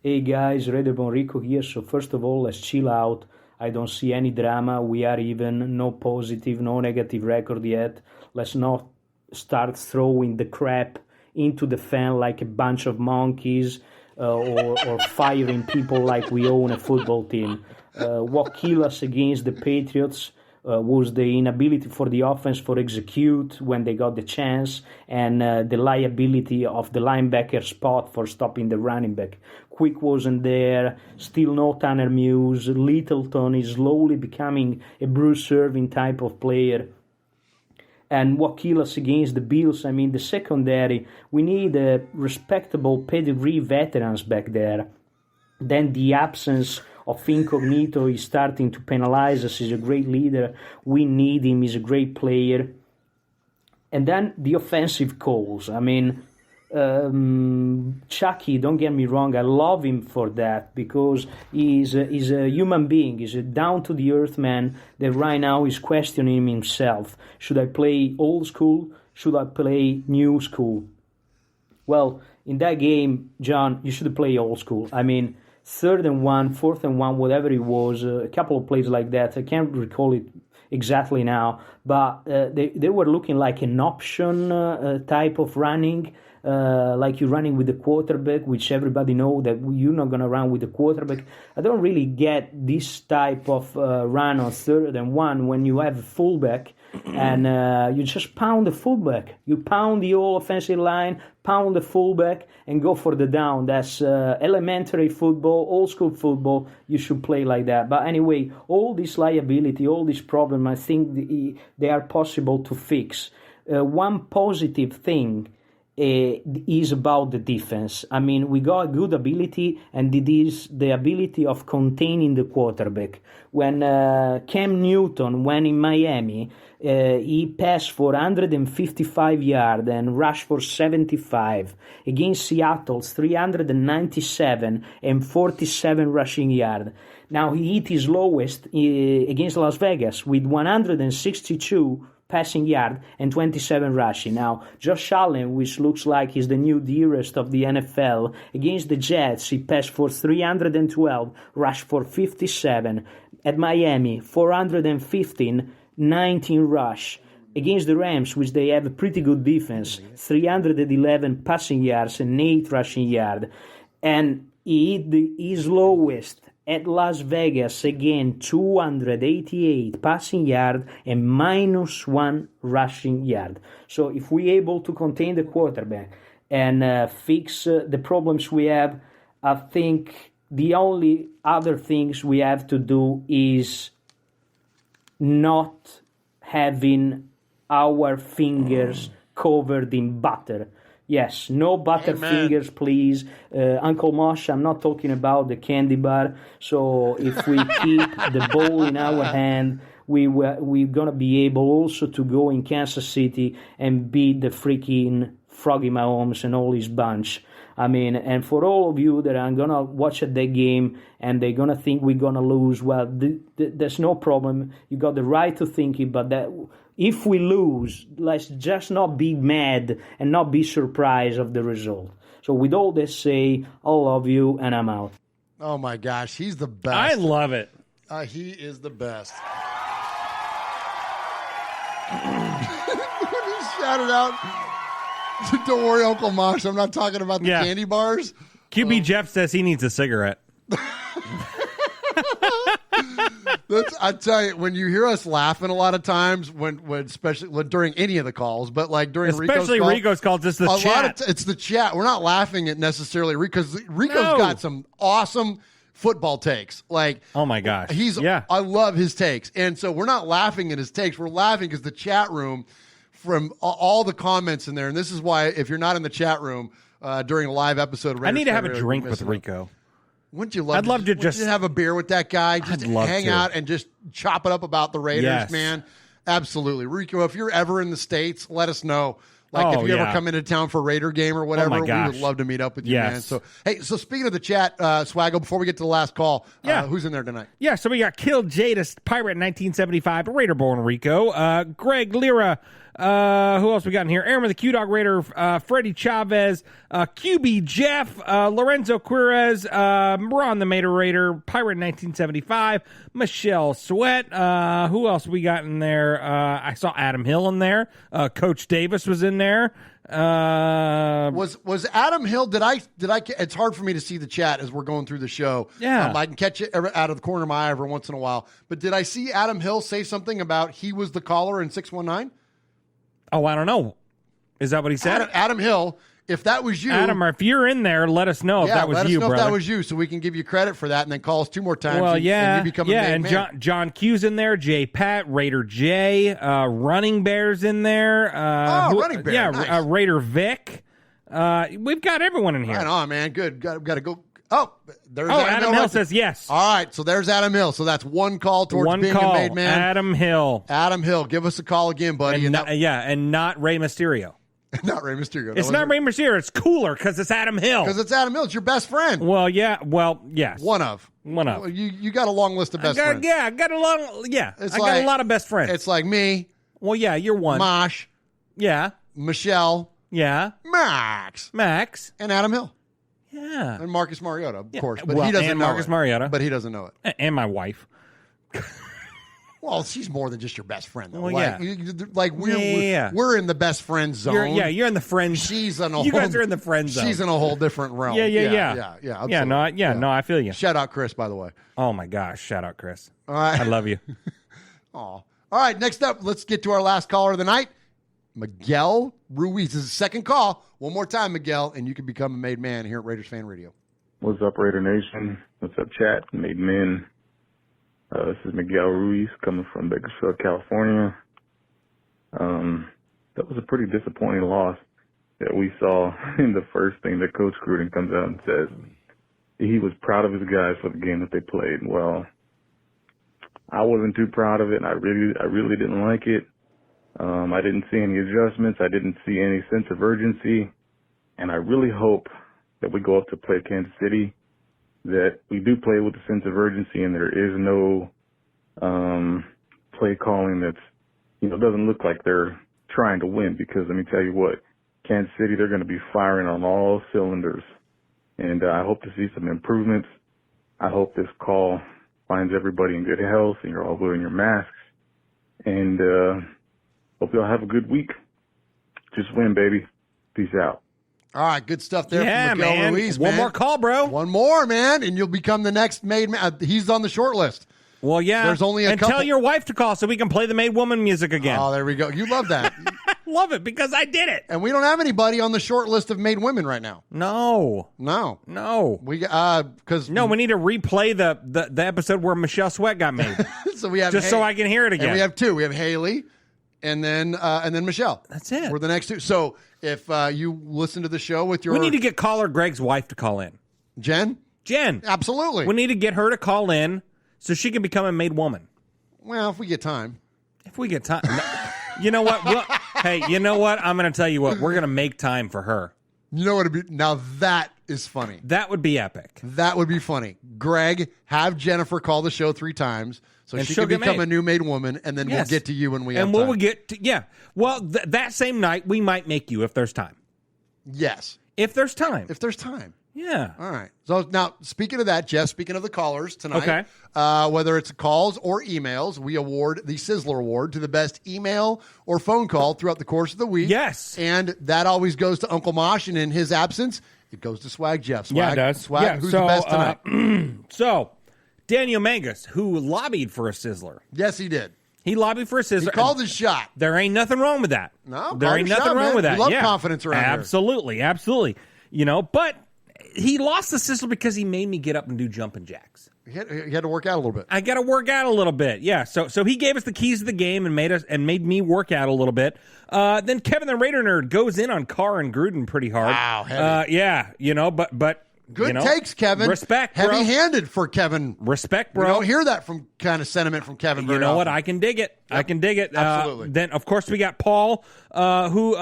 Hey guys, Raider Bon Rico here. So first of all, let's chill out. I don't see any drama. We are even, no positive, no negative record yet. Let's not start throwing the crap into the fan like a bunch of monkeys, or firing people like we own a football team. What killed us against the Patriots was the inability for the offense for execute when they got the chance, and the liability of the linebacker spot for stopping the running back. Quick wasn't there, still no Tanner Muse. Littleton is slowly becoming a Bruce Irvin type of player. And what killed us against the Bills, I mean, the secondary, we need respectable pedigree veterans back there. Then the absence of Incognito is starting to penalize us. He's a great leader. We need him. He's a great player. And then the offensive calls. I mean, Chucky, don't get me wrong, I love him for that, because he's a human being. He's a down-to-the-earth man that right now is questioning himself. Should I play old school? Should I play new school? Well, in that game, John, you should play old school. I mean, 3rd and 1, 4th and 1, whatever it was, a couple of plays like that. I can't recall it exactly now, but they were looking like an option type of running, like you're running with the quarterback, which everybody know that you're not going to run with the quarterback. I don't really get this type of run on 3rd and 1 when you have a fullback and you just pound the fullback. You pound the whole offensive line, pound the fullback, and go for the down. That's elementary football, old school football. You should play like that. But anyway, all this liability, all this problem, I think they are possible to fix. One positive thing is about the defense. I mean, we got good ability, and it is the ability of containing the quarterback. When Cam Newton went in Miami, he passed for 155 yards and rushed for 75. Against Seattle's 397 and 47 rushing yards. Now he hit his lowest against Las Vegas with 162 passing yard and 27 rushing. Now, Josh Allen, which looks like he's the new dearest of the NFL, against the Jets, he passed for 312, rushed for 57. At Miami, 415, 19 rush. Against the Rams, which they have a pretty good defense, 311 passing yards and 8 rushing yards. And he hit his lowest at Las Vegas, again, 288 passing yard and -1 rushing yard. So if we're able to contain the quarterback and fix the problems we have, I think the only other things we have to do is not having our fingers covered in butter. Yes, no butterfingers, please. Uncle Mosh, I'm not talking about the candy bar. So if we keep the ball in our hand, we're going to be able also to go in Kansas City and beat the freaking Froggy Mahomes and all his bunch. I mean, and for all of you that are going to watch at that game and they're going to think we're going to lose, well, there's no problem. You got the right to think it, but that if we lose, let's just not be mad and not be surprised of the result. So with all this say, I love you, and I'm out. Oh, my gosh. He's the best. I love it. He is the best. Shout it out. Don't worry, Uncle Mosh. I'm not talking about the candy bars. QB Jeff says he needs a cigarette. I tell you, when you hear us laughing a lot of times, when especially during any of the calls, but like during Rico's calls, it's the chat. It's the chat. We're not laughing at necessarily Rico's got some awesome football takes. Like, oh my gosh, I love his takes, and so we're not laughing at his takes. We're laughing because the chat room, from all the comments in there, and this is why if you're not in the chat room during a live episode, of I need to have a drink with Rico. Wouldn't you love? I'd love to have a beer with that guy. Just hang out and just chop it up about the Raiders, man. Absolutely, Rico. If you're ever in the States, let us know. Like if you ever come into town for a Raider game or whatever, we would love to meet up with you, man. So so speaking of the chat, Swaggo, before we get to the last call, who's in there tonight? Yeah, so we got Killed Jadis, Pirate 1975, Raider born Rico, Greg Lira, Who else we got in here? Aaron the Q-Dog Raider, Freddie Chavez, QB Jeff, Lorenzo Quirez, Ron the Mater Raider, Pirate 1975, Michelle Sweat. Who else we got in there? I saw Adam Hill in there. Coach Davis was in there. Was Adam Hill? Did I? It's hard for me to see the chat as we're going through the show. Yeah, I can catch it out of the corner of my eye every once in a while. But did I see Adam Hill say something about he was the caller in 619? Oh, I don't know. Is that what he said? Adam Hill. If that was you, Adam, if you're in there, let us know if that was you, brother. If that was you, so we can give you credit for that, and then call us 2 more times. Well, and you become a main man. John Q's in there, J. Pat, Raider J, Running Bear's in there. Running Bear, yeah, nice. Raider Vic. We've got everyone in here. Right on, man. Good. Got to go. Oh, there's Adam Hill says yes. All right, so there's Adam Hill. So that's one call towards being a made man. Adam Hill. Adam Hill, give us a call again, buddy. And not Rey Mysterio. Not Rey Mysterio. It's not Rey Mysterio. It's cooler because it's Adam Hill. Because it's Adam Hill. It's your best friend. Well, yeah. Well, yes. One of. Well, you got a long list of best friends. Yeah, I got a long. Yeah, I got a lot of best friends. It's like me. Well, yeah, you're one. Mosh. Yeah. Michelle. Yeah. Max. And Adam Hill. Yeah. And Marcus Mariota, of course. But well, he doesn't and know Marcus it. Mariota. But he doesn't know it. And my wife. Well, she's more than just your best friend, though. Well, we're in the best friend zone. You're in the friend. She's in a you guys are in the friend zone. She's in a whole different realm. Yeah. No, I feel you. Shout out Chris, by the way. Oh my gosh, shout out Chris. All right, I love you. Aw. All right, next up, let's get to our last caller of the night, Miguel Ruiz. This is his second call. One more time, Miguel, and you can become a made man here at Raiders Fan Radio. What's up, Raider Nation? What's up, chat? Made men. This is Miguel Ruiz coming from Bakersfield, California. That was a pretty disappointing loss that we saw in the first thing that Coach Gruden comes out and says. He was proud of his guys for the game that they played. Well, I wasn't too proud of it, and I really didn't like it. I didn't see any adjustments. I didn't see any sense of urgency. And I really hope that we go up to play Kansas City, that we do play with a sense of urgency and there is no play calling that's, doesn't look like they're trying to win, because let me tell you what, Kansas City, they're going to be firing on all cylinders. And I hope to see some improvements. I hope this call finds everybody in good health and you're all wearing your masks. And hope y'all have a good week. Just win, baby. Peace out. All right, good stuff there from Miguel man. Ruiz, One more call, bro. One more, man, and you'll become the next made man. He's on the short list. Well, yeah. There's only a couple. Tell your wife to call so we can play the Made Woman music again. Oh, there we go. You love that. Love it because I did it. And we don't have anybody on the short list of made women right now. No. We because we need to replay the episode where Michelle Sweat got made. So we have so I can hear it again. And we have 2. We have Haley, and then Michelle. That's it. We're the next 2. So if you listen to the show with your, we need to get caller Greg's wife to call in. Jen, absolutely. We need to get her to call in so she can become a made woman. Well, if we get time. You know what? Hey, you know what? I'm going to tell you what. We're going to make time for her. You know what it'd be? Now that is funny. That would be epic. That would be funny. Greg, have Jennifer call the show 3 times so and she can become a new made woman, and then we'll get to you when we have time. And we'll get to, Well, that same night, we might make you if there's time. Yes. If there's time. Yeah. All right. So now, speaking of that, Jeff, speaking of the callers tonight, okay. Whether it's calls or emails, we award the Sizzler Award to the best email or phone call throughout the course of the week. Yes. And that always goes to Uncle Mosh, and in his absence, it goes to Swag Jeff. Swag, yeah, it does. Swag, who's the best tonight? So, Daniel Mangus, who lobbied for a Sizzler. Yes, he did. He lobbied for a Sizzler. He called his shot. There ain't nothing wrong with that. No, there ain't nothing wrong with that. We love confidence around here. Absolutely. But he lost the Sizzler because he made me get up and do jumping jacks. He had to work out a little bit. I got to work out a little bit. Yeah. So he gave us the keys to the game and made me work out a little bit. Then Kevin the Raider Nerd goes in on Carr and Gruden pretty hard. Wow, heavy. Yeah. But Good takes, Kevin. Respect, bro. Heavy-handed for Kevin. Respect, bro. We don't hear that from kind of sentiment from Kevin very You know often. what? I can dig it. Yep. I can dig it. Absolutely. Then, of course, we got Paul, who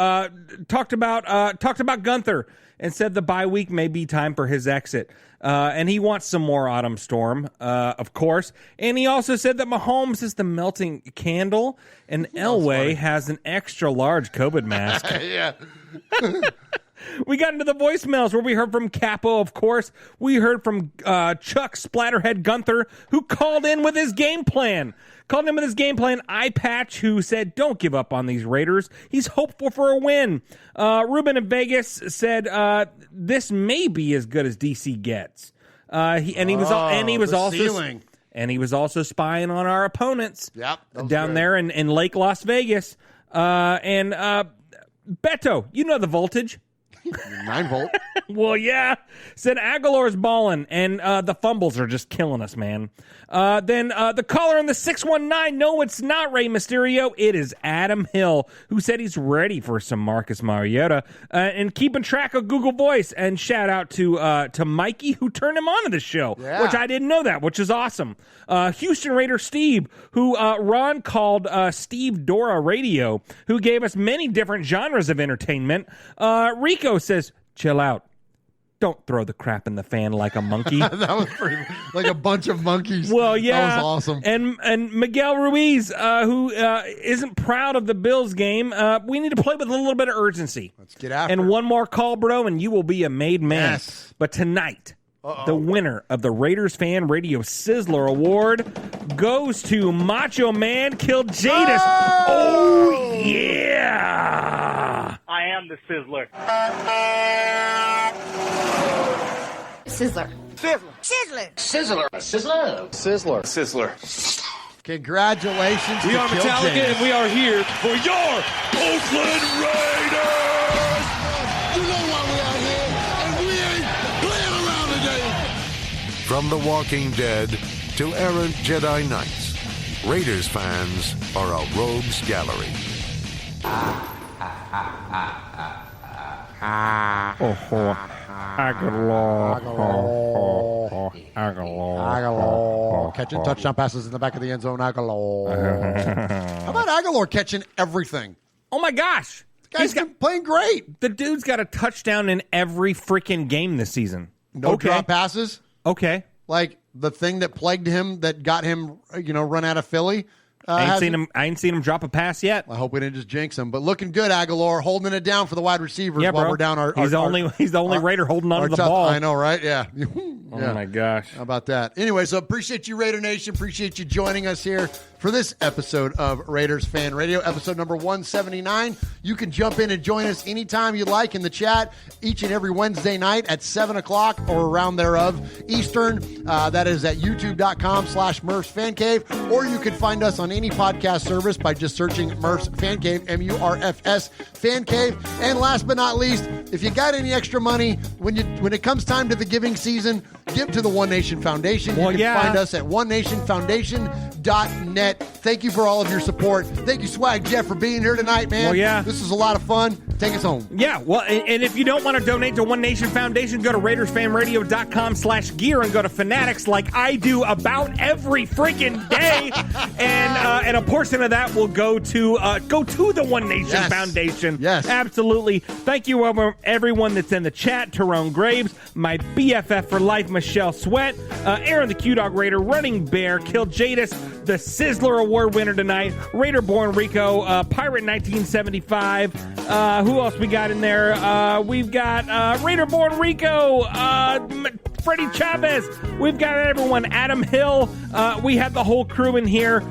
talked about Gunther and said the bye week may be time for his exit. And he wants some more Autumn Storm, of course. And he also said that Mahomes is the melting candle and Elway has an extra large COVID mask. Yeah. We got into the voicemails where we heard from Capo, of course. We heard from Chuck Splatterhead Gunther, who called in with his game plan. Eye Patch, who said, don't give up on these Raiders. He's hopeful for a win. Ruben in Vegas said, this may be as good as DC gets. He was also spying on our opponents down there in Lake Las Vegas. Beto, you know the voltage. 9 volt. Well, yeah. Said Aguilar's balling, and the fumbles are just killing us, man. Then the caller in the 619, no, it's not Rey Mysterio. It is Adam Hill, who said he's ready for some Marcus Mariota and keeping track of Google Voice. And shout out to Mikey, who turned him on to the show, which I didn't know that, which is awesome. Houston Raider Steve, who Ron called Steve Dora Radio, who gave us many different genres of entertainment. Rico says, chill out. Don't throw the crap in the fan like a monkey. That was pretty, like a bunch of monkeys. Well, yeah. That was awesome. And Miguel Ruiz, who isn't proud of the Bills game, we need to play with a little bit of urgency. Let's get after it. it. One more call, bro, and you will be a made man. Yes. But tonight, the winner of the Raiders Fan Radio Sizzler Award goes to Macho Man Kill Jadis. Oh, yeah. I am the Sizzler. Sizzler. Sizzler. Sizzler. Sizzler. Sizzler. Sizzler. Congratulations We to are Kill Metallica, Jadis. and we are here for your Oakland Raiders! You know why we are here, and we ain't playing around today. From The Walking Dead to errant Jedi Knights, Raiders fans are a rogues gallery. Aguilar. Catching touchdown passes in the back of the end zone. Aguilar. How about Aguilar catching everything? Oh, my gosh. He's been playing great. The dude's got a touchdown in every freaking game this season. No drop passes. Okay. Like the thing that plagued him that got him, run out of Philly. I ain't seen him drop a pass yet. I hope we didn't just jinx him. But looking good, Aguilar, holding it down for the wide receivers while bro. we're down our. He's the only Raider holding on to the ball. I know, right? Yeah. Oh my gosh. How about that? Anyway, so appreciate you, Raider Nation. Appreciate you joining us here for this episode of Raiders Fan Radio, episode number 179. You can jump in and join us anytime you like in the chat each and every Wednesday night at 7 o'clock or around thereof Eastern. That is at youtube.com/Murph's Fan Cave, or you can find us on any podcast service by just searching Murph's Fan Cave, MURFS Fan Cave. And last but not least, if you got any extra money, when it comes time to the giving season, give to the One Nation Foundation. You can find us at onenationfoundation.net. Thank you for all of your support. Thank you, Swag Jeff, for being here tonight, man. Well, yeah. This is a lot of fun. Take us home. Yeah, well, and if you don't want to donate to One Nation Foundation, go to RaidersFanRadio.com/gear and go to Fanatics like I do about every freaking day. And a portion of that will go to the One Nation Foundation. Yes. Absolutely. Thank you, everyone that's in the chat. Tyrone Graves, my BFF for life, Michelle Sweat, Aaron the Q-Dog Raider, Running Bear, Kill Jadis, the Sizzler Award winner tonight, Raider Born Rico, Pirate 1975. Who else we got in there? We've got Raider Born Rico, Freddie Chavez. We've got everyone. Adam Hill. We have the whole crew in here.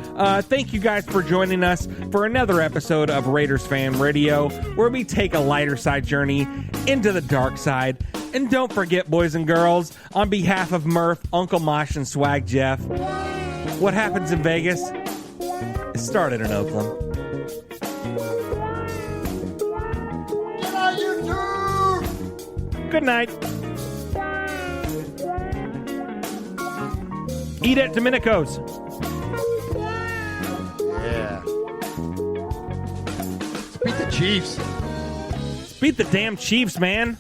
Thank you guys for joining us for another episode of Raiders Fan Radio, where we take a lighter side journey into the dark side. And don't forget, boys and girls, on behalf of Murph, Uncle Mosh, and Swag Jeff, what happens in Vegas, it started in Oakland. Good night. Eat at Domenico's. Yeah. Let's beat the Chiefs. Beat the damn Chiefs, man.